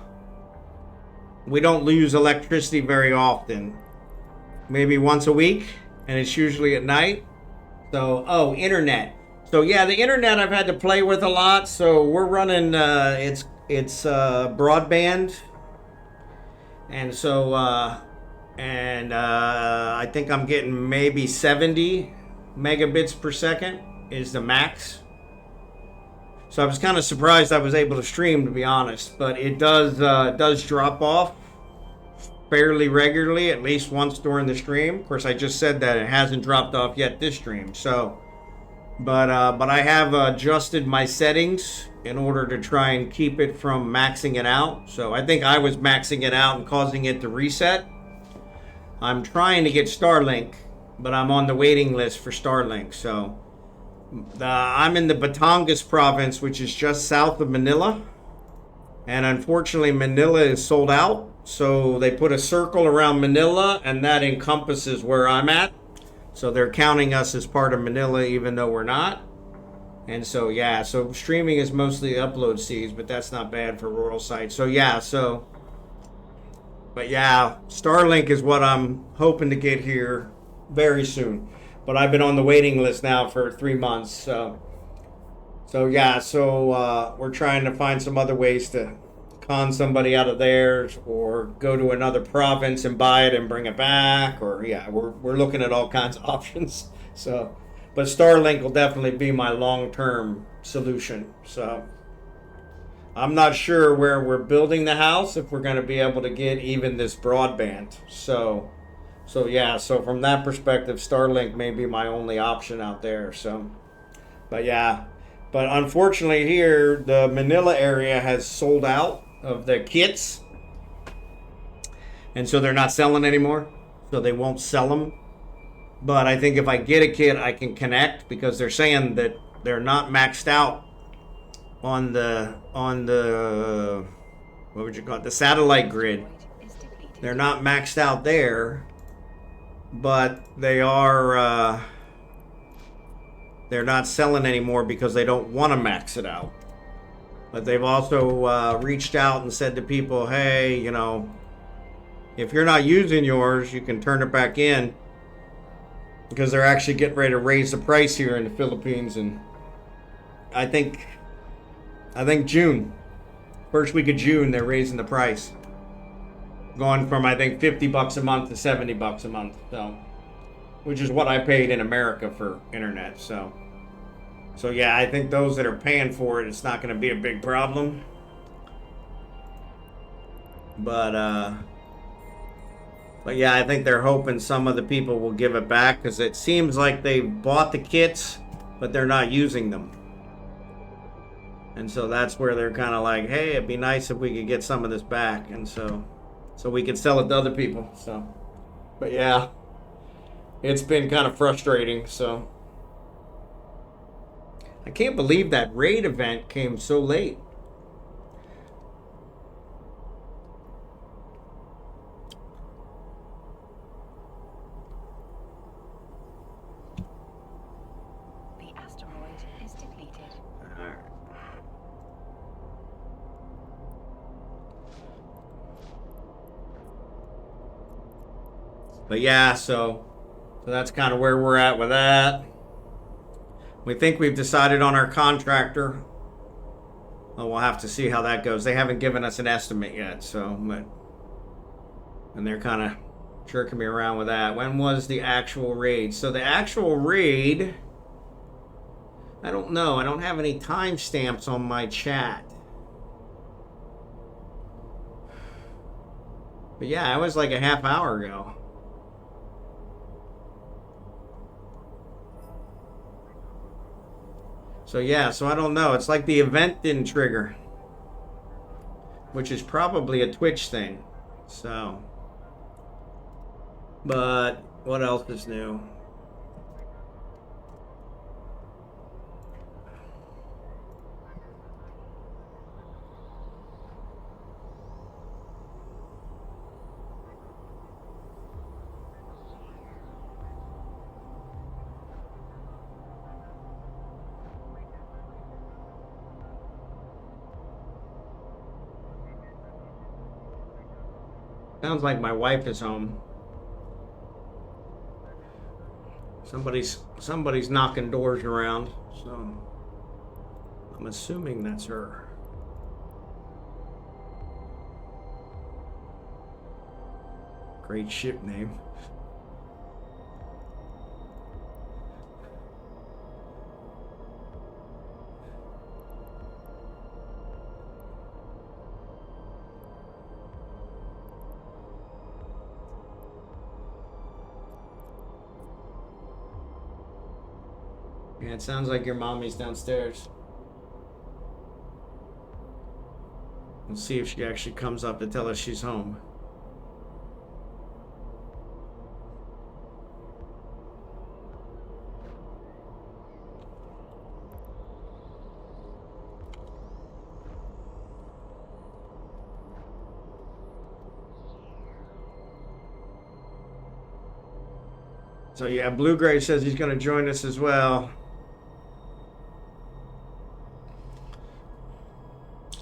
we don't lose electricity very often. Maybe once a week, and it's usually at night. So, oh, internet. So yeah, the internet I've had to play with a lot. So we're running it's broadband, and so I think I'm getting maybe 70 megabits per second is the max. So I was kind of surprised I was able to stream, to be honest, but it does drop off fairly regularly, at least once during the stream. Of course, I just said that it hasn't dropped off yet this stream. So, but I have adjusted my settings in order to try and keep it from maxing it out. So I think I was maxing it out and causing it to reset. I'm trying to get Starlink, but I'm on the waiting list for Starlink. So I'm in the Batangas province, which is just south of Manila. And unfortunately, Manila is sold out. So they put a circle around Manila, and that encompasses where I'm at. So they're counting us as part of Manila, even though we're not. And so, yeah, so streaming is mostly upload speeds, but that's not bad for rural sites. So, yeah, but yeah, Starlink is what I'm hoping to get here very soon. But I've been on the waiting list now for 3 months. So yeah, we're trying to find some other ways to con somebody out of theirs, or go to another province and buy it and bring it back, or yeah, we're looking at all kinds of options. So, but Starlink will definitely be my long-term solution. So I'm not sure where we're building the house, if we're going to be able to get even this broadband. So yeah, so from that perspective, Starlink may be my only option out there. So, but yeah, but unfortunately here, the Manila area has sold out of the kits, and so they're not selling anymore, so they won't sell them. But I think if I get a kit, I can connect, because they're saying that they're not maxed out on the what would you call it, the satellite grid. They're not maxed out there, but they are they're not selling anymore because they don't want to max it out. But they've also reached out and said to people, hey, you know, if you're not using yours, you can turn it back in, because they're actually getting ready to raise the price here in the Philippines. And I think June, first week of June, they're raising the price, going from I think $50 a month to $70 a month. So, which is what I paid in America for internet. So yeah, I think those that are paying for it, it's not going to be a big problem. But yeah, I think they're hoping some of the people will give it back because it seems like they bought the kits, but they're not using them. And so that's where they're kind of like, hey, it'd be nice if we could get some of this back. And so we could sell it to other people. So, but yeah, it's been kind of frustrating. So I can't believe that raid event came so late. The asteroid is depleted. All right. But yeah, so that's kind of where we're at with that. We think we've decided on our contractor. Well, we'll have to see how that goes. They haven't given us an estimate yet, so and they're kind of jerking me around with that. When was the actual raid? So the actual raid, I don't know. I don't have any timestamps on my chat. But yeah, it was like a half hour ago. So yeah, so I don't know. It's like the event didn't trigger, which is probably a Twitch thing. So, but what else is new? Sounds like my wife is home. Somebody's knocking doors around, so I'm assuming that's her. Great ship name. Yeah, it sounds like your mommy's downstairs. We'll see if she actually comes up to tell us she's home. So yeah, Blue Gray says he's going to join us as well.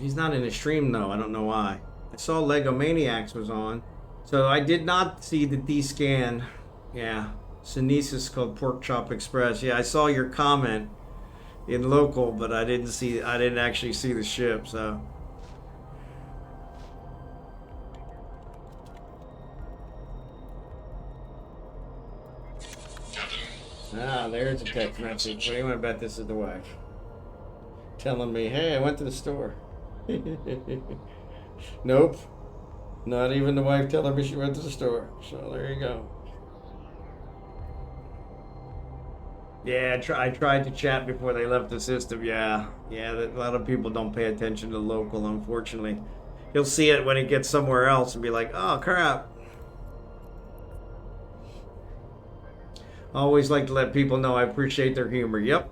He's not in the stream though. I don't know why. I saw Lego Maniacs was on. So I did not see the D-scan. Yeah. Sinesis called Pork Chop Express. Yeah, I saw your comment in local, but I didn't actually see the ship, so. Ah, there's a text message. What do you want to bet this is the wife? Telling me, hey, I went to the store. Nope. Not even the wife telling me she went to the store. So there you go. Yeah, I tried to chat before they left the system. Yeah, a lot of people don't pay attention to local, unfortunately. You'll see it when it gets somewhere else and be like, oh, crap. Always like to let people know I appreciate their humor. Yep.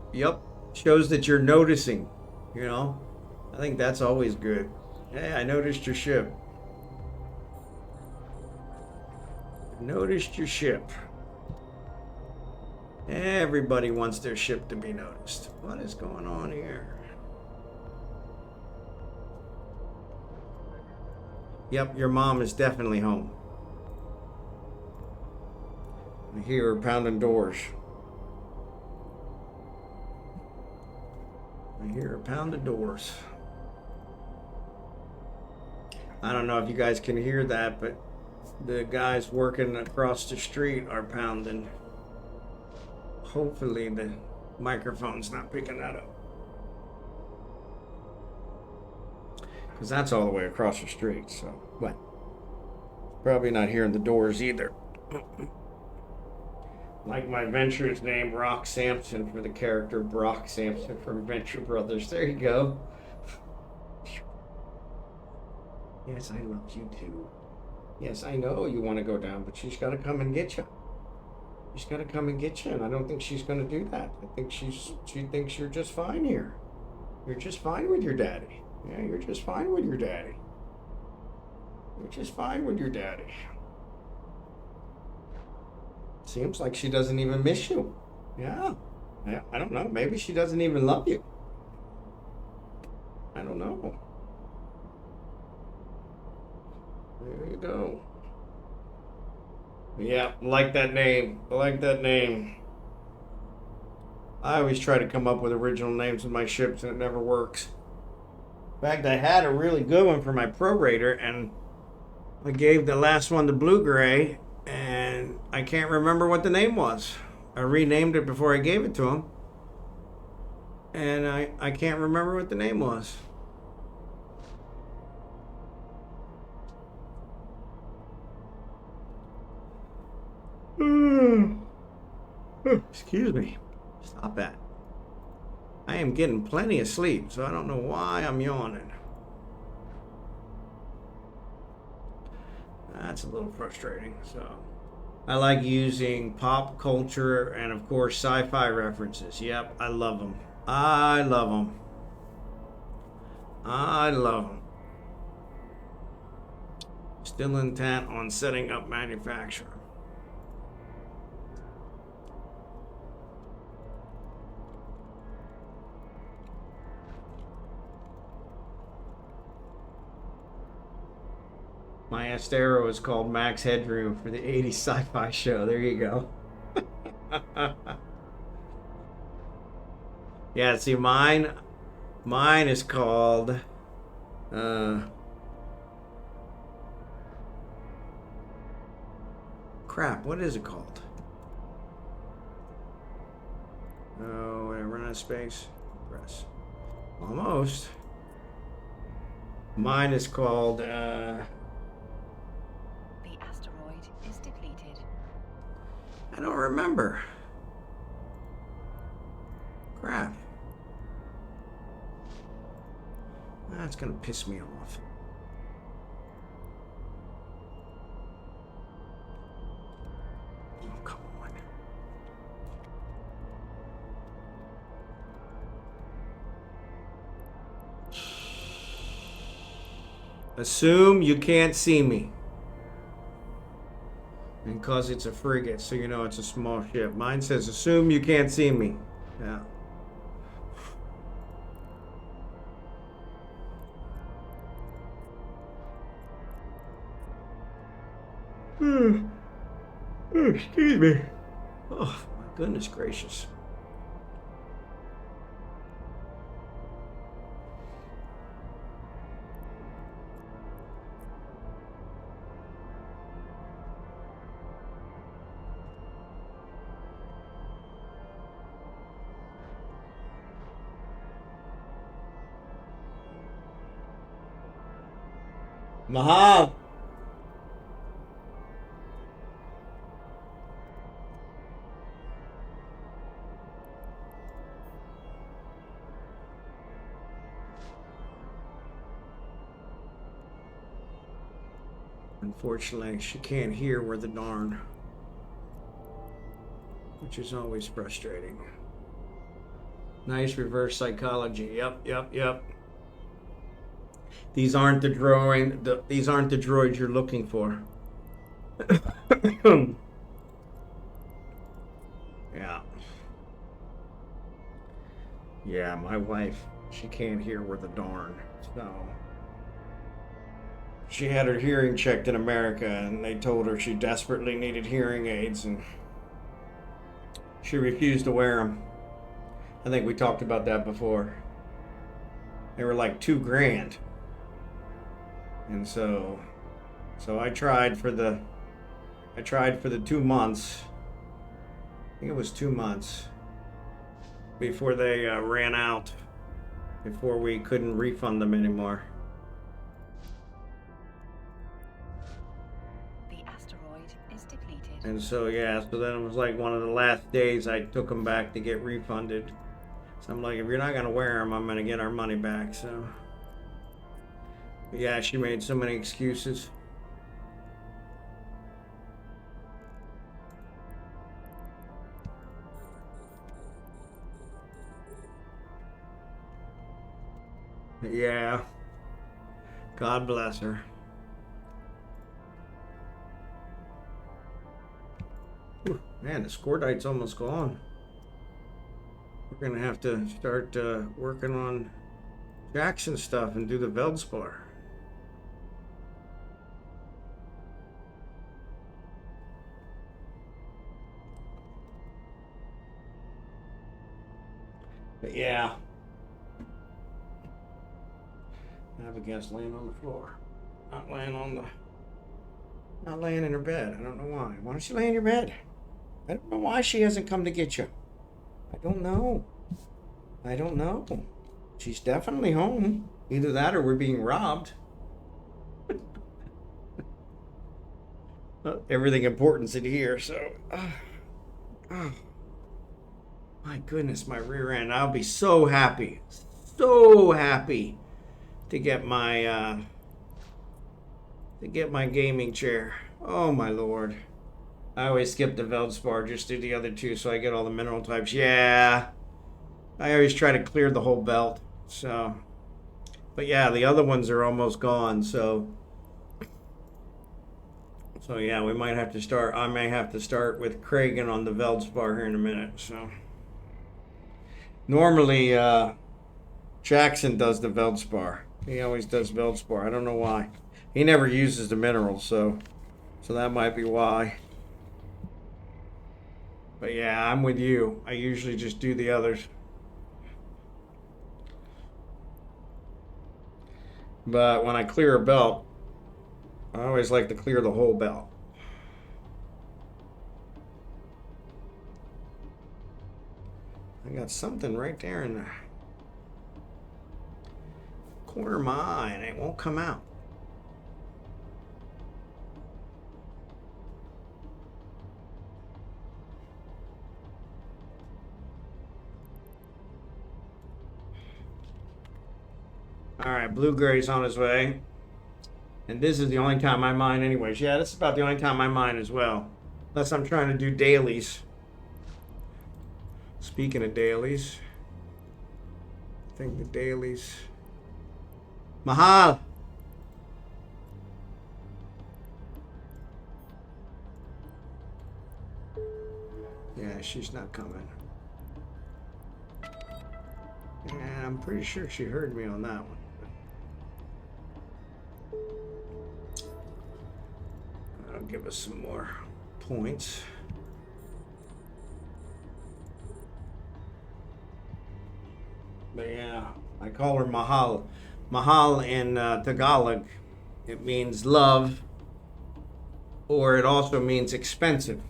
Shows that you're noticing, you know. I think that's always good. Hey, I noticed your ship. Noticed your ship. Everybody wants their ship to be noticed. What is going on here? Yep, your mom is definitely home. I hear her pounding doors. I hear her pounding doors. I don't know if you guys can hear that, but the guys working across the street are pounding. Hopefully the microphone's not picking that up. Because that's all the way across the street, so what? Probably not hearing the doors either. Like my Venture's name, Rock Sampson, for the character Brock Sampson from Venture Brothers. There you go. Yes, I love you too. Yes, I know you want to go down, but she's got to come and get you. She's got to come and get you, and I don't think she's going to do that. I think she thinks you're just fine here. You're just fine with your daddy. Yeah, you're just fine with your daddy. You're just fine with your daddy. Seems like she doesn't even miss you. Yeah. I don't know. Maybe she doesn't even love you. I don't know. There you go. Yeah, like that name. I like that name. I always try to come up with original names in my ships and it never works. In fact, I had a really good one for my prorator and I gave the last one to Blue Gray and I can't remember what the name was. I renamed it before I gave it to him. And I can't remember what the name was. Excuse me. Stop that. I am getting plenty of sleep, so I don't know why I'm yawning. That's a little frustrating. So I like using pop culture and of course sci-fi references. Yep, I love them. I love them. I love them. Still intent on setting up manufacturer. My Astero is called Max Headroom for the 80s sci-fi show. There you go. Yeah, see, mine is called crap, what is it called? Oh, I run out of space. Press. Almost. Mine is called The asteroid is depleted. I don't remember. Crap. That's gonna piss me off. Oh, come on. Assume you can't see me. And cause it's a frigate, so you know it's a small ship. Mine says assume you can't see me. Yeah. Oh, excuse me. Oh, my goodness gracious. Mahal. Unfortunately, she can't hear where the darn, which is always frustrating. Nice reverse psychology. Yep. These aren't the these aren't the droids you're looking for. Yeah. Yeah, my wife, she can't hear where the darn. So she had her hearing checked in America and they told her she desperately needed hearing aids and she refused to wear them. I think we talked about that before. They were like $2,000. And so I tried for the 2 months. I think it was 2 months before they ran out, before we couldn't refund them anymore. And so, yeah, so then it was like one of the last days I took them back to get refunded. So I'm like, if you're not going to wear them, I'm going to get our money back. So, but yeah, she made so many excuses. But yeah, God bless her. Whew, man, the Scordite's almost gone. We're gonna have to start working on Jackson stuff and do the Veldspar. But yeah, I have a guest laying on the floor, not laying in her bed. I don't know why. Why don't you lay in your bed? I don't know why she hasn't come to get you. I don't know. I don't know. She's definitely home. Either that or we're being robbed. Everything important's in here, so. Oh, my goodness, my rear end. I'll be so happy. So happy to get my gaming chair. Oh my lord. I always skip the Veldspar, just do the other two so I get all the mineral types. Yeah. I always try to clear the whole belt. So, but yeah, the other ones are almost gone. So yeah, we might have to start. I may have to start with Kragan on the Veldspar here in a minute. So normally Jackson does the Veldspar. He always does Veldspar. I don't know why. He never uses the minerals, so that might be why. But yeah, I'm with you. I usually just do the others. But when I clear a belt, I always like to clear the whole belt. I got something right there in the corner of my eye and it won't come out. All right, Blue Gray's on his way. And this is the only time I mine anyways. Yeah, this is about the only time I mine as well. Unless I'm trying to do dailies. Speaking of dailies, I think the dailies. Mahal! Yeah, she's not coming. Yeah, I'm pretty sure she heard me on that one. That'll give us some more points. But yeah, I call her Mahal. Mahal in Tagalog, it means love, or it also means expensive.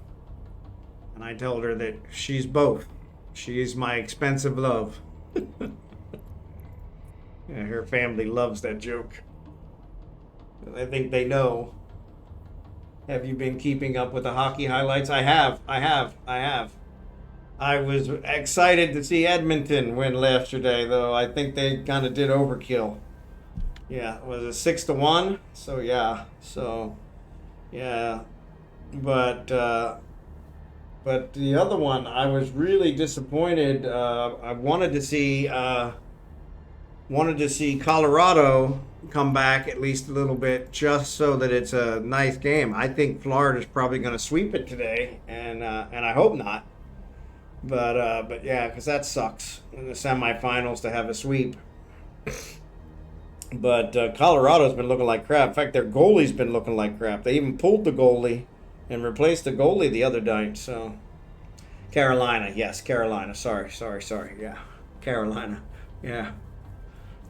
And I told her that she's both. She's my expensive love. Yeah, her family loves that joke. I think they know. Have you been keeping up with the hockey highlights? I have. I was excited to see Edmonton win yesterday, though. I think they kind of did overkill. Yeah, it was a 6-1. So yeah. But the other one, I was really disappointed. I wanted to see Colorado come back at least a little bit, just so that it's a nice game. I think Florida's probably going to sweep it today, and I hope not. But yeah, because that sucks in the semifinals to have a sweep. But Colorado's been looking like crap. In fact, their goalie's been looking like crap. They even pulled the goalie and replaced the goalie the other night. So Carolina, yes, Carolina. Sorry. Yeah, Carolina. Yeah,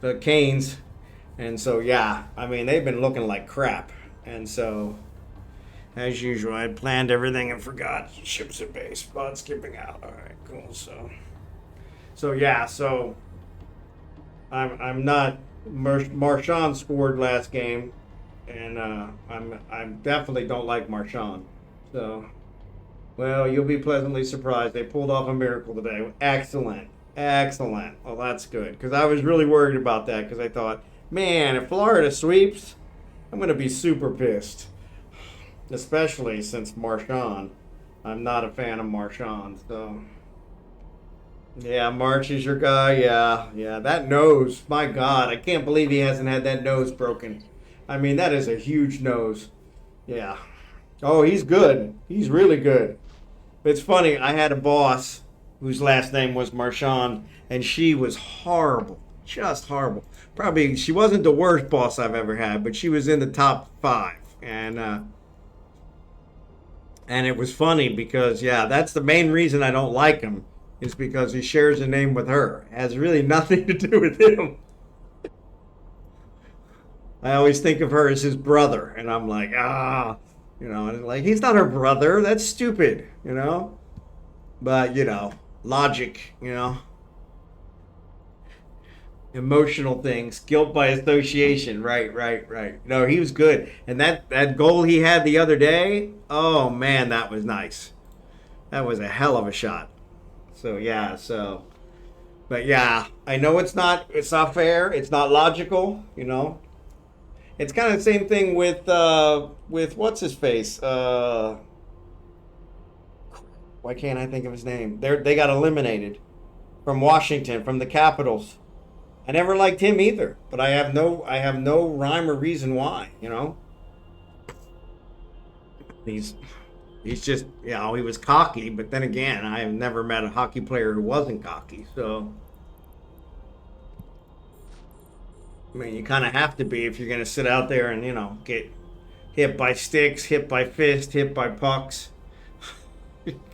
the Canes. And so yeah, I mean they've been looking like crap. And so, as usual, I had planned everything and forgot. Ships at base, spot skipping out. All right, cool. So yeah, so I'm not. Marchand scored last game, and I definitely don't like Marchand. So Well, you'll be pleasantly surprised. They pulled off a miracle today. Excellent. Excellent. Well, that's good. Because I was really worried about that. Because I thought, man, if Florida sweeps, I'm going to be super pissed. Especially since Marshawn. I'm not a fan of Marshawn. So, yeah, March is your guy. Yeah, yeah. That nose. My God. I can't believe he hasn't had that nose broken. I mean, that is a huge nose. Yeah. Oh, he's good. He's really good. It's funny, I had a boss whose last name was Marchand, and she was horrible. Just horrible. Probably, she wasn't the worst boss I've ever had, but she was in the top 5. And it was funny because, yeah, that's the main reason I don't like him, is because he shares a name with her. It has really nothing to do with him. I always think of her as his brother, and I'm like, like, he's not her brother. That's stupid, But, logic, emotional things, guilt by association. Right. No, he was good. And that goal he had the other day, oh, man, that was nice. That was a hell of a shot. But yeah, I know it's not fair. It's not logical, It's kind of the same thing with what's his face? Why can't I think of his name? They got eliminated from Washington, from the Capitals. I never liked him either, but I have no rhyme or reason why. He's just he was cocky, but then again, I have never met a hockey player who wasn't cocky. So. I mean, you kind of have to be if you're going to sit out there and, get hit by sticks, hit by fists, hit by pucks.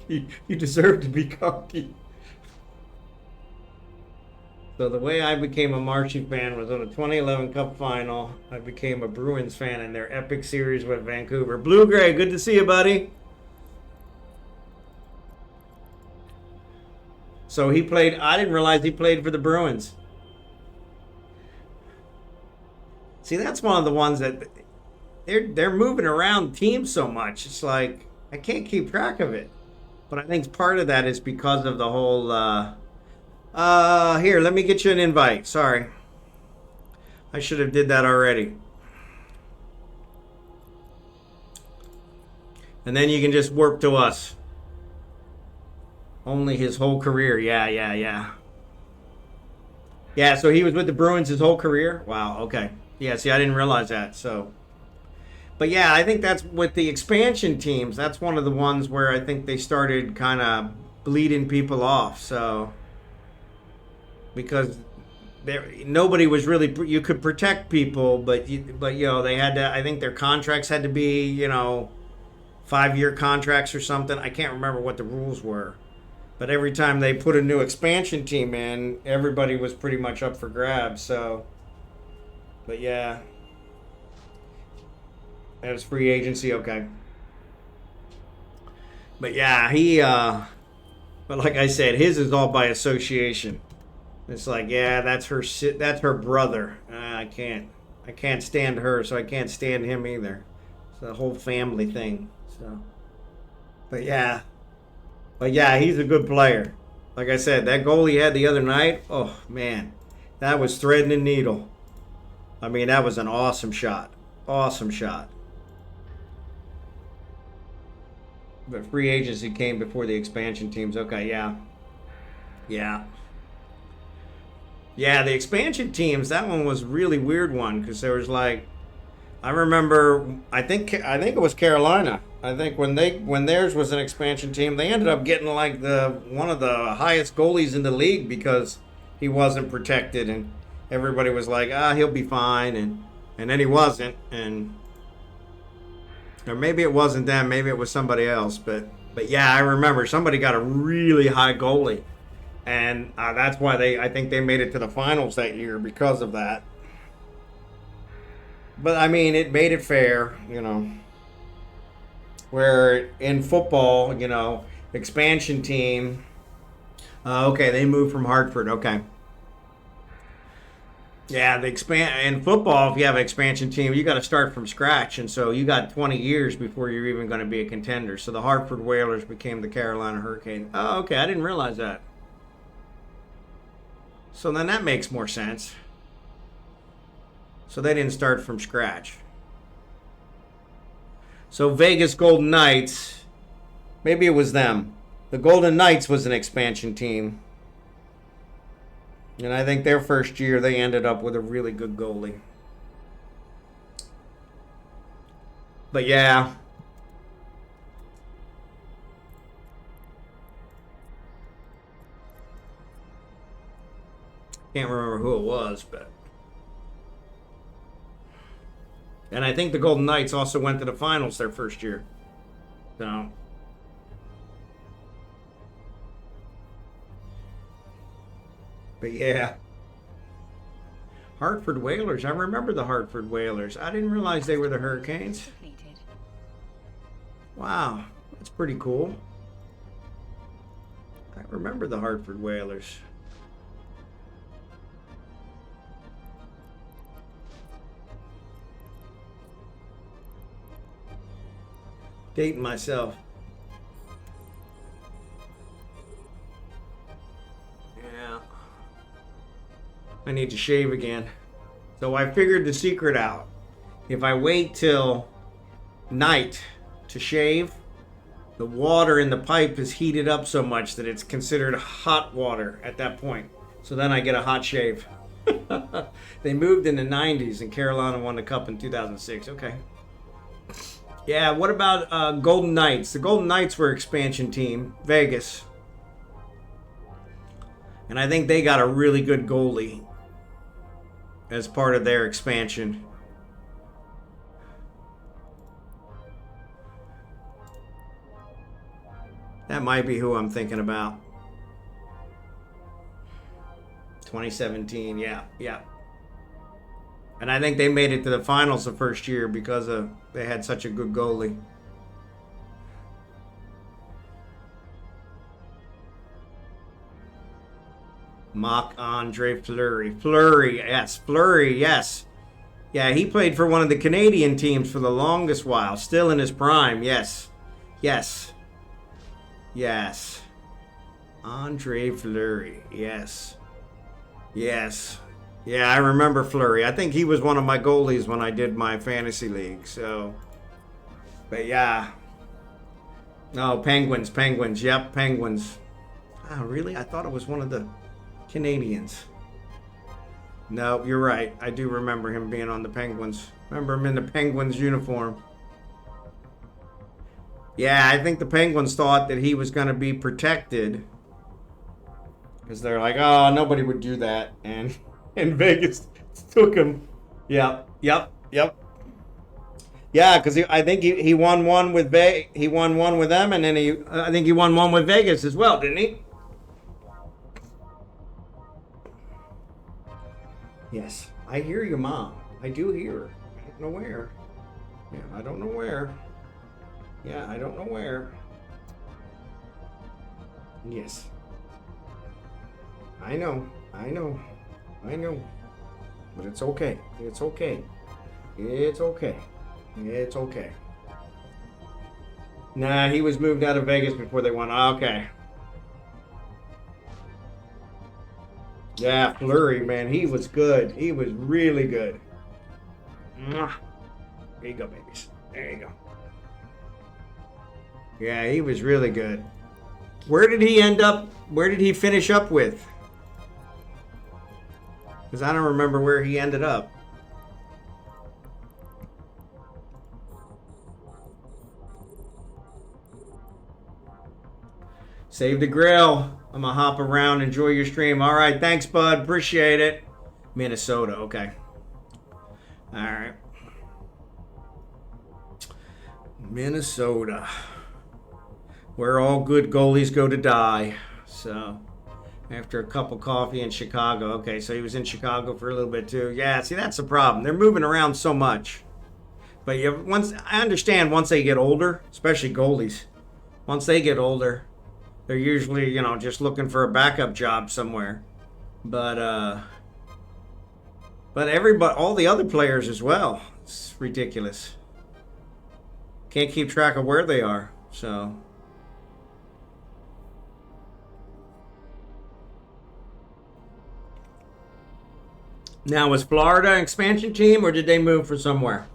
you deserve to be cocky. So the way I became a Marshy fan was on the 2011 Cup Final. I became a Bruins fan in their epic series with Vancouver. Blue Gray, good to see you, buddy. So he played, I didn't realize he played for the Bruins. See, that's one of the ones that they're moving around teams so much. It's like I can't keep track of it. But I think part of that is because of the whole here, let me get you an invite. Sorry. I should have did that already. And then you can just warp to us. Only his whole career. Yeah, so he was with the Bruins his whole career? Wow, okay. Yeah, see, I didn't realize that. So, but yeah, I think that's with the expansion teams. That's one of the ones where I think they started kind of bleeding people off. So, because nobody was really, you could protect people, but they had to. I think their contracts had to be 5-year contracts or something. I can't remember what the rules were, but every time they put a new expansion team in, everybody was pretty much up for grabs. So. But yeah, that was free agency, okay. But yeah, but like I said, his is all by association. It's like, yeah, that's her brother. I can't stand her, so I can't stand him either. It's a whole family thing. So, but yeah, he's a good player. Like I said, that goal he had the other night, oh man, that was threading a needle. I mean, that was an awesome shot. Awesome shot. But free agency came before the expansion teams. Okay, yeah. Yeah, the expansion teams, that one was a really weird one because there was like, I remember, I think it was Carolina. I think when theirs was an expansion team, they ended up getting like one of the highest goalies in the league because he wasn't protected and everybody was like, he'll be fine, and then he wasn't, or maybe it wasn't them, maybe it was somebody else, but yeah, I remember somebody got a really high goalie, and that's why I think they made it to the finals that year because of that. But I mean, it made it fair, where in football, expansion team, okay, they moved from Hartford, okay. Yeah, the in football, if you have an expansion team, you got to start from scratch, and so you got 20 years before you're even going to be a contender. So the Hartford Whalers became the Carolina Hurricanes. Oh, okay, I didn't realize that. So then that makes more sense. So they didn't start from scratch. So Vegas Golden Knights, maybe it was them. The Golden Knights was an expansion team. And I think their first year, they ended up with a really good goalie. But yeah. Can't remember who it was, but. And I think the Golden Knights also went to the finals their first year. So. But yeah. Hartford Whalers. I remember the Hartford Whalers. I didn't realize they were the Hurricanes. Depleted. Wow. That's pretty cool. I remember the Hartford Whalers. Dating myself. Yeah. I need to shave again. So I figured the secret out. If I wait till night to shave, the water in the pipe is heated up so much that it's considered hot water at that point. So then I get a hot shave. They moved in the 90s and Carolina won the cup in 2006. Okay. Yeah, what about Golden Knights? The Golden Knights were expansion team, Vegas. And I think they got a really good goalie as part of their expansion. That might be who I'm thinking about. 2017, yeah. And I think they made it to the finals the first year because they had such a good goalie. Marc-Andre Fleury. Fleury, yes. Yeah, he played for one of the Canadian teams for the longest while. Still in his prime, yes. Andre Fleury, yes. Yeah, I remember Fleury. I think he was one of my goalies when I did my fantasy league, so. But yeah. No, Penguins. Yep, Penguins. Oh, really? I thought it was one of the Canadians. No, you're right. I do remember him being on the Penguins. Remember him in the Penguins uniform. Yeah, I think the Penguins thought that he was going to be protected. Because they're like, oh, nobody would do that. And Vegas took him. Yep. Yeah, because I think he won one with he won one with them, and then I think he won one with Vegas as well, didn't he? Yes, I hear you, Mom. I do hear her. I don't know where. Yeah, I don't know where. Yes. I know. But it's okay. Nah, he was moved out of Vegas before they won. Okay. Yeah, Fleury, man, he was good. He was really good. There you go, babies. There you go. Yeah, he was really good. Where did he end up? Where did he finish up with? Because I don't remember where he ended up. Save the grill. I'm going to hop around. Enjoy your stream. All right. Thanks, bud. Appreciate it. Minnesota. Okay. All right. Minnesota. Where all good goalies go to die. So, after a cup of coffee in Chicago. Okay, so he was in Chicago for a little bit too. Yeah, see, that's the problem. They're moving around so much. But I understand once they get older, especially goalies, once they get older, they're usually, just looking for a backup job somewhere. But, But everybody, all the other players as well. It's ridiculous. Can't keep track of where they are. So. Now, was Florida an expansion team, or did they move for somewhere?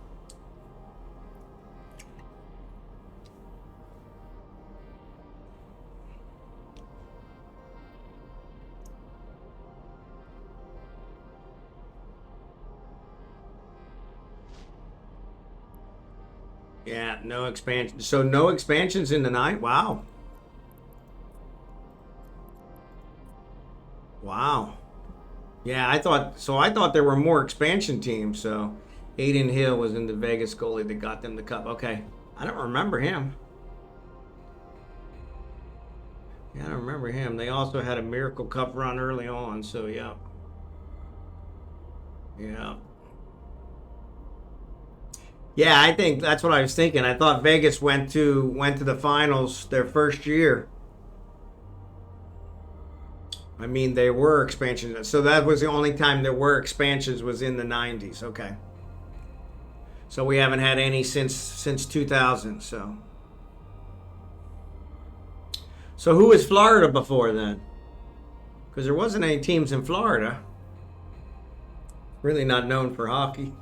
Yeah, no expansion. So no expansions in the night? Wow. Wow. Yeah, I thought there were more expansion teams. So Aiden Hill was in the Vegas goalie that got them the cup. Okay. I don't remember him. Yeah, I don't remember him. They also had a Miracle Cup run early on, so yeah. Yeah. Yeah, I think that's what I was thinking. I thought Vegas went to the finals their first year. I mean, they were expansions. So that was the only time there were expansions was in the 90s. Okay. So we haven't had any since 2000, so. So who was Florida before then? Because there wasn't any teams in Florida. Really not known for hockey.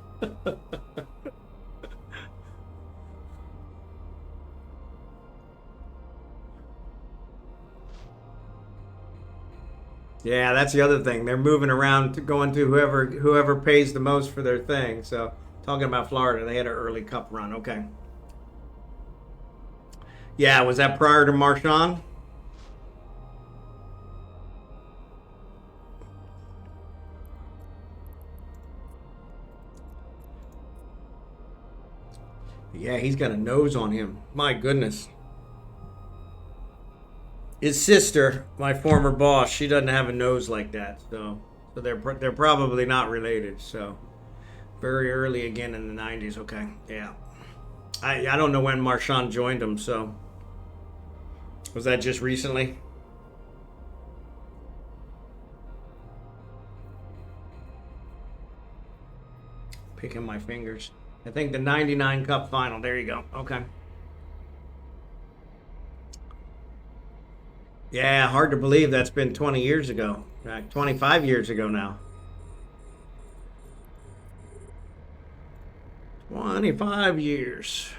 Yeah, that's the other thing. They're moving around, going to whoever pays the most for their thing. So, talking about Florida, they had an early cup run. Okay. Yeah, was that prior to Marchand? Yeah, he's got a nose on him. My goodness. His sister, my former boss, she doesn't have a nose like that. So they're probably not related. So very early again in the 90s. Okay, yeah. I don't know when Marchand joined him. So was that just recently? Picking my fingers. I think the 99 Cup final. There you go. Okay. Yeah, hard to believe that's been 20 years ago. 25 years ago now. 25 years.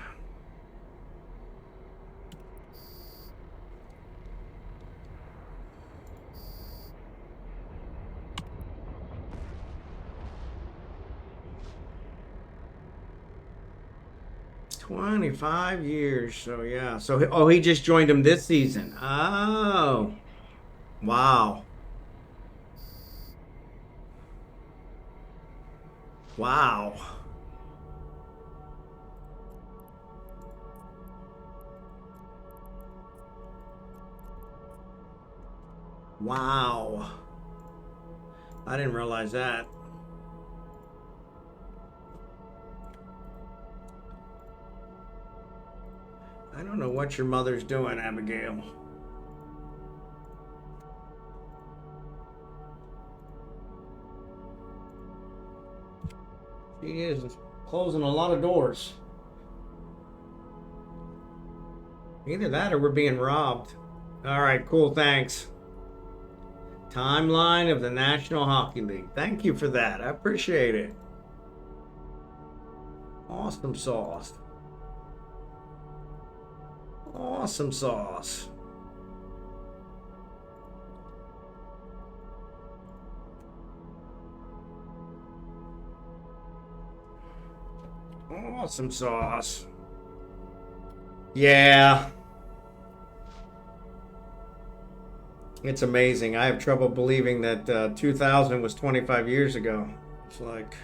$25. So yeah. So he just joined him this season. Oh. Wow. Wow. Wow. I didn't realize that. I don't know what your mother's doing, Abigail. She is closing a lot of doors. Either that or we're being robbed. All right, cool, thanks. Timeline of the National Hockey League. Thank you for that. I appreciate it. Awesome sauce. Awesome sauce. Awesome sauce. Yeah. It's amazing. I have trouble believing that 2000 was 25 years ago. It's like...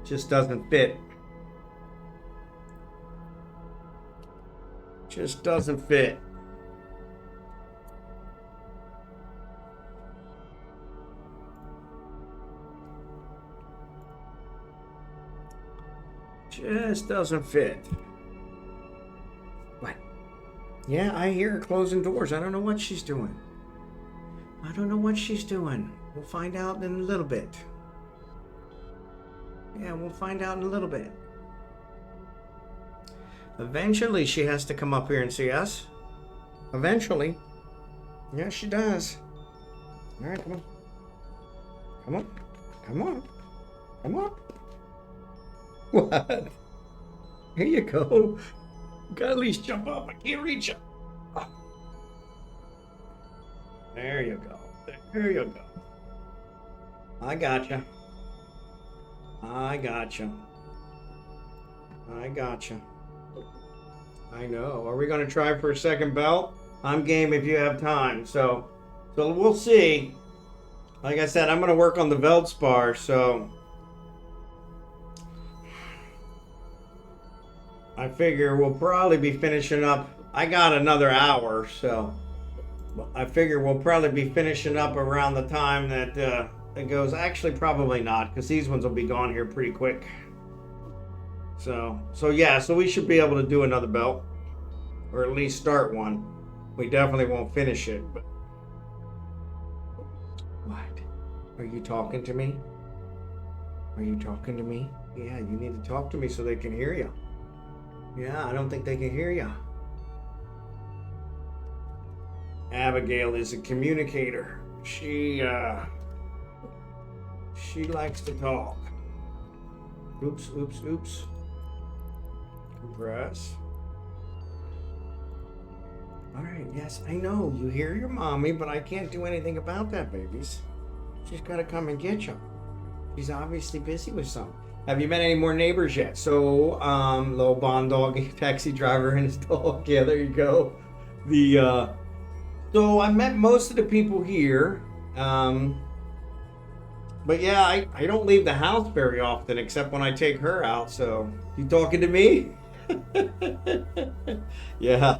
just doesn't fit. Just doesn't fit. Just doesn't fit. What? Yeah, I hear her closing doors. I don't know what she's doing. I don't know what she's doing. We'll find out in a little bit. Yeah, we'll find out in a little bit. Eventually, she has to come up here and see us. Eventually. Yeah, she does. All right, come on. Come on. Come on. Come on. What? Here you go. You gotta at least jump up. I can't reach you. Oh. There you go. There you go. I gotcha. I gotcha. I gotcha. I know. Are we going to try for a second belt? I'm game if you have time. So we'll see. Like I said, I'm going to work on the Veldspar, so I figure we'll probably be finishing up. I got another hour, so I figure we'll probably be finishing up around the time that it goes. Actually, probably not, because these ones will be gone here pretty quick. So yeah, so we should be able to do another belt, or at least start one. We definitely won't finish it, but what? Are you talking to me? Are you talking to me? Yeah, you need to talk to me so they can hear you. Yeah, I don't think they can hear you. Abigail is a communicator. She likes to talk. Oops, oops, oops. Compress. All right, yes, I know. You hear your mommy, but I can't do anything about that, babies. She's got to come and get you. She's obviously busy with something. Have you met any more neighbors yet? So, little bond dog, taxi driver and his dog. Yeah, there you go. So I met most of the people here. But yeah, I don't leave the house very often, except when I take her out. So, you talking to me? Yeah.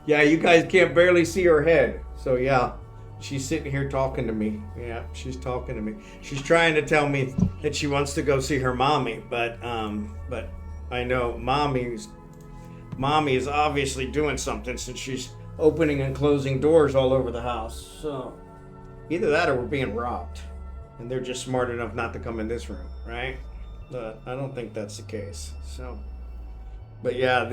Yeah, you guys can't barely see her head. So yeah, she's sitting here talking to me. Yeah, she's talking to me. She's trying to tell me that she wants to go see her mommy, but I know mommy is obviously doing something since she's opening and closing doors all over the house. So either that or we're being robbed, and they're just smart enough not to come in this room, right? But I don't think that's the case. So, but yeah,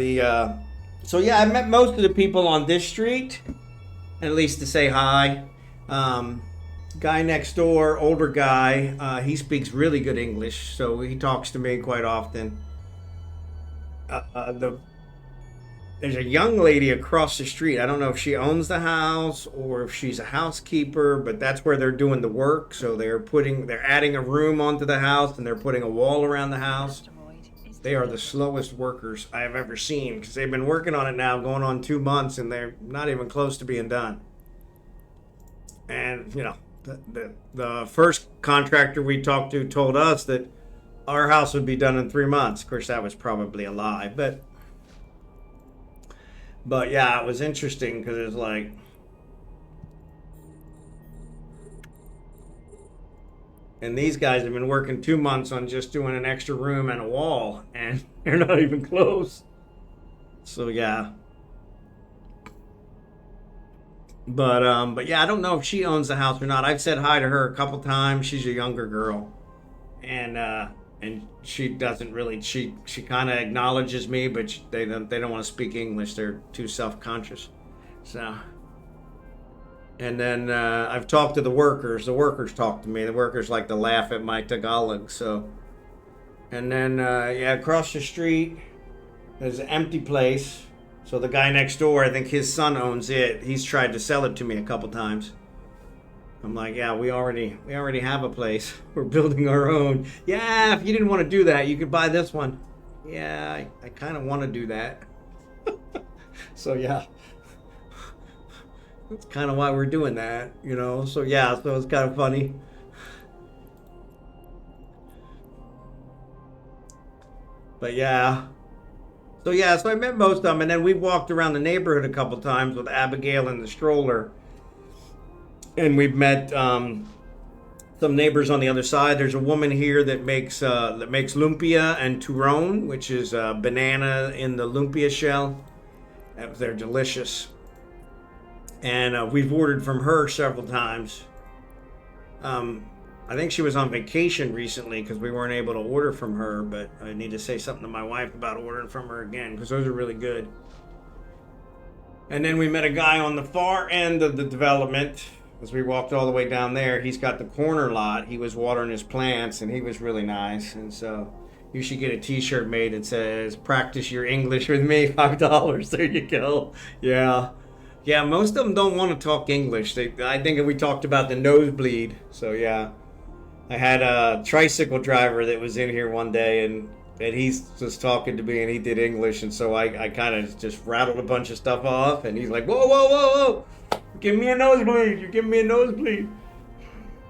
so yeah, I met most of the people on this street, at least to say hi. Guy next door, older guy, he speaks really good English, so he talks to me quite often. There's a young lady across the street. I don't know if she owns the house or if she's a housekeeper, but that's where they're doing the work. So they're adding a room onto the house, and they're putting a wall around the house. They are the slowest workers I have ever seen, because they've been working on it now going on 2 months, and they're not even close to being done. And, you know, the first contractor we talked to told us that our house would be done in 3 months. Of course, that was probably a lie, but yeah, it was interesting because it's like, and these guys have been working 2 months on just doing an extra room and a wall, and they're not even close. So yeah. But yeah, I don't know if she owns the house or not. I've said hi to her a couple times. She's a younger girl, and she doesn't really. She kind of acknowledges me, but they don't want to speak English. They're too self-conscious. So. And then I've talked to the workers. The workers talk to me. The workers like to laugh at my Tagalog. So, and then yeah, across the street there's an empty place. So the guy next door, I think his son owns it. He's tried to sell it to me a couple times. I'm like, yeah, we already have a place. We're building our own. Yeah, if you didn't want to do that, you could buy this one. Yeah, I kind of want to do that. So yeah. That's kind of why we're doing that, you know. So yeah, so it's kind of funny. But yeah. So yeah, so I met most of them, and then we walked around the neighborhood a couple times with Abigail and the stroller. And we've met some neighbors on the other side. There's a woman here that makes lumpia and turon, which is banana in the lumpia shell. They're delicious. And we've ordered from her several times. I think she was on vacation recently because we weren't able to order from her, but I need to say something to my wife about ordering from her again because those are really good. And then we met a guy on the far end of the development as we walked all the way down there. He's got the corner lot. He was watering his plants and he was really nice. And so you should get a t-shirt made that says, "Practice your English with me, $5. There you go. Yeah. Yeah, most of them don't want to talk English. I think we talked about the nosebleed. So yeah. I had a tricycle driver that was in here one day, and he's just talking to me, and he did English, and so I kind of just rattled a bunch of stuff off, and he's like, "Whoa, whoa, whoa, whoa! Give me a nosebleed! You're giving me a nosebleed!"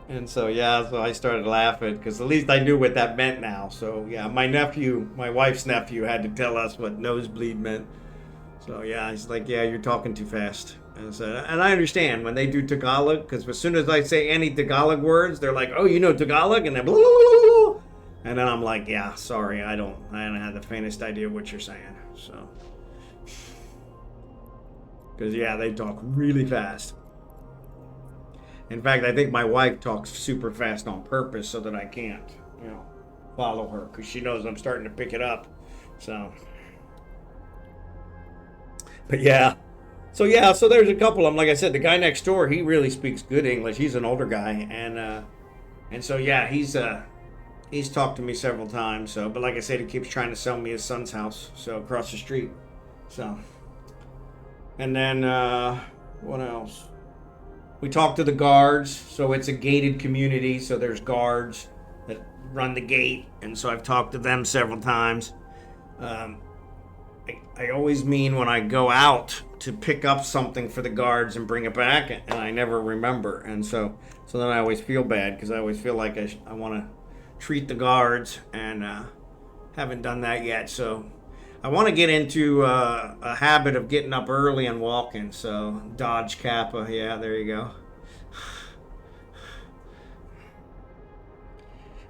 And so yeah, so I started laughing because at least I knew what that meant now. So yeah, my wife's nephew, had to tell us what nosebleed meant. So yeah, he's like, "Yeah, you're talking too fast." And I understand when they do Tagalog, because as soon as I say any Tagalog words, they're like, "Oh, you know Tagalog?" And then blah, blah, blah, blah. And then I'm like, "Yeah, sorry, I don't have the faintest idea what you're saying." So, because yeah, they talk really fast. In fact, I think my wife talks super fast on purpose so that I can't, follow her, because she knows I'm starting to pick it up. So, but yeah. So yeah, so there's a couple of them. Like I said, the guy next door, he really speaks good English. He's an older guy, and so yeah, he's talked to me several times. So, but like I said, he keeps trying to sell me his son's house, so across the street. So, and then what else? We talked to the guards. So it's a gated community, so there's guards that run the gate, and so I've talked to them several times. I always mean when I go out to pick up something for the guards and bring it back, and I never remember. And so then I always feel bad because I always feel like I want to treat the guards, and haven't done that yet. So I want to get into a habit of getting up early and walking. So Dodge Kappa, yeah, there you go.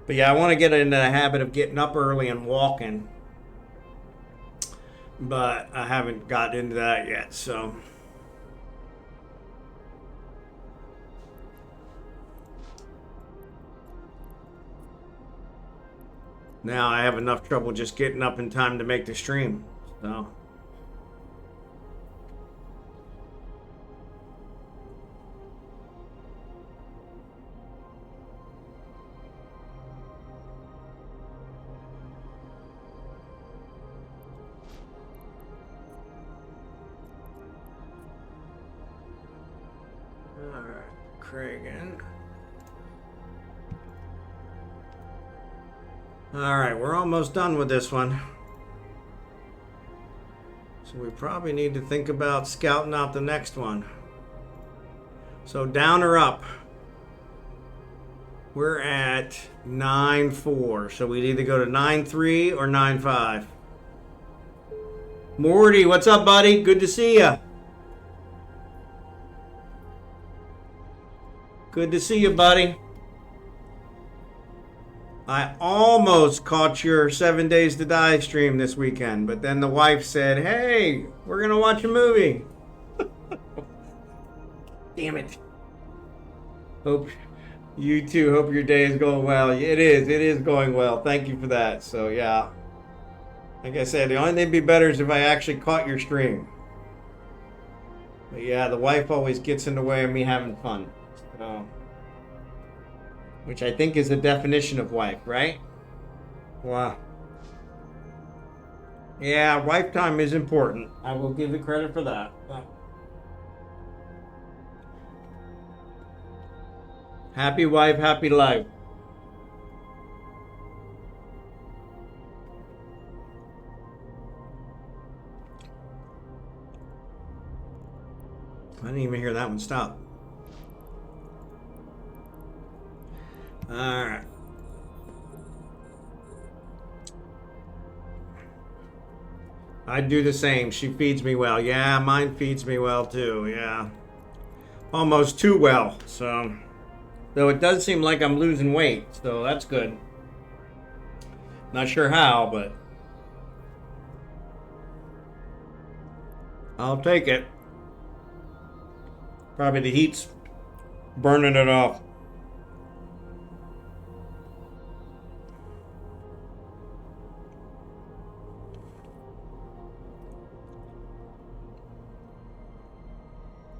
But yeah, I want to get into the habit of getting up early and walking. But I haven't got into that yet, so. Now I have enough trouble just getting up in time to make the stream, so. Kragan. Alright, we're almost done with this one. So we probably need to think about scouting out the next one. So down or up? We're at 9-4. So we'd either go to 9-3 or 9-5. Morty, what's up, buddy? Good to see ya. Good to see you, buddy. I almost caught your 7 Days to Die stream this weekend, but then the wife said, "Hey, we're going to watch a movie." Damn it. Hope you too. Hope your day is going well. It is going well. Thank you for that. So, yeah. Like I said, the only thing that'd be better is if I actually caught your stream. But yeah, the wife always gets in the way of me having fun. So, which I think is the definition of wife, right? Wow. Yeah, wife time is important. I will give the credit for that. Happy wife, happy life. I didn't even hear that one stop. All right. I do the same. She feeds me well. Yeah, mine feeds me well too. Yeah. Almost too well. So, though it does seem like I'm losing weight, so that's good. Not sure how, but I'll take it. Probably the heat's burning it off.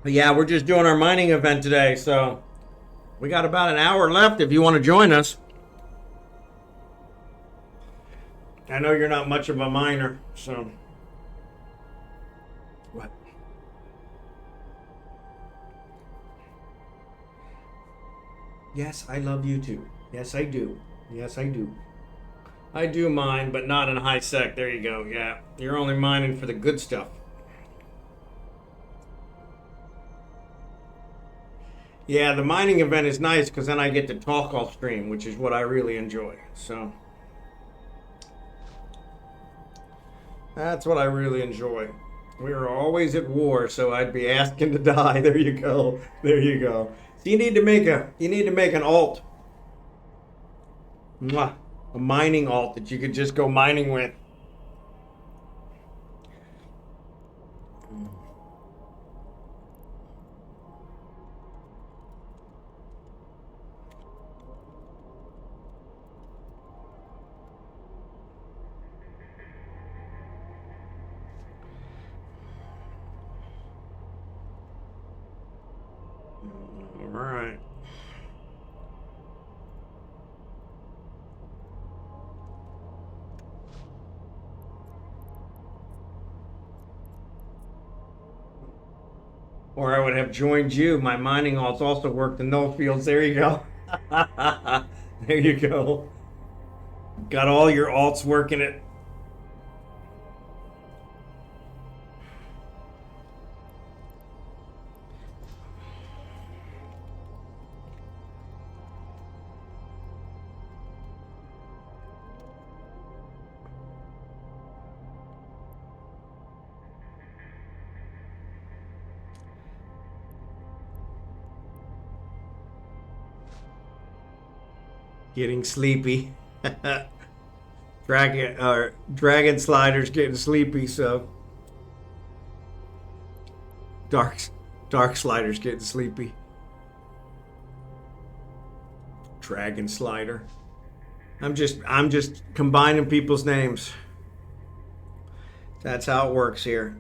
But yeah, we're just doing our mining event today, so we got about an hour left if you want to join us. I know you're not much of a miner, so. What? Yes, I love YouTube. Yes, I do. Yes, I do. I do mine, but not in high sec. There you go. Yeah, you're only mining for the good stuff. Yeah, the mining event is nice because then I get to talk all stream, which is what I really enjoy. So that's what I really enjoy. We are always at war, so I'd be asking to die. There you go. There you go. So you need to make an alt. Mwah. A mining alt that you could just go mining with. All right. Or I would have joined you. My mining alts also work the null fields. There you go. There you go. Got all your alts working it. Getting sleepy. Dragon Slider's getting sleepy, so Dark Slider's getting sleepy. Dragon Slider. I'm just combining people's names. That's how it works here.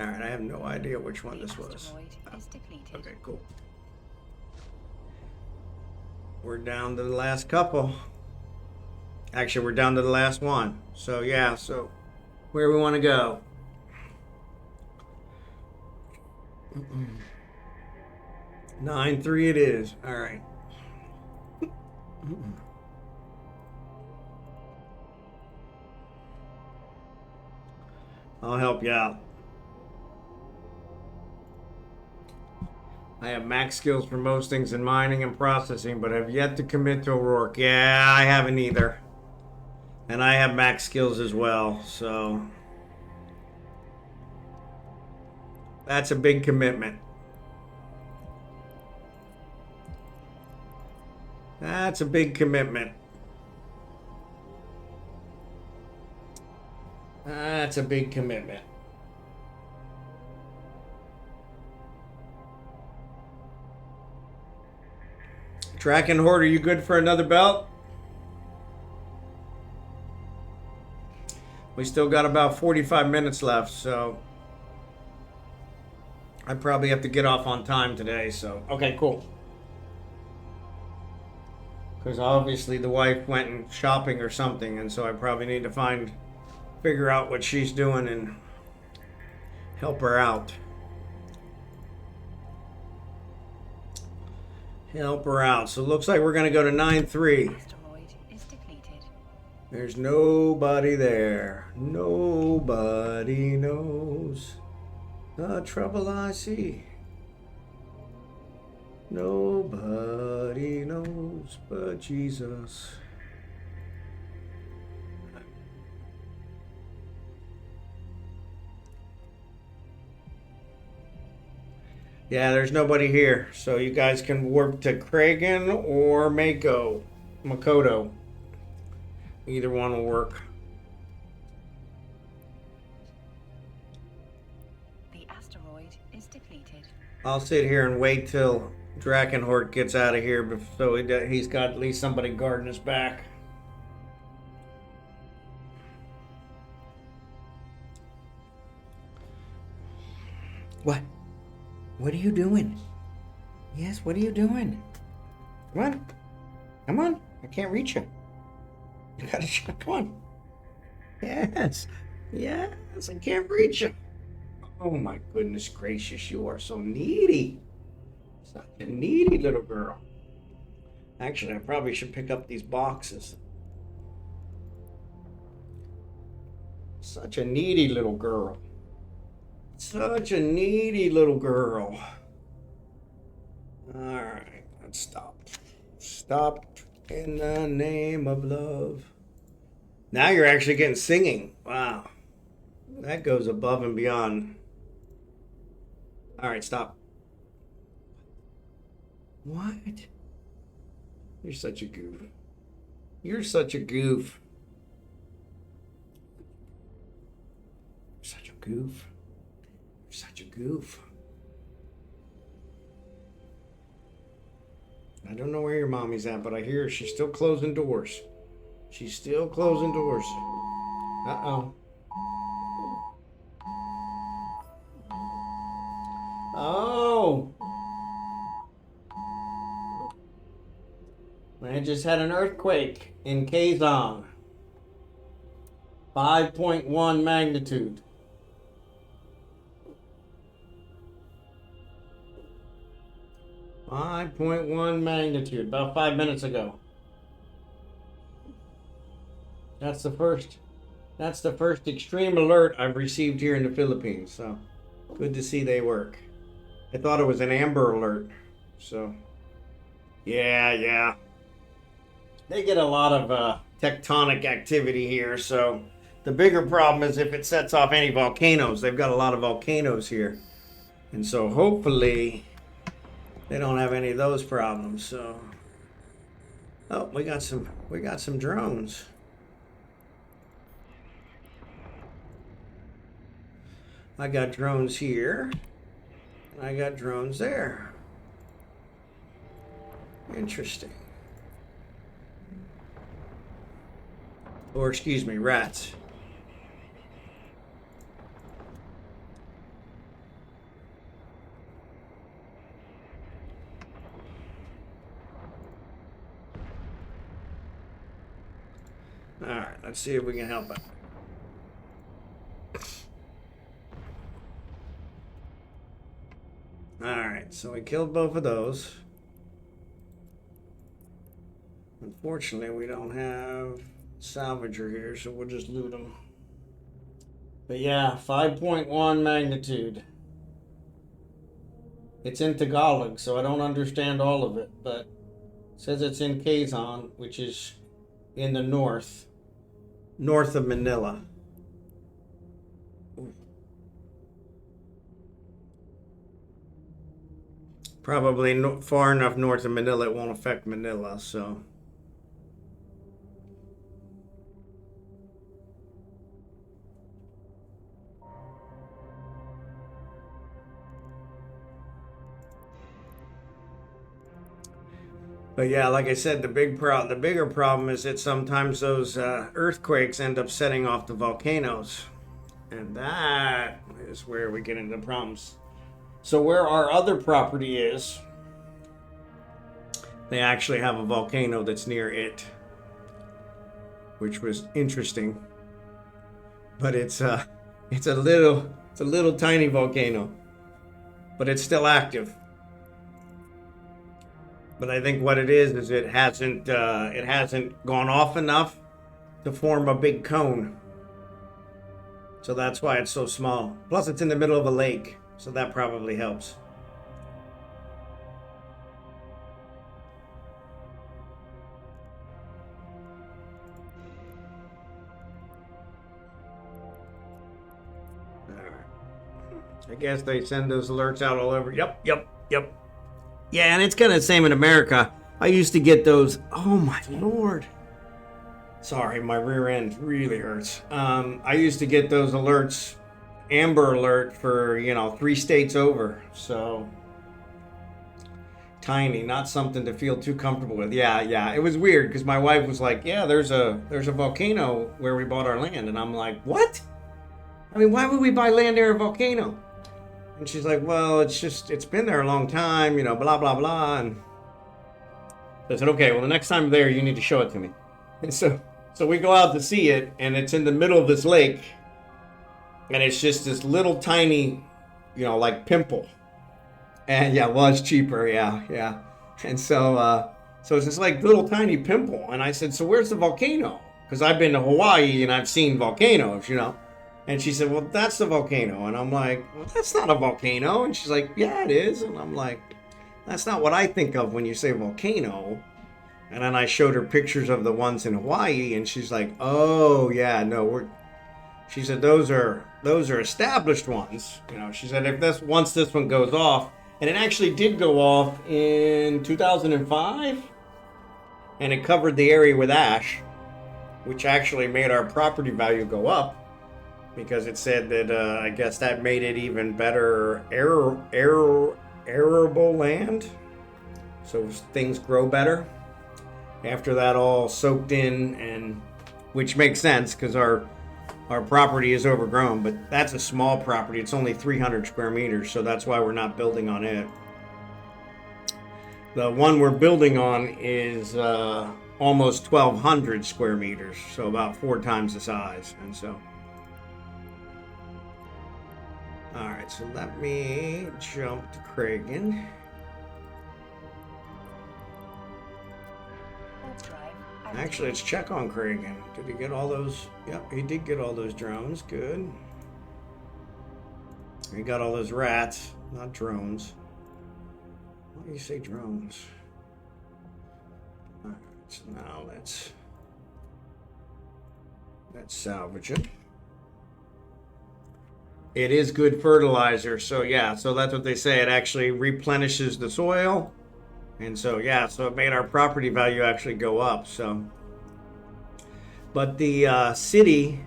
All right, I have no idea which one this was. Okay, cool. We're down to the last couple. Actually, we're down to the last one. So yeah, so where we want to go? 9-3 it is. All right. I'll help you out. I have max skills for most things in mining and processing, but have yet to commit to O'Rourke. Yeah, I haven't either. And I have max skills as well, so that's a big commitment. That's a big commitment. That's a big commitment. Drachenhort, are you good for another belt? We still got about 45 minutes left, so I probably have to get off on time today, so okay, cool. Because obviously the wife went and shopping or something, and so I probably need to figure out what she's doing and help her out. Help her out. So it looks like we're going to go to 9-3. Asteroid is depleted. There's nobody there. Nobody knows the trouble I see. Nobody knows but Jesus. Yeah, there's nobody here, so you guys can warp to Kragan or Makoto. Either one will work. The asteroid is depleted. I'll sit here and wait till Drachenhort gets out of here, so he's got at least somebody guarding his back. What? What are you doing? Yes, what are you doing? Come on. Come on. I can't reach you. You gotta come on. Yes. Yes, I can't reach you. Oh my goodness gracious, you are so needy. Such a needy little girl. Actually, I probably should pick up these boxes. Such a needy little girl. Such a needy little girl. Alright, let's stop. Stop in the name of love. Now you're actually getting singing. Wow. That goes above and beyond. Alright, stop. What? You're such a goof. You're such a goof. Such a goof. You're such a goof. I don't know where your mommy's at, but I hear she's still closing doors. She's still closing doors. Uh-oh. Oh! I just had an earthquake in Kazan. 5.1 magnitude. .1 magnitude, about 5 minutes ago. That's the first extreme alert I've received here in the Philippines, so good to see they work. I thought it was an amber alert, so yeah. They get a lot of tectonic activity here, so the bigger problem is if it sets off any volcanoes. They've got a lot of volcanoes here, and so hopefully they don't have any of those problems. So, oh, we got some drones. I got drones here, and I got drones there. Interesting. Or excuse me, rats. All right, let's see if we can help it. All right, so we killed both of those. Unfortunately, we don't have salvager here, so we'll just loot them. But yeah, 5.1 magnitude. It's in Tagalog, so I don't understand all of it, but it says it's in Quezon, which is in the north of Manila. Probably far enough north of Manila it won't affect Manila, so. But yeah, like I said, the bigger problem is that sometimes those earthquakes end up setting off the volcanoes, and that is where we get into problems. So where our other property is, they actually have a volcano that's near it, which was interesting. But it's a little tiny volcano, but it's still active. But I think what it is it hasn't gone off enough to form a big cone. So that's why it's so small. Plus it's in the middle of a lake, so that probably helps. All right. I guess they send those alerts out all over. Yep. Yeah, and it's kind of the same in America. I used to get those. Oh my lord. Sorry, my rear end really hurts. I used to get those alerts, Amber Alert, for 3 states over. So tiny, not something to feel too comfortable with. Yeah. It was weird because my wife was like, "Yeah, there's a volcano where we bought our land," and I'm like, "What? I mean, why would we buy land near a volcano?" And she's like, "Well, it's been there a long time, you know, blah blah blah." And I said, "Okay, well, the next time I'm there, you need to show it to me." And so we go out to see it, and it's in the middle of this lake, and it's just this little tiny, you know, like pimple. And yeah, well, it's cheaper, yeah. And so it's this like little tiny pimple. And I said, "So where's the volcano?" Because I've been to Hawaii and I've seen volcanoes, you know. And she said, "Well, that's the volcano." And I'm like, "Well, that's not a volcano." And she's like, "Yeah, it is." And I'm like, "That's not what I think of when you say volcano." And then I showed her pictures of the ones in Hawaii, and she's like, "Oh yeah, no, she said those are established ones. You know," she said, once this one goes off, and it actually did go off in 2005, and it covered the area with ash, which actually made our property value go up because it said that I guess that made it even better arable land, so things grow better after that all soaked in, and which makes sense because our property is overgrown, but that's a small property. It's only 300 square meters, so that's why we're not building on it. The one we're building on is almost 1,200 square meters, so about 4 times the size. And so, all right, so let me jump to Kragan. Actually, let's check on Kragan. Did he get all those? Yep, he did get all those drones. Good. He got all those rats, not drones. Why do you say drones? All right, so now let's salvage it. It is good fertilizer, so yeah, so that's what they say. It actually replenishes the soil. And so, yeah, so it made our property value actually go up. So, but the city,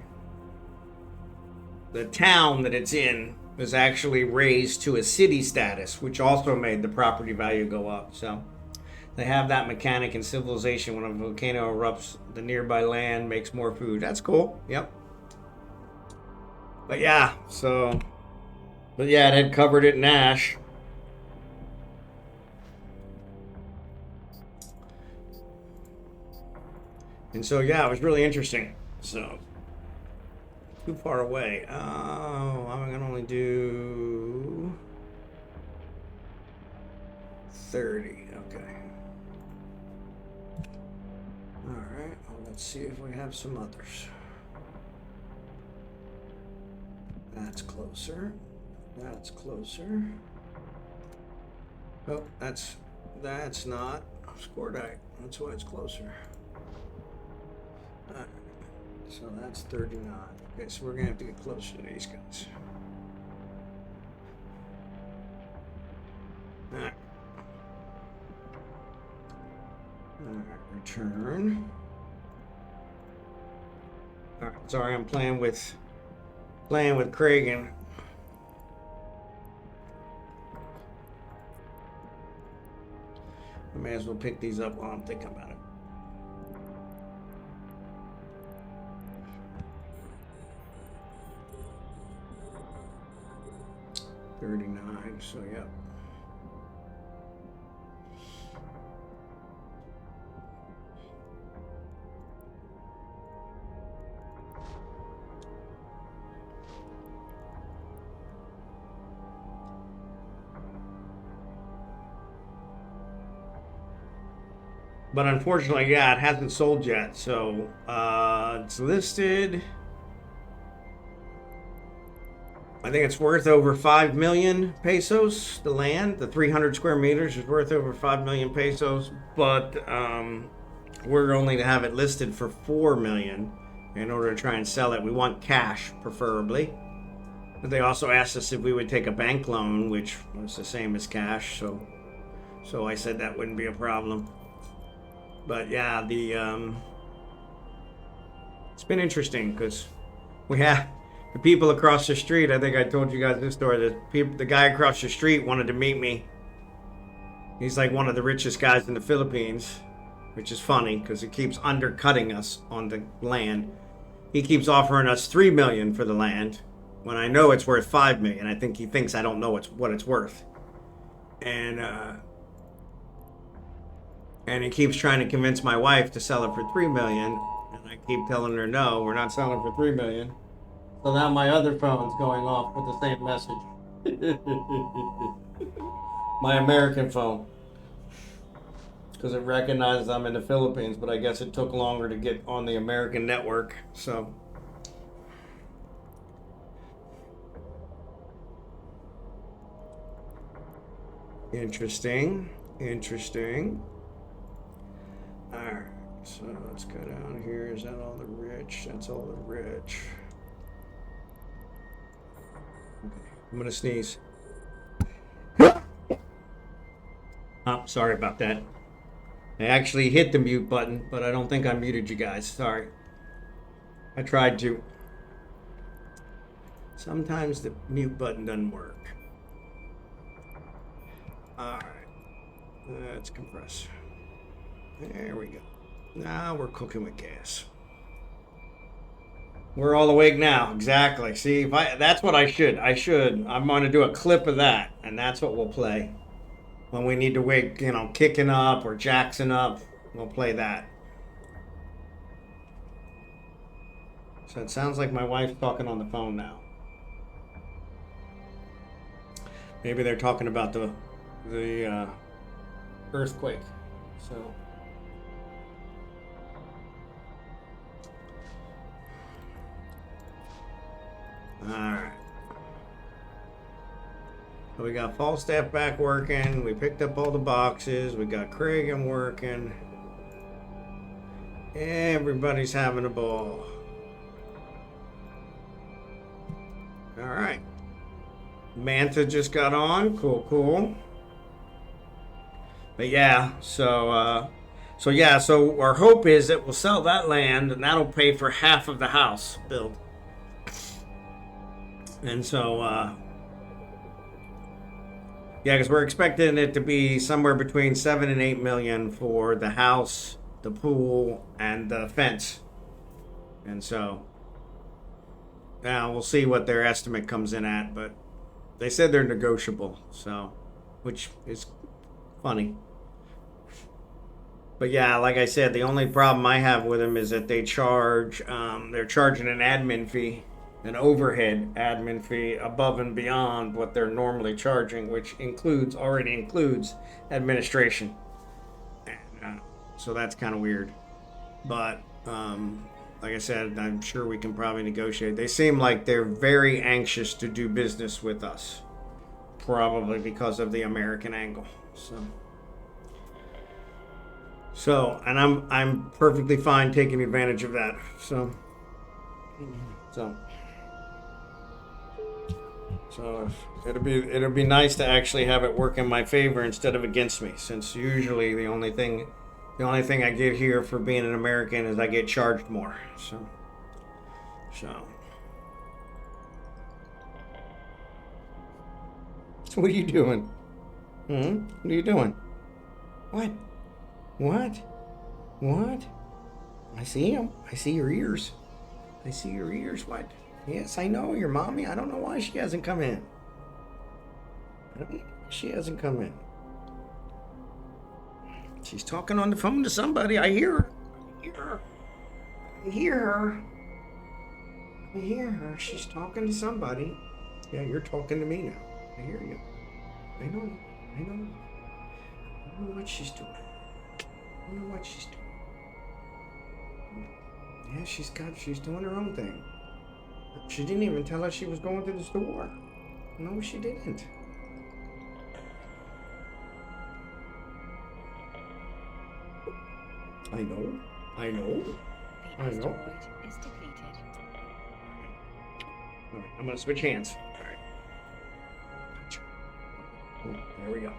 the town that it's in, was actually raised to a city status, which also made the property value go up. So, they have that mechanic in Civilization. When a volcano erupts, the nearby land makes more food. That's cool. Yep. But yeah, it had covered it in ash. And so, yeah, it was really interesting. So, too far away. Oh, I'm going to only do 30. Okay. All right. Well, let's see if we have some others. That's closer. That's closer. Oh, that's not Scordite. That's why it's closer. Alright, so that's 39. Okay, so we're gonna have to get closer to these guys. Alright. Alright, return. Alright, sorry, I'm playing with Kragan. I may as well pick these up while I'm thinking about it. $39, so yep. But unfortunately, yeah, it hasn't sold yet. So it's listed. I think it's worth over 5 million pesos. The land, the 300 square meters, is worth over 5 million pesos. But we're only to have it listed for 4 million in order to try and sell it. We want cash, preferably. But they also asked us if we would take a bank loan, which was the same as cash. So I said that wouldn't be a problem. But yeah, it's been interesting because we have the people across the street. I think I told you guys this story. The guy across the street wanted to meet me, He's like one of the richest guys in the Philippines, which is funny because he keeps undercutting us on the land. He keeps offering us $3 million for the land when I know it's worth $5 million. I think he thinks I don't know what it's worth, and he keeps trying to convince my wife to sell it for $3 million, and I keep telling her no, we're not selling for $3 million. So now my other phone's going off with the same message. My American phone. Because it recognizes I'm in the Philippines, but I guess it took longer to get on the American network, so. Interesting. Alright, so let's go down here. Is that all the rich? That's all the rich. I'm gonna sneeze. Oh, sorry about that. I actually hit the mute button, but I don't think I muted you guys. Sorry. I tried to. Sometimes the mute button doesn't work. Alright. Let's compress. There we go. Now we're cooking with gas. We're all awake now. Exactly. See, that's what I should. I'm going to do a clip of that, and that's what we'll play. When we need to wake, kicking up or Jackson up, we'll play that. So it sounds like my wife's talking on the phone now. Maybe they're talking about the earthquake. So. Alright. So we got Falstaff back working. We picked up all the boxes. We got Kragan working. Everybody's having a ball. Alright. Manta just got on. Cool. But yeah, so our hope is that we'll sell that land and that'll pay for half of the house build. And so, yeah, because we're expecting it to be somewhere between 7 and 8 million for the house, the pool, and the fence. And so, now we'll see what their estimate comes in at, but they said they're negotiable, so, which is funny. But yeah, like I said, the only problem I have with them is that they're charging an admin fee. An overhead admin fee above and beyond what they're normally charging, which already includes administration. And, so that's kind of weird. But like I said, I'm sure we can probably negotiate. They seem like they're very anxious to do business with us, probably because of the American angle. So, and I'm perfectly fine taking advantage of that. So. So it'll be nice to actually have it work in my favor instead of against me, since usually the only thing I get here for being an American is I get charged more. So what are you doing? What are you doing? What? I see him. I see your ears. What? Yes, I know, your mommy. I don't know why she hasn't come in. She's talking on the phone to somebody. I hear her. She's talking to somebody. Yeah, you're talking to me now. I hear you. I know. I don't know what she's doing. Yeah, she's doing her own thing. She didn't even tell us she was going to the store. No, she didn't. I know. The asteroid is depleted. All right, I'm going to switch hands. All right. Oh, there we go.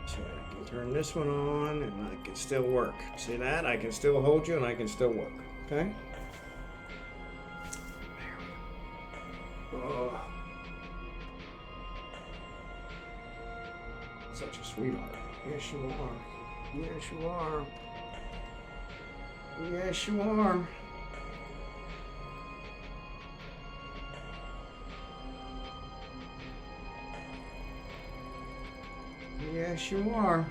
So I can turn this one on and I can still work. See that? I can still hold you and I can still work. Okay? Such a sweetheart. Yes, you are. Yes, you are. Yes, you are. Yes, you are.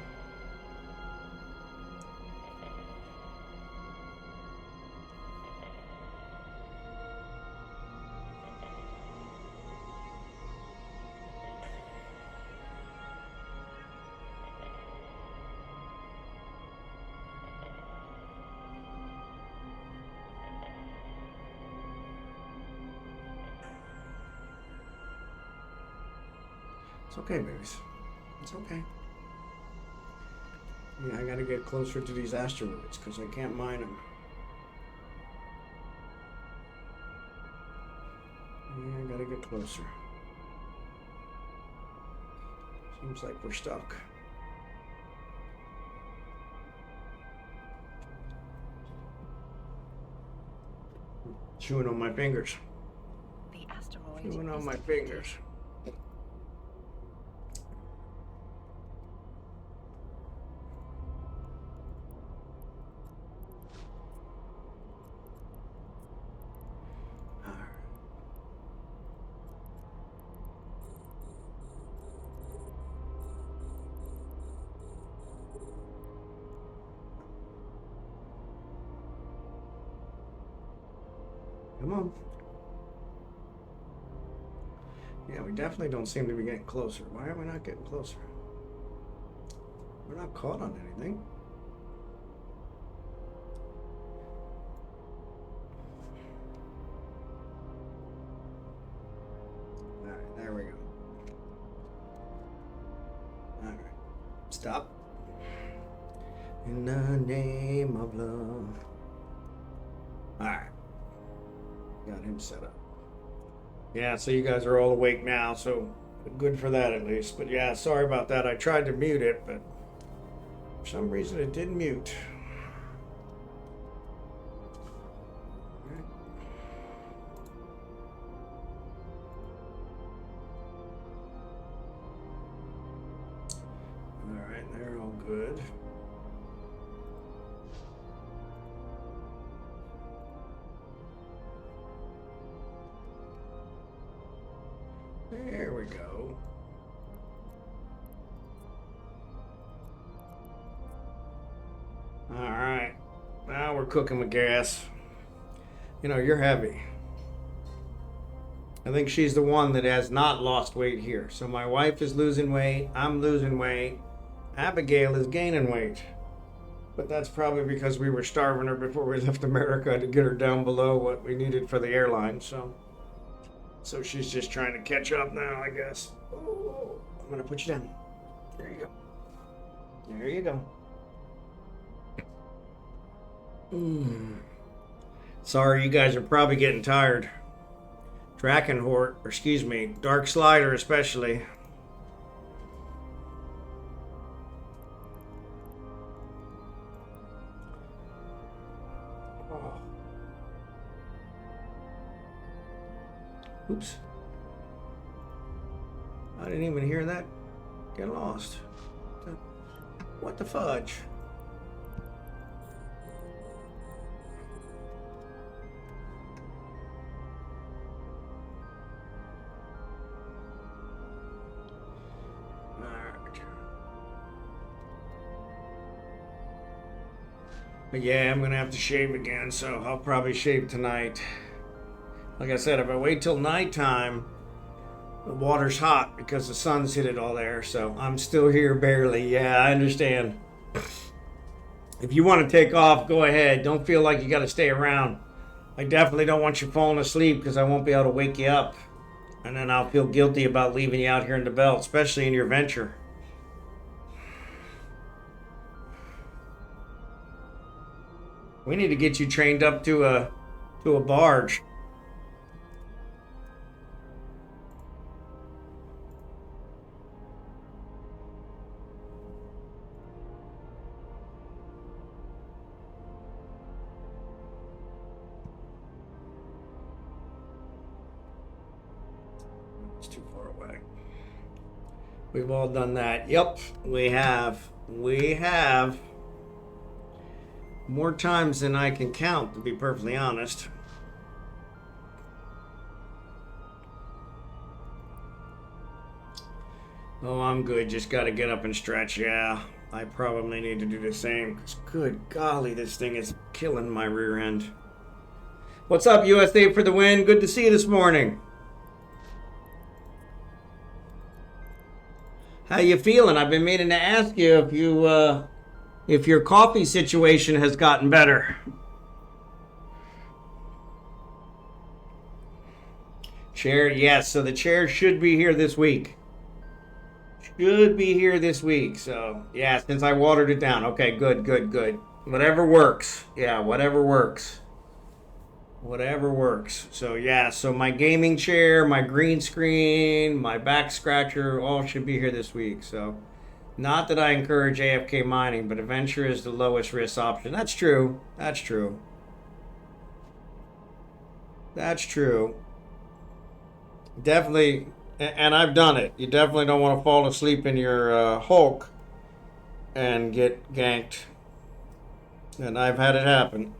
It's okay, babies. It's okay. Yeah, I gotta get closer to these asteroids because I can't mine them. Yeah, I gotta get closer. Seems like we're stuck. Chewing on my fingers. The asteroid Chewing on is my depleted. fingers. Come on. Yeah, we definitely don't seem to be getting closer. Why are we not getting closer? We're not caught on anything. Alright, there we go. Alright. Stop. In the name of love. Alright. Got him set up. Yeah, so you guys are all awake now, so good for that at least. But yeah, sorry about that. I tried to mute it, but for some reason it didn't mute. Alright, they're all good. There we go. All right. Now we're cooking with gas. You know, you're heavy. I think she's the one that has not lost weight here. So my wife is losing weight. I'm losing weight. Abigail is gaining weight. But that's probably because we were starving her before we left America to get her down below what we needed for the airline. So she's just trying to catch up now, I guess. Oh, I'm gonna put you down. There you go. There you go. Sorry, you guys are probably getting tired. Drachenhort, or excuse me, Dark Slider especially. Oh. Oops. I didn't even hear that. Get lost. What the fudge? But yeah, I'm gonna have to shave again, so I'll probably shave tonight. Like I said, if I wait till nighttime, the water's hot because the sun's hit it all there, so I'm still here barely. Yeah, I understand. If you want to take off, go ahead. Don't feel like you got to stay around. I definitely don't want you falling asleep because I won't be able to wake you up. And then I'll feel guilty about leaving you out here in the belt, especially in your venture. We need to get you trained up to a barge. It's too far away. We've all done that. Yep, we have. We have. More times than I can count, to be perfectly honest. Oh, I'm good. Just got to get up and stretch. Yeah, I probably need to do the same. 'Cause good golly, this thing is killing my rear end. What's up, USA for the win? Good to see you this morning. How you feeling? I've been meaning to ask you if your coffee situation has gotten better. Chair, yes. So the chair should be here this week. Should be here this week. So yeah, since I watered it down. Okay, good. Whatever works. Yeah, whatever works. Whatever works. So yeah, so my gaming chair, my green screen, my back scratcher, all should be here this week. So not that I encourage AFK mining, but adventure is the lowest risk option. That's true. That's true. That's true. Definitely, and I've done it. You definitely don't want to fall asleep in your Hulk and get ganked. And I've had it happen.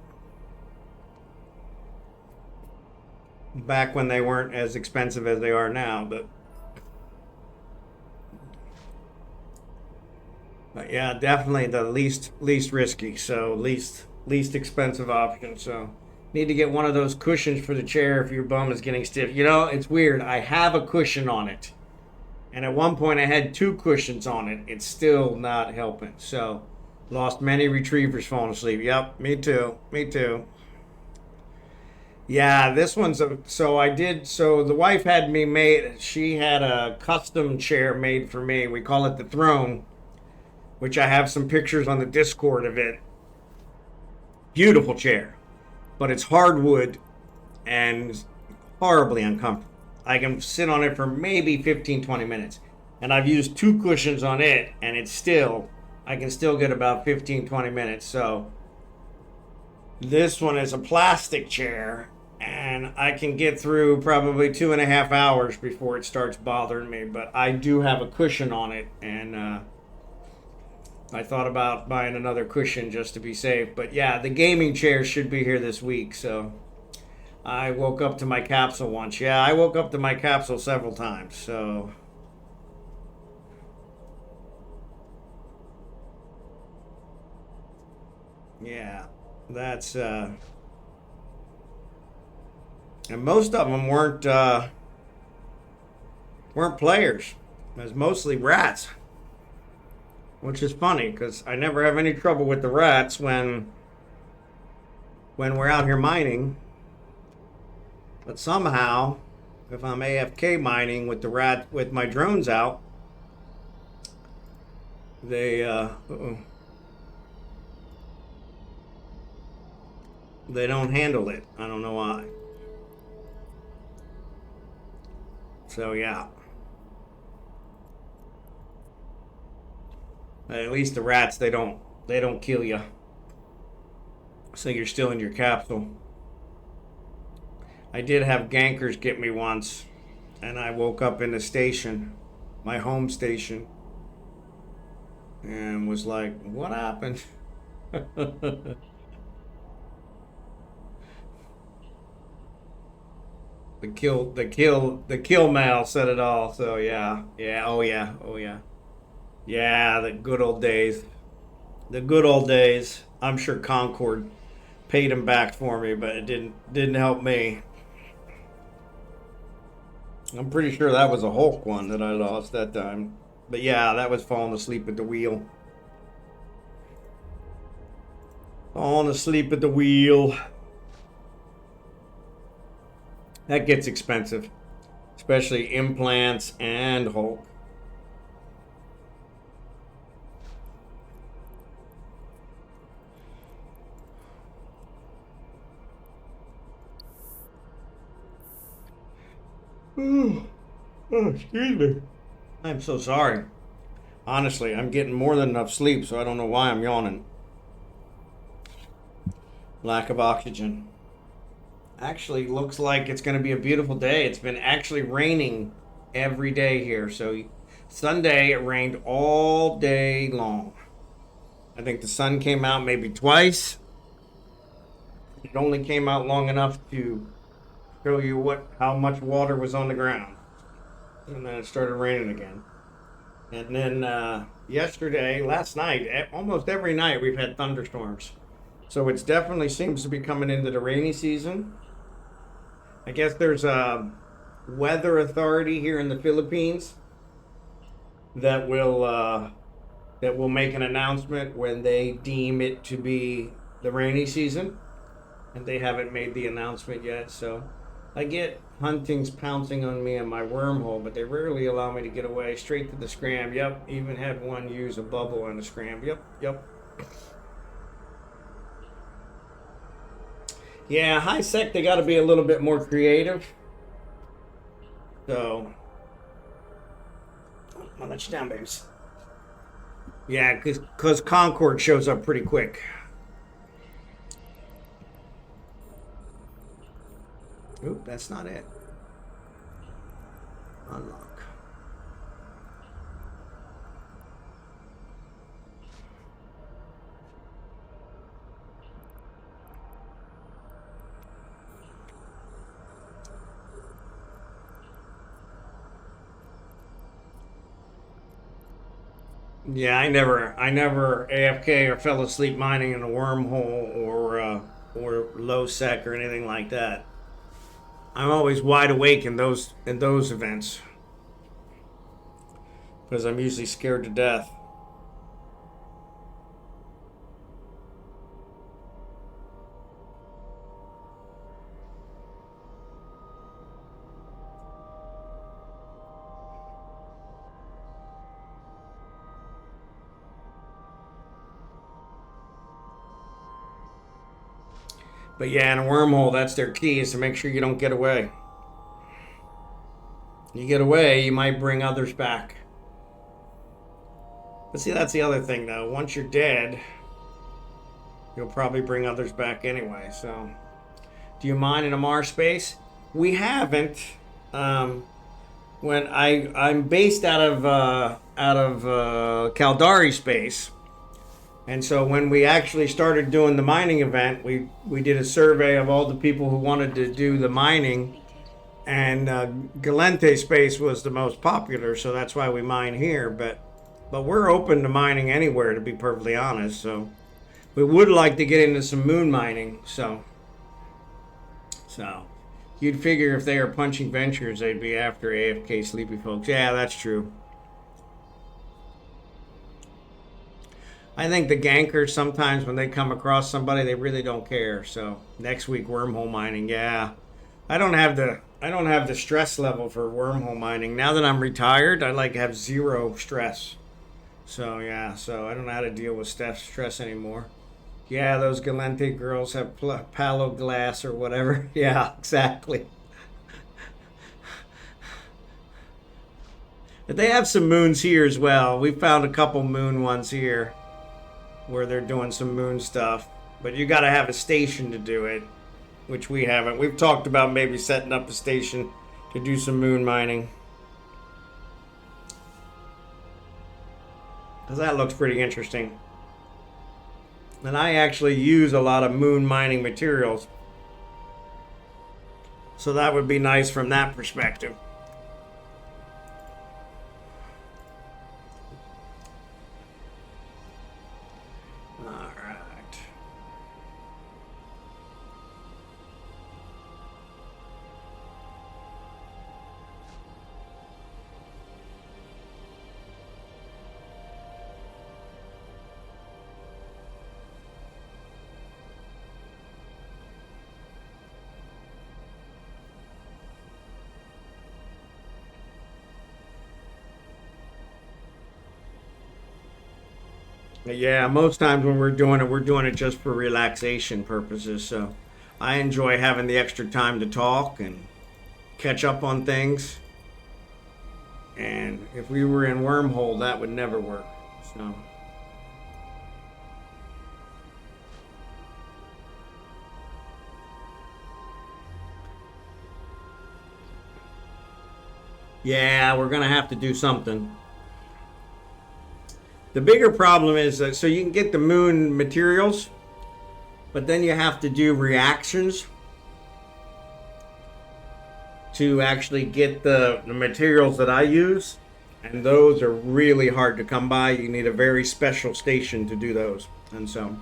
Back when they weren't as expensive as they are now, but yeah, definitely the least risky, so least expensive option. So need to get one of those cushions for the chair if your bum is getting stiff. You know, it's weird. I have a cushion on it, and at one point I had 2 cushions on it. It's still not helping. So lost many retrievers falling asleep. Yep, me too. Yeah, this one's so the wife had me made, she had a custom chair made for me. We call it the throne, which I have some pictures on the Discord of it. Beautiful chair, but it's hardwood and horribly uncomfortable. I can sit on it for maybe 15-20 minutes, and I've used 2 cushions on it, and I can still get about 15-20 minutes. So this one is a plastic chair, and I can get through probably 2.5 hours before it starts bothering me. But I do have a cushion on it, and I thought about buying another cushion just to be safe. But yeah, the gaming chair should be here this week. So I woke up to my capsule once. Yeah, I woke up to my capsule several times. So yeah, that's and most of them weren't players. It was mostly rats, which is funny because I never have any trouble with the rats when we're out here mining. But somehow, if I'm AFK mining with my drones out, they they don't handle it. I don't know why. So yeah. At least the rats, they don't kill you. So you're still in your capsule. I did have gankers get me once, and I woke up in the station, my home station, and was like, what happened? The kill mail said it all. So yeah, oh yeah. Yeah, the good old days. I'm sure Concord paid him back for me, but it didn't help me. I'm pretty sure that was a Hulk one that I lost that time. But yeah, that was falling asleep at the wheel. Falling asleep at the wheel. That gets expensive, especially implants and Hulk. Oh, excuse me. I'm so sorry. Honestly, I'm getting more than enough sleep, so I don't know why I'm yawning. Lack of oxygen. Actually, looks like it's going to be a beautiful day. It's been actually raining every day here, so Sunday, it rained all day long. I think the sun came out maybe twice. It only came out long enough to show you how much water was on the ground. And then it started raining again. And then last night, almost every night we've had thunderstorms. So it definitely seems to be coming into the rainy season. I guess there's a weather authority here in the Philippines that will make an announcement when they deem it to be the rainy season, and they haven't made the announcement yet. So I get huntings pouncing on me in my wormhole, but they rarely allow me to get away straight to the scram. Yep, even had one use a bubble on the scram. Yep. Yeah, high sec, they got to be a little bit more creative. So I'll let you down, babes. Yeah, because Concord shows up pretty quick. Oop, that's not it. Unlock. Yeah, I never AFK or fell asleep mining in a wormhole or low sec or anything like that. I'm always wide awake in those events because I'm usually scared to death. But yeah, in a wormhole, that's their key, is to make sure you don't get away. You get away, you might bring others back. But see, that's the other thing, though. Once you're dead, you'll probably bring others back anyway. So, do you mine in a Mars space? We haven't. When I'm based out of Caldari space, and so when we actually started doing the mining event, we did a survey of all the people who wanted to do the mining, and Galente space was the most popular, so that's why we mine here. But we're open to mining anywhere, to be perfectly honest. So we would like to get into some moon mining. So you'd figure if they are punching ventures, they'd be after AFK sleepy folks. Yeah, that's true. I think the gankers, sometimes when they come across somebody, they really don't care. So next week, wormhole mining. Yeah, I don't have the stress level for wormhole mining. Now that I'm retired, I like have zero stress. So yeah, so I don't know how to deal with stress anymore. Yeah, those Galente girls have palo glass or whatever. Yeah, exactly. But they have some moons here as well. We found a couple moon ones here where they're doing some moon stuff. But you got to have a station to do it, which we haven't. We've talked about maybe setting up a station to do some moon mining, because that looks pretty interesting. And I actually use a lot of moon mining materials, so that would be nice from that perspective. Yeah, most times when we're doing it just for relaxation purposes. So I enjoy having the extra time to talk and catch up on things. And if we were in wormhole, that would never work. So yeah, we're gonna have to do something. The bigger problem is that so you can get the moon materials, but then you have to do reactions to actually get the materials that I use, and those are really hard to come by. You need a very special station to do those, and so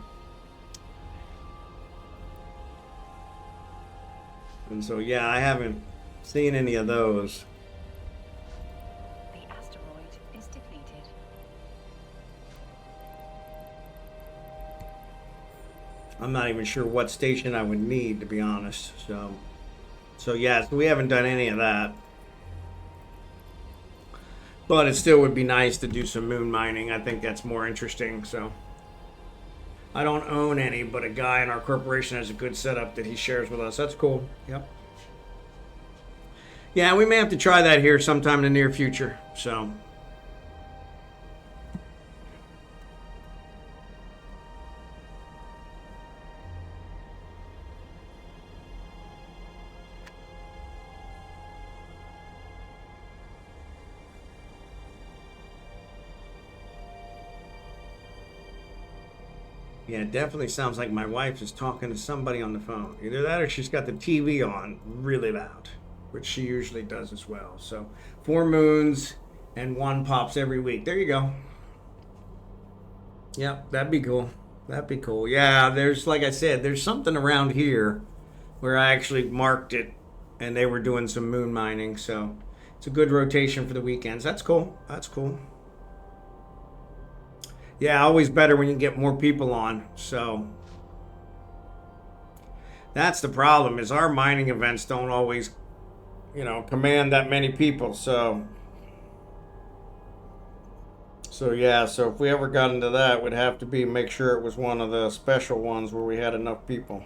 yeah, I haven't seen any of those. The asteroid is depleted. I'm not even sure what station I would need, to be honest. So yeah, so we haven't done any of that. But it still would be nice to do some moon mining. I think that's more interesting. So I don't own any, but a guy in our corporation has a good setup that he shares with us. That's cool. Yep. Yeah, we may have to try that here sometime in the near future. So. Yeah, it definitely sounds like my wife is talking to somebody on the phone. Either that or she's got the TV on really loud, which she usually does as well. So 4 moons and 1 pops every week. There you go. Yep, that'd be cool. That'd be cool. Yeah, there's, like I said, there's something around here where I actually marked it and they were doing some moon mining. So it's a good rotation for the weekends. That's cool. That's cool. Yeah, always better when you get more people on. So that's the problem, is our mining events don't always, command that many people. So yeah, so if we ever got into that, it would have to be make sure it was one of the special ones where we had enough people.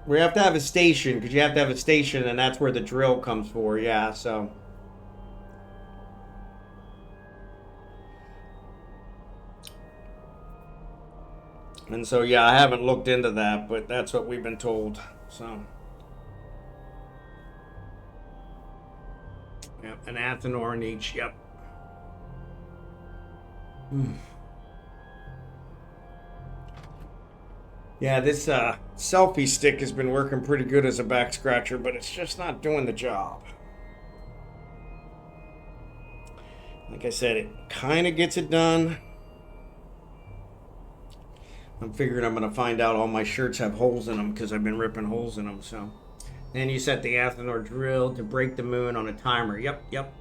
We have to have a station, because you have to have a station, and that's where the drill comes for. Yeah, so. And so, yeah, I haven't looked into that, but that's what we've been told. So. Yep, an Athenor in each. Yep. Yeah, this selfie stick has been working pretty good as a back scratcher, but it's just not doing the job. Like I said, it kind of gets it done. I'm figuring I'm going to find out all my shirts have holes in them because I've been ripping holes in them. So, then you set the Athenor drill to break the moon on a timer. Yep.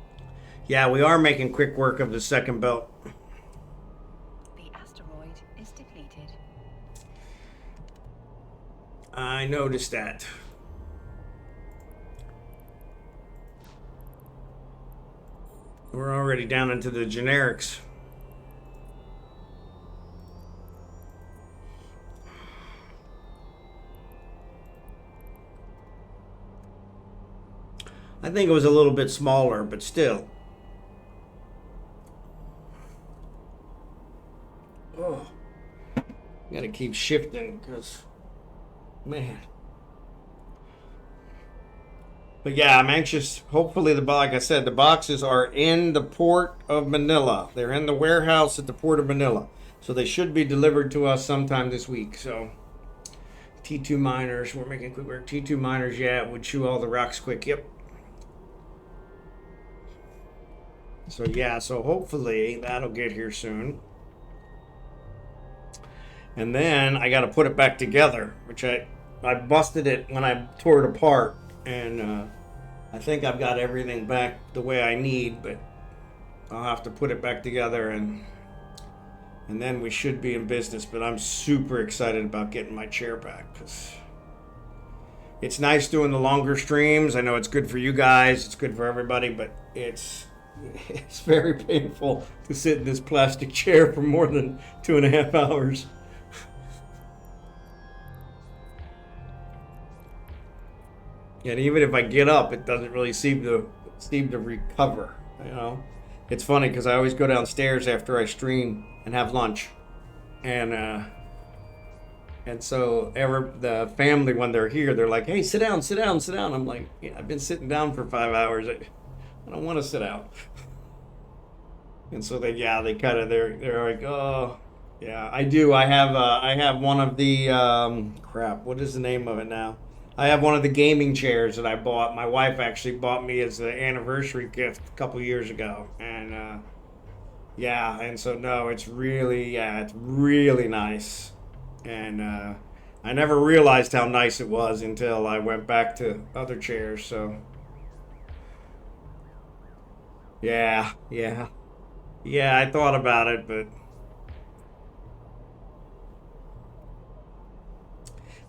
Yeah, we are making quick work of the second belt. The asteroid is depleted. I noticed that. We're already down into the generics. I think it was a little bit smaller, but still. Oh, gotta keep shifting because, man. But yeah, I'm anxious. Hopefully, like I said, the boxes are in the port of Manila. They're in the warehouse at the port of Manila, so they should be delivered to us sometime this week. So, T2 miners, we're making quick work. T2 miners, yeah, it would chew all the rocks quick. Yep. So yeah, so hopefully that'll get here soon. And then I got to put it back together, which I busted it when I tore it apart, and I think I've got everything back the way I need, but I'll have to put it back together, and then we should be in business. But I'm super excited about getting my chair back, because it's nice doing the longer streams. I know it's good for you guys, it's good for everybody, but it's very painful to sit in this plastic chair for more than 2.5 hours. And even if I get up, it doesn't really seem to recover. It's funny because I always go downstairs after I stream and have lunch, and And so the family, when they're here, they're like, "Hey, sit down, sit down, sit down." I'm like, "Yeah, I've been sitting down for 5 hours. I don't want to sit out." And so they kind of they're like, "Oh, yeah, I do. I have one of the crap. What is the name of it now? I have one of the gaming chairs that I bought. My wife actually bought me as an anniversary gift a couple years ago, and yeah, and so no, it's really nice, and I never realized how nice it was until I went back to other chairs. So yeah, I thought about it, but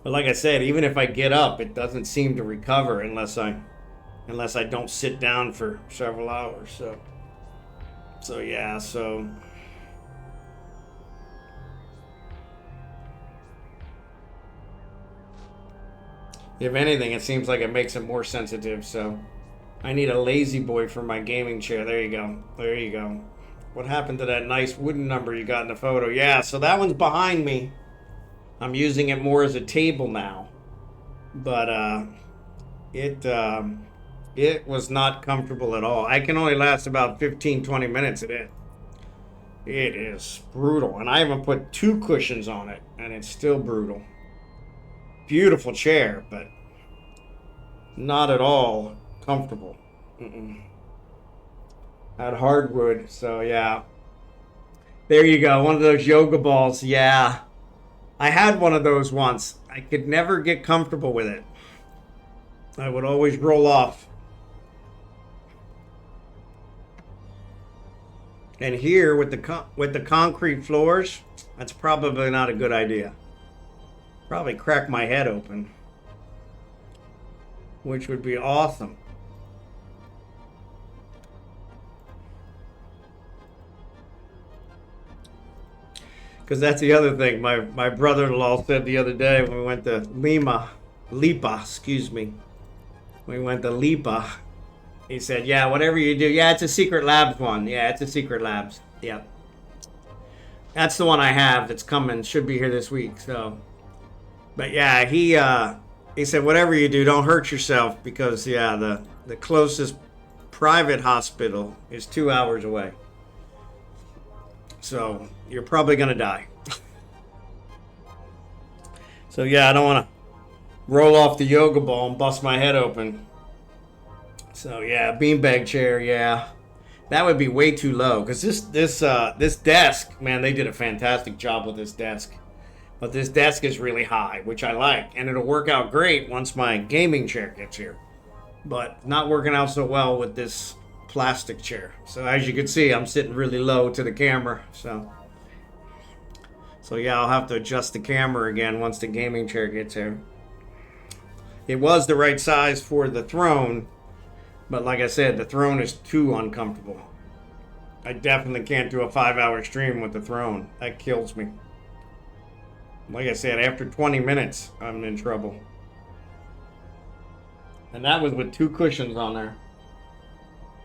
like I said, even if I get up, it doesn't seem to recover unless I don't sit down for several hours. So yeah, so if anything, it seems like it makes it more sensitive. So I need a lazy boy for my gaming chair. There you go. There you go. What happened to that nice wooden number you got in the photo? Yeah, so that one's behind me. I'm using it more as a table now. But it it was not comfortable at all. I can only last about 15-20 minutes at it. It is brutal. And I haven't put 2 cushions on it, and it's still brutal. Beautiful chair, but not at all comfortable. Had hardwood, so yeah. There you go, one of those yoga balls. Yeah, I had one of those once. I could never get comfortable with it. I would always roll off. And here with the concrete floors, that's probably not a good idea. Probably crack my head open, which would be awesome. Because that's the other thing. My brother-in-law said the other day when we went to Lipa, excuse me. We went to Lipa. He said, "Yeah, whatever you do, yeah, it's a Secret Labs one. Yeah, it's a Secret Labs. Yeah, that's the one I have that's coming. Should be here this week. So, but yeah, he said, whatever you do, don't hurt yourself because yeah, the closest private hospital is 2 hours away. So you're probably gonna die." So yeah, I don't want to roll off the yoga ball and bust my head open. So yeah, beanbag chair, yeah, that would be way too low because this desk, man, they did a fantastic job with this desk. But this desk is really high, which I like, and it'll work out great once my gaming chair gets here. But not working out so well with this plastic chair. So as you can see, I'm sitting really low to the camera. So yeah, I'll have to adjust the camera again once the gaming chair gets here. It was the right size for the throne, but like I said, the throne is too uncomfortable. I definitely can't do a 5-hour stream with the throne. That kills me. Like I said, after 20 minutes, I'm in trouble. And that was with 2 cushions on there.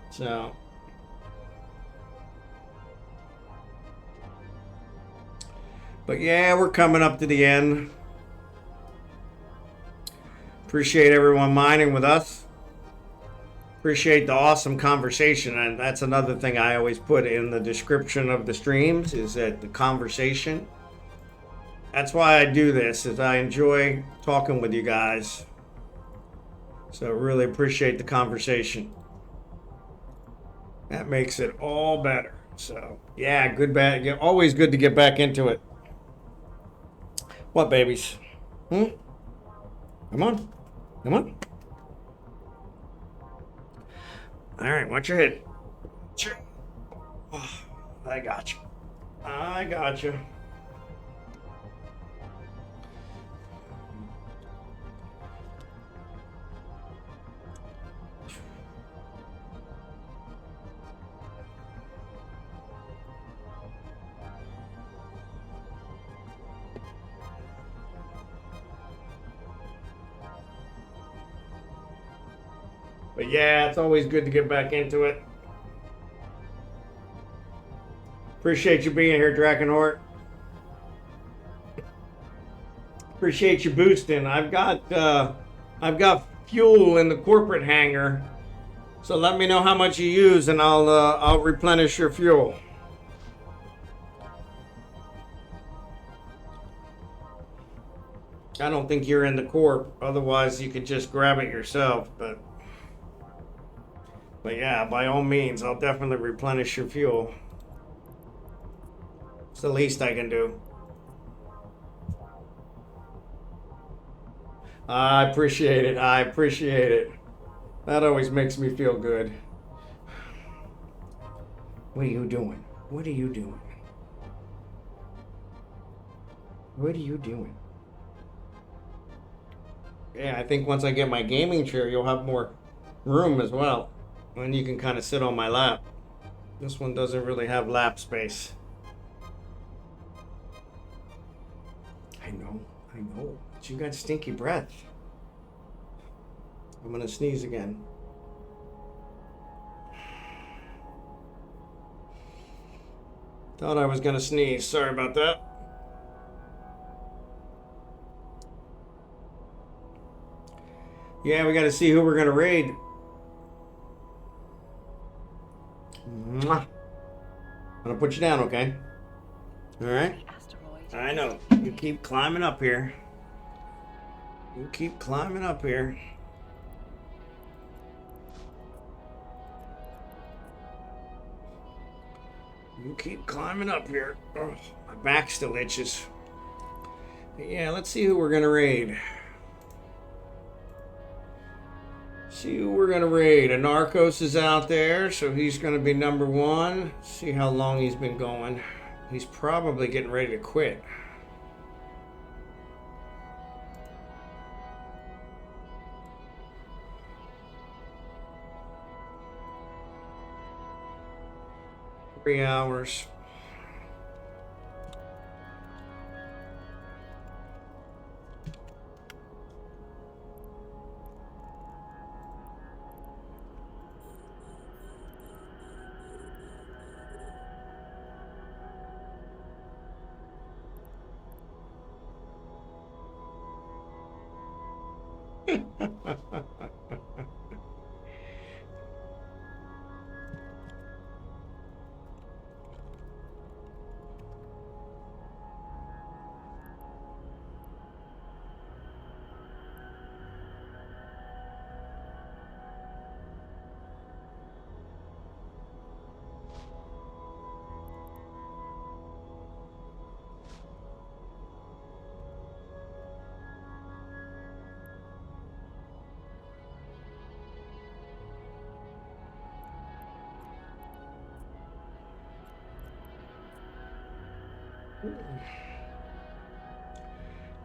So. But yeah, we're coming up to the end. Appreciate everyone mining with us. Appreciate the awesome conversation. And that's another thing I always put in the description of the streams is that the conversation. That's why I do this, is I enjoy talking with you guys. So really appreciate the conversation. That makes it all better. So yeah, always good to get back into it. What, babies? Come on. Come on. All right, watch your head. Oh, I got you. I got you. But yeah, it's always good to get back into it. Appreciate you being here, drachenhort. Appreciate you boosting. I've got fuel in the corporate hangar, so let me know how much you use, and I'll replenish your fuel. I don't think you're in the corp. Otherwise, you could just grab it yourself. But yeah, by all means, I'll definitely replenish your fuel. It's the least I can do. I appreciate it. I appreciate it. That always makes me feel good. What are you doing? What are you doing? What are you doing? Yeah, I think once I get my gaming chair, you'll have more room as well. And you can kind of sit on my lap. This one doesn't really have lap space. I know. But you got stinky breath. I'm gonna sneeze again. Thought I was gonna sneeze. Sorry about that. Yeah, we gotta see who we're gonna raid. Mwah. I'm gonna put you down, okay? Alright? I know. You keep climbing up here. You keep climbing up here. You keep climbing up here. Oh, my back still itches. But yeah, let's see who we're gonna raid. See who we're gonna raid. A Narcos is out there, so he's gonna be number one. See how long he's been going. He's probably getting ready to quit. Three hours.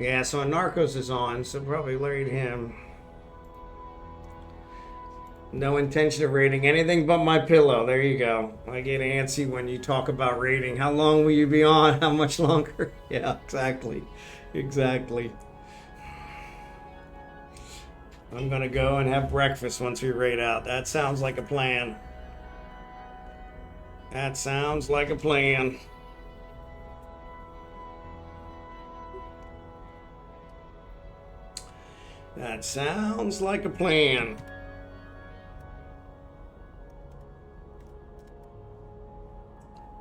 Yeah, so Narcos is on, so probably raid him. No intention of raiding anything but my pillow. There you go. I get antsy when you talk about raiding. How long will you be on? How much longer? Yeah, exactly. Exactly. I'm gonna go and have breakfast once we raid out. That sounds like a plan. That sounds like a plan. That sounds like a plan.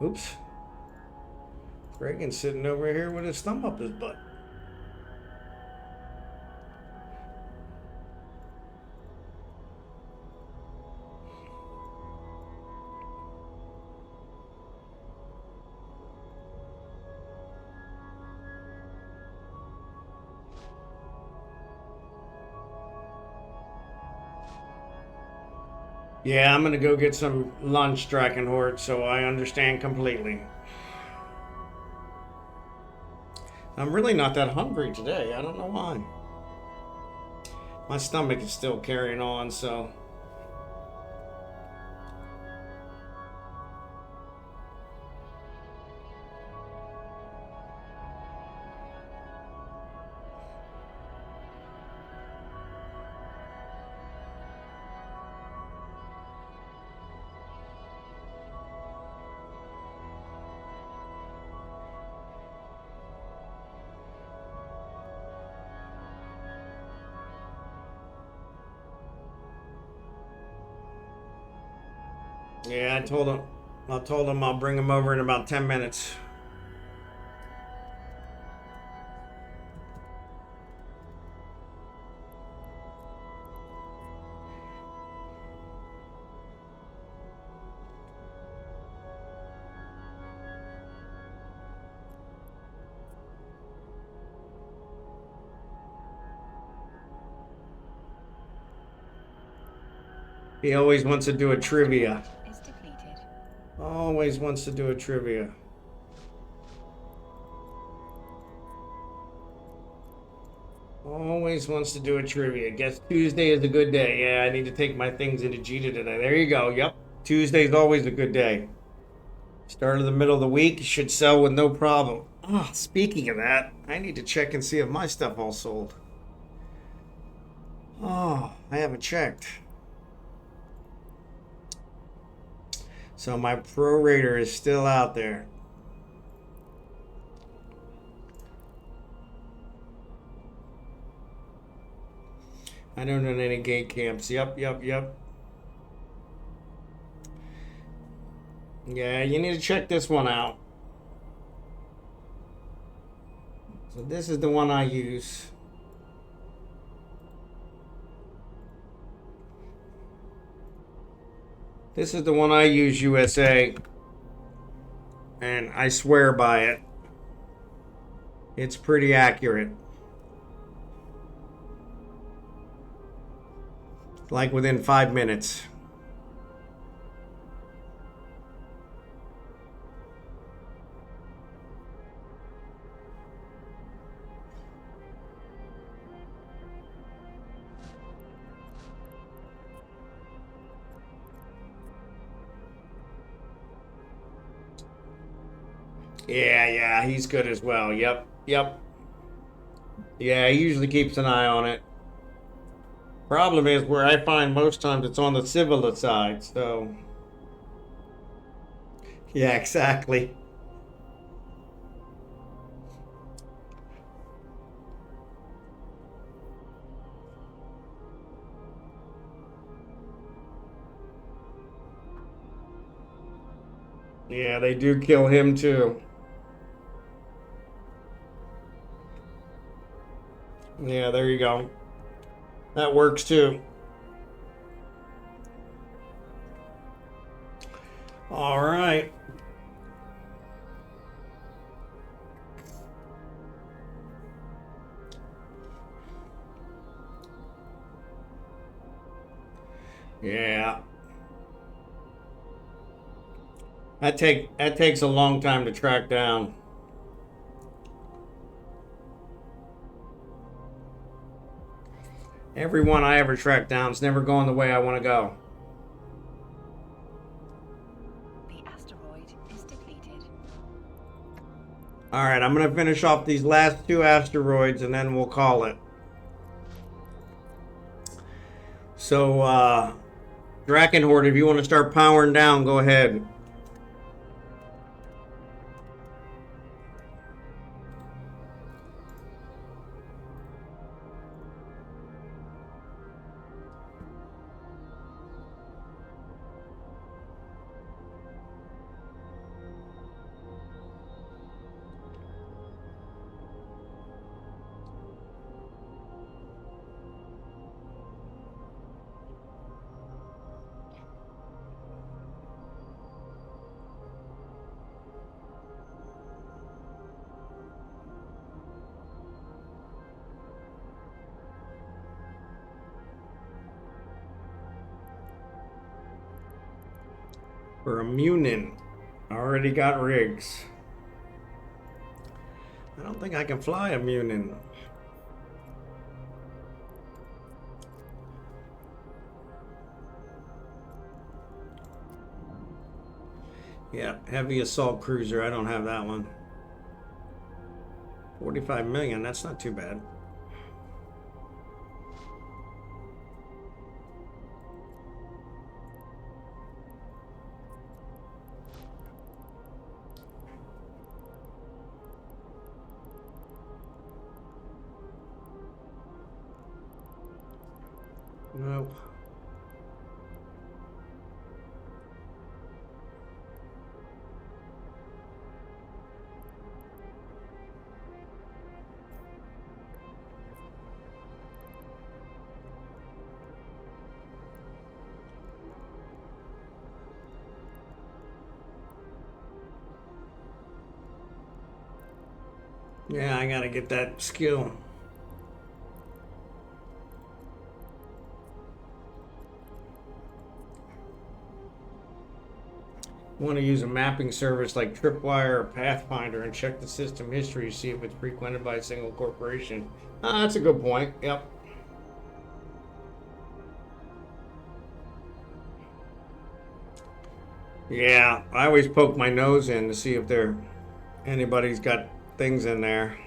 Oops. Reagan's sitting over here with his thumb up his butt. Yeah, I'm gonna go get some lunch, Drachenhort, so I understand completely. I'm really not that hungry today. I don't know why. My stomach is still carrying on, so. Yeah, I told him I'll bring him over in about 10 minutes. He always wants to do a trivia. Is depleted. Always wants to do a trivia. Always wants to do a trivia. Guess Tuesday is a good day. Yeah, I need to take my things into Jita today. There you go. Yep. Tuesday's always a good day. Start of the middle of the week. Should sell with no problem. Oh, speaking of that, I need to check and see if my stuff all sold. Oh, I haven't checked. So my prorater is still out there. I don't know any gate camps. Yep. Yeah, you need to check this one out. So this is the one I use. This is the one I use, USA. And I swear by it. It's pretty accurate. Like within 5 minutes. Yeah, he's good as well. Yep. Yeah, he usually keeps an eye on it. Problem is where I find most times it's on the civil side, so. Yeah, exactly. Yeah, they do kill him too. Yeah, there you go. That works too. All right. Yeah. That takes a long time to track down. Every one I ever track down is never going the way I want to go. The asteroid is depleted. All right, I'm going to finish off these last 2 asteroids and then we'll call it. So, Drachenhort, if you want to start powering down, go ahead. For a Munin. Already got rigs. I don't think I can fly a Munin. Yeah, heavy assault cruiser. I don't have that one. 45 million. That's not too bad. Nope. Yeah, I gotta get that skill. Want to use a mapping service like Tripwire or Pathfinder and check the system history to see if it's frequented by a single corporation. That's a good point. Yep. Yeah, I always poke my nose in to see if anybody's got things in there.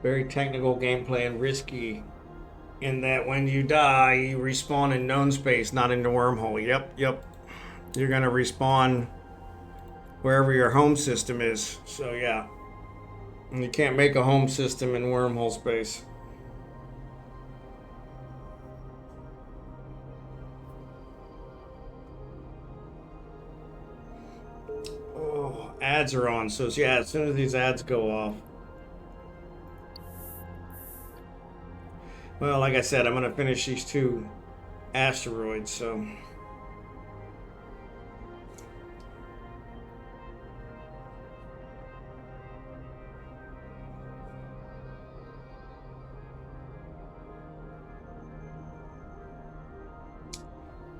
Very technical gameplay and risky in that when you die, you respawn in known space, not in the wormhole. Yep. You're gonna respawn wherever your home system is. So yeah. And you can't make a home system in wormhole space. Oh, ads are on. So yeah, as soon as these ads go off. Well, like I said, I'm gonna finish these 2 asteroids, so.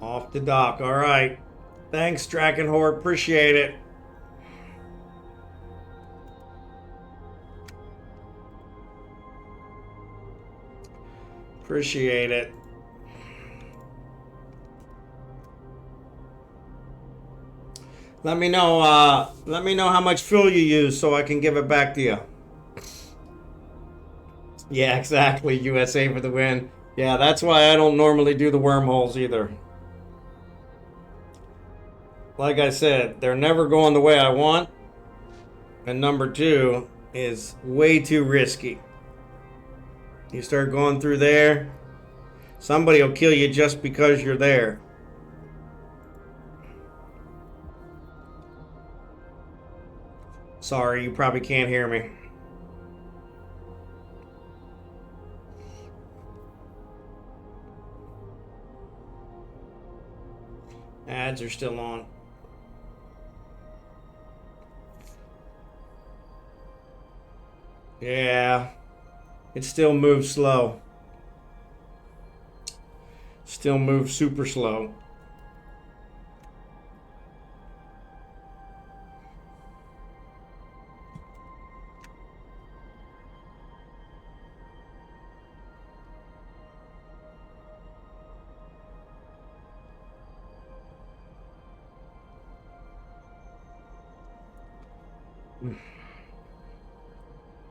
Off the dock. All right. Thanks, drachenhort. Appreciate it. Appreciate it. Let me know how much fuel you use so I can give it back to you. Yeah, exactly. USA for the win. Yeah, that's why I don't normally do the wormholes either. Like I said, they're never going the way I want. And number 2 is way too risky. You start going through there, somebody will kill you just because you're there. Sorry, you probably can't hear me. Ads are still on. Yeah. It still moves slow. Still moves super slow.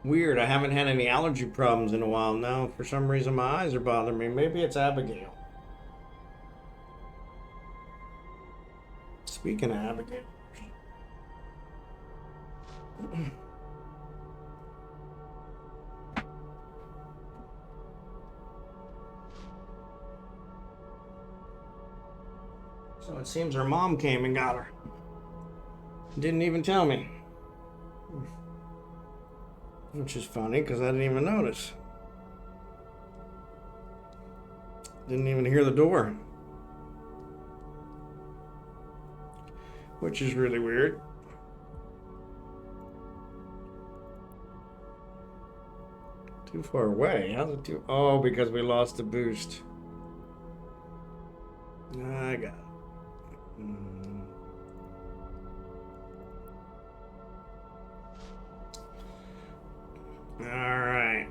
Weird, I haven't had any allergy problems in a while now. For some reason my eyes are bothering me. Maybe it's Abigail. Speaking of Abigail. So it seems her mom came and got her. Didn't even tell me. Which is funny, because I didn't even notice. Didn't even hear the door. Which is really weird. Too far away. How's it too? Oh, because we lost the boost. I got it. All right.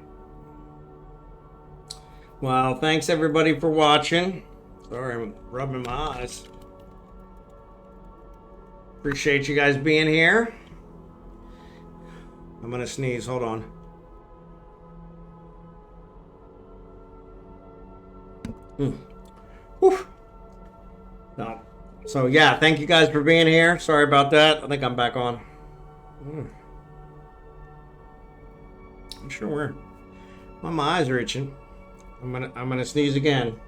Well, thanks everybody for watching. Sorry, I'm rubbing my eyes. Appreciate you guys being here. I'm gonna sneeze. Hold on. Whew. No. So yeah, thank you guys for being here. Sorry about that. I think I'm back on. I'm sure we're. Well, my eyes are itching. I'm gonna sneeze again.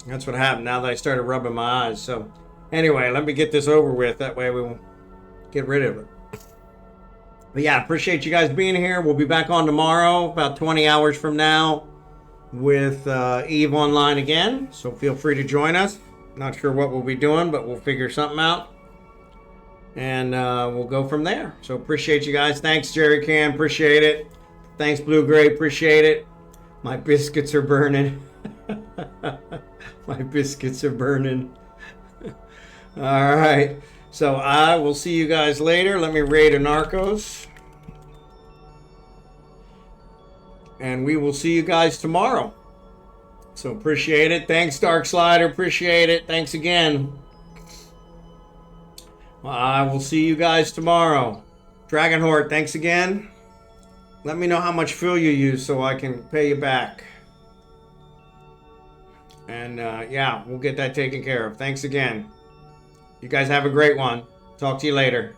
That's what happened now that I started rubbing my eyes. So anyway, let me get this over with. That way we will get rid of it. But yeah, appreciate you guys being here. We'll be back on tomorrow, about 20 hours from now, with Eve online again. So feel free to join us. Not sure what we'll be doing, but we'll figure something out. And we'll go from there. So appreciate you guys. Thanks, Jerry Can. Appreciate it. Thanks, Blue Gray. Appreciate it. My biscuits are burning. My biscuits are burning. All right. So I will see you guys later. Let me raid a Narcos. And we will see you guys tomorrow. So appreciate it. Thanks, Dark Slider. Appreciate it. Thanks again. I will see you guys tomorrow. Drachenhort, thanks again. Let me know how much fuel you use so I can pay you back. And yeah, we'll get that taken care of. Thanks again. You guys have a great one. Talk to you later.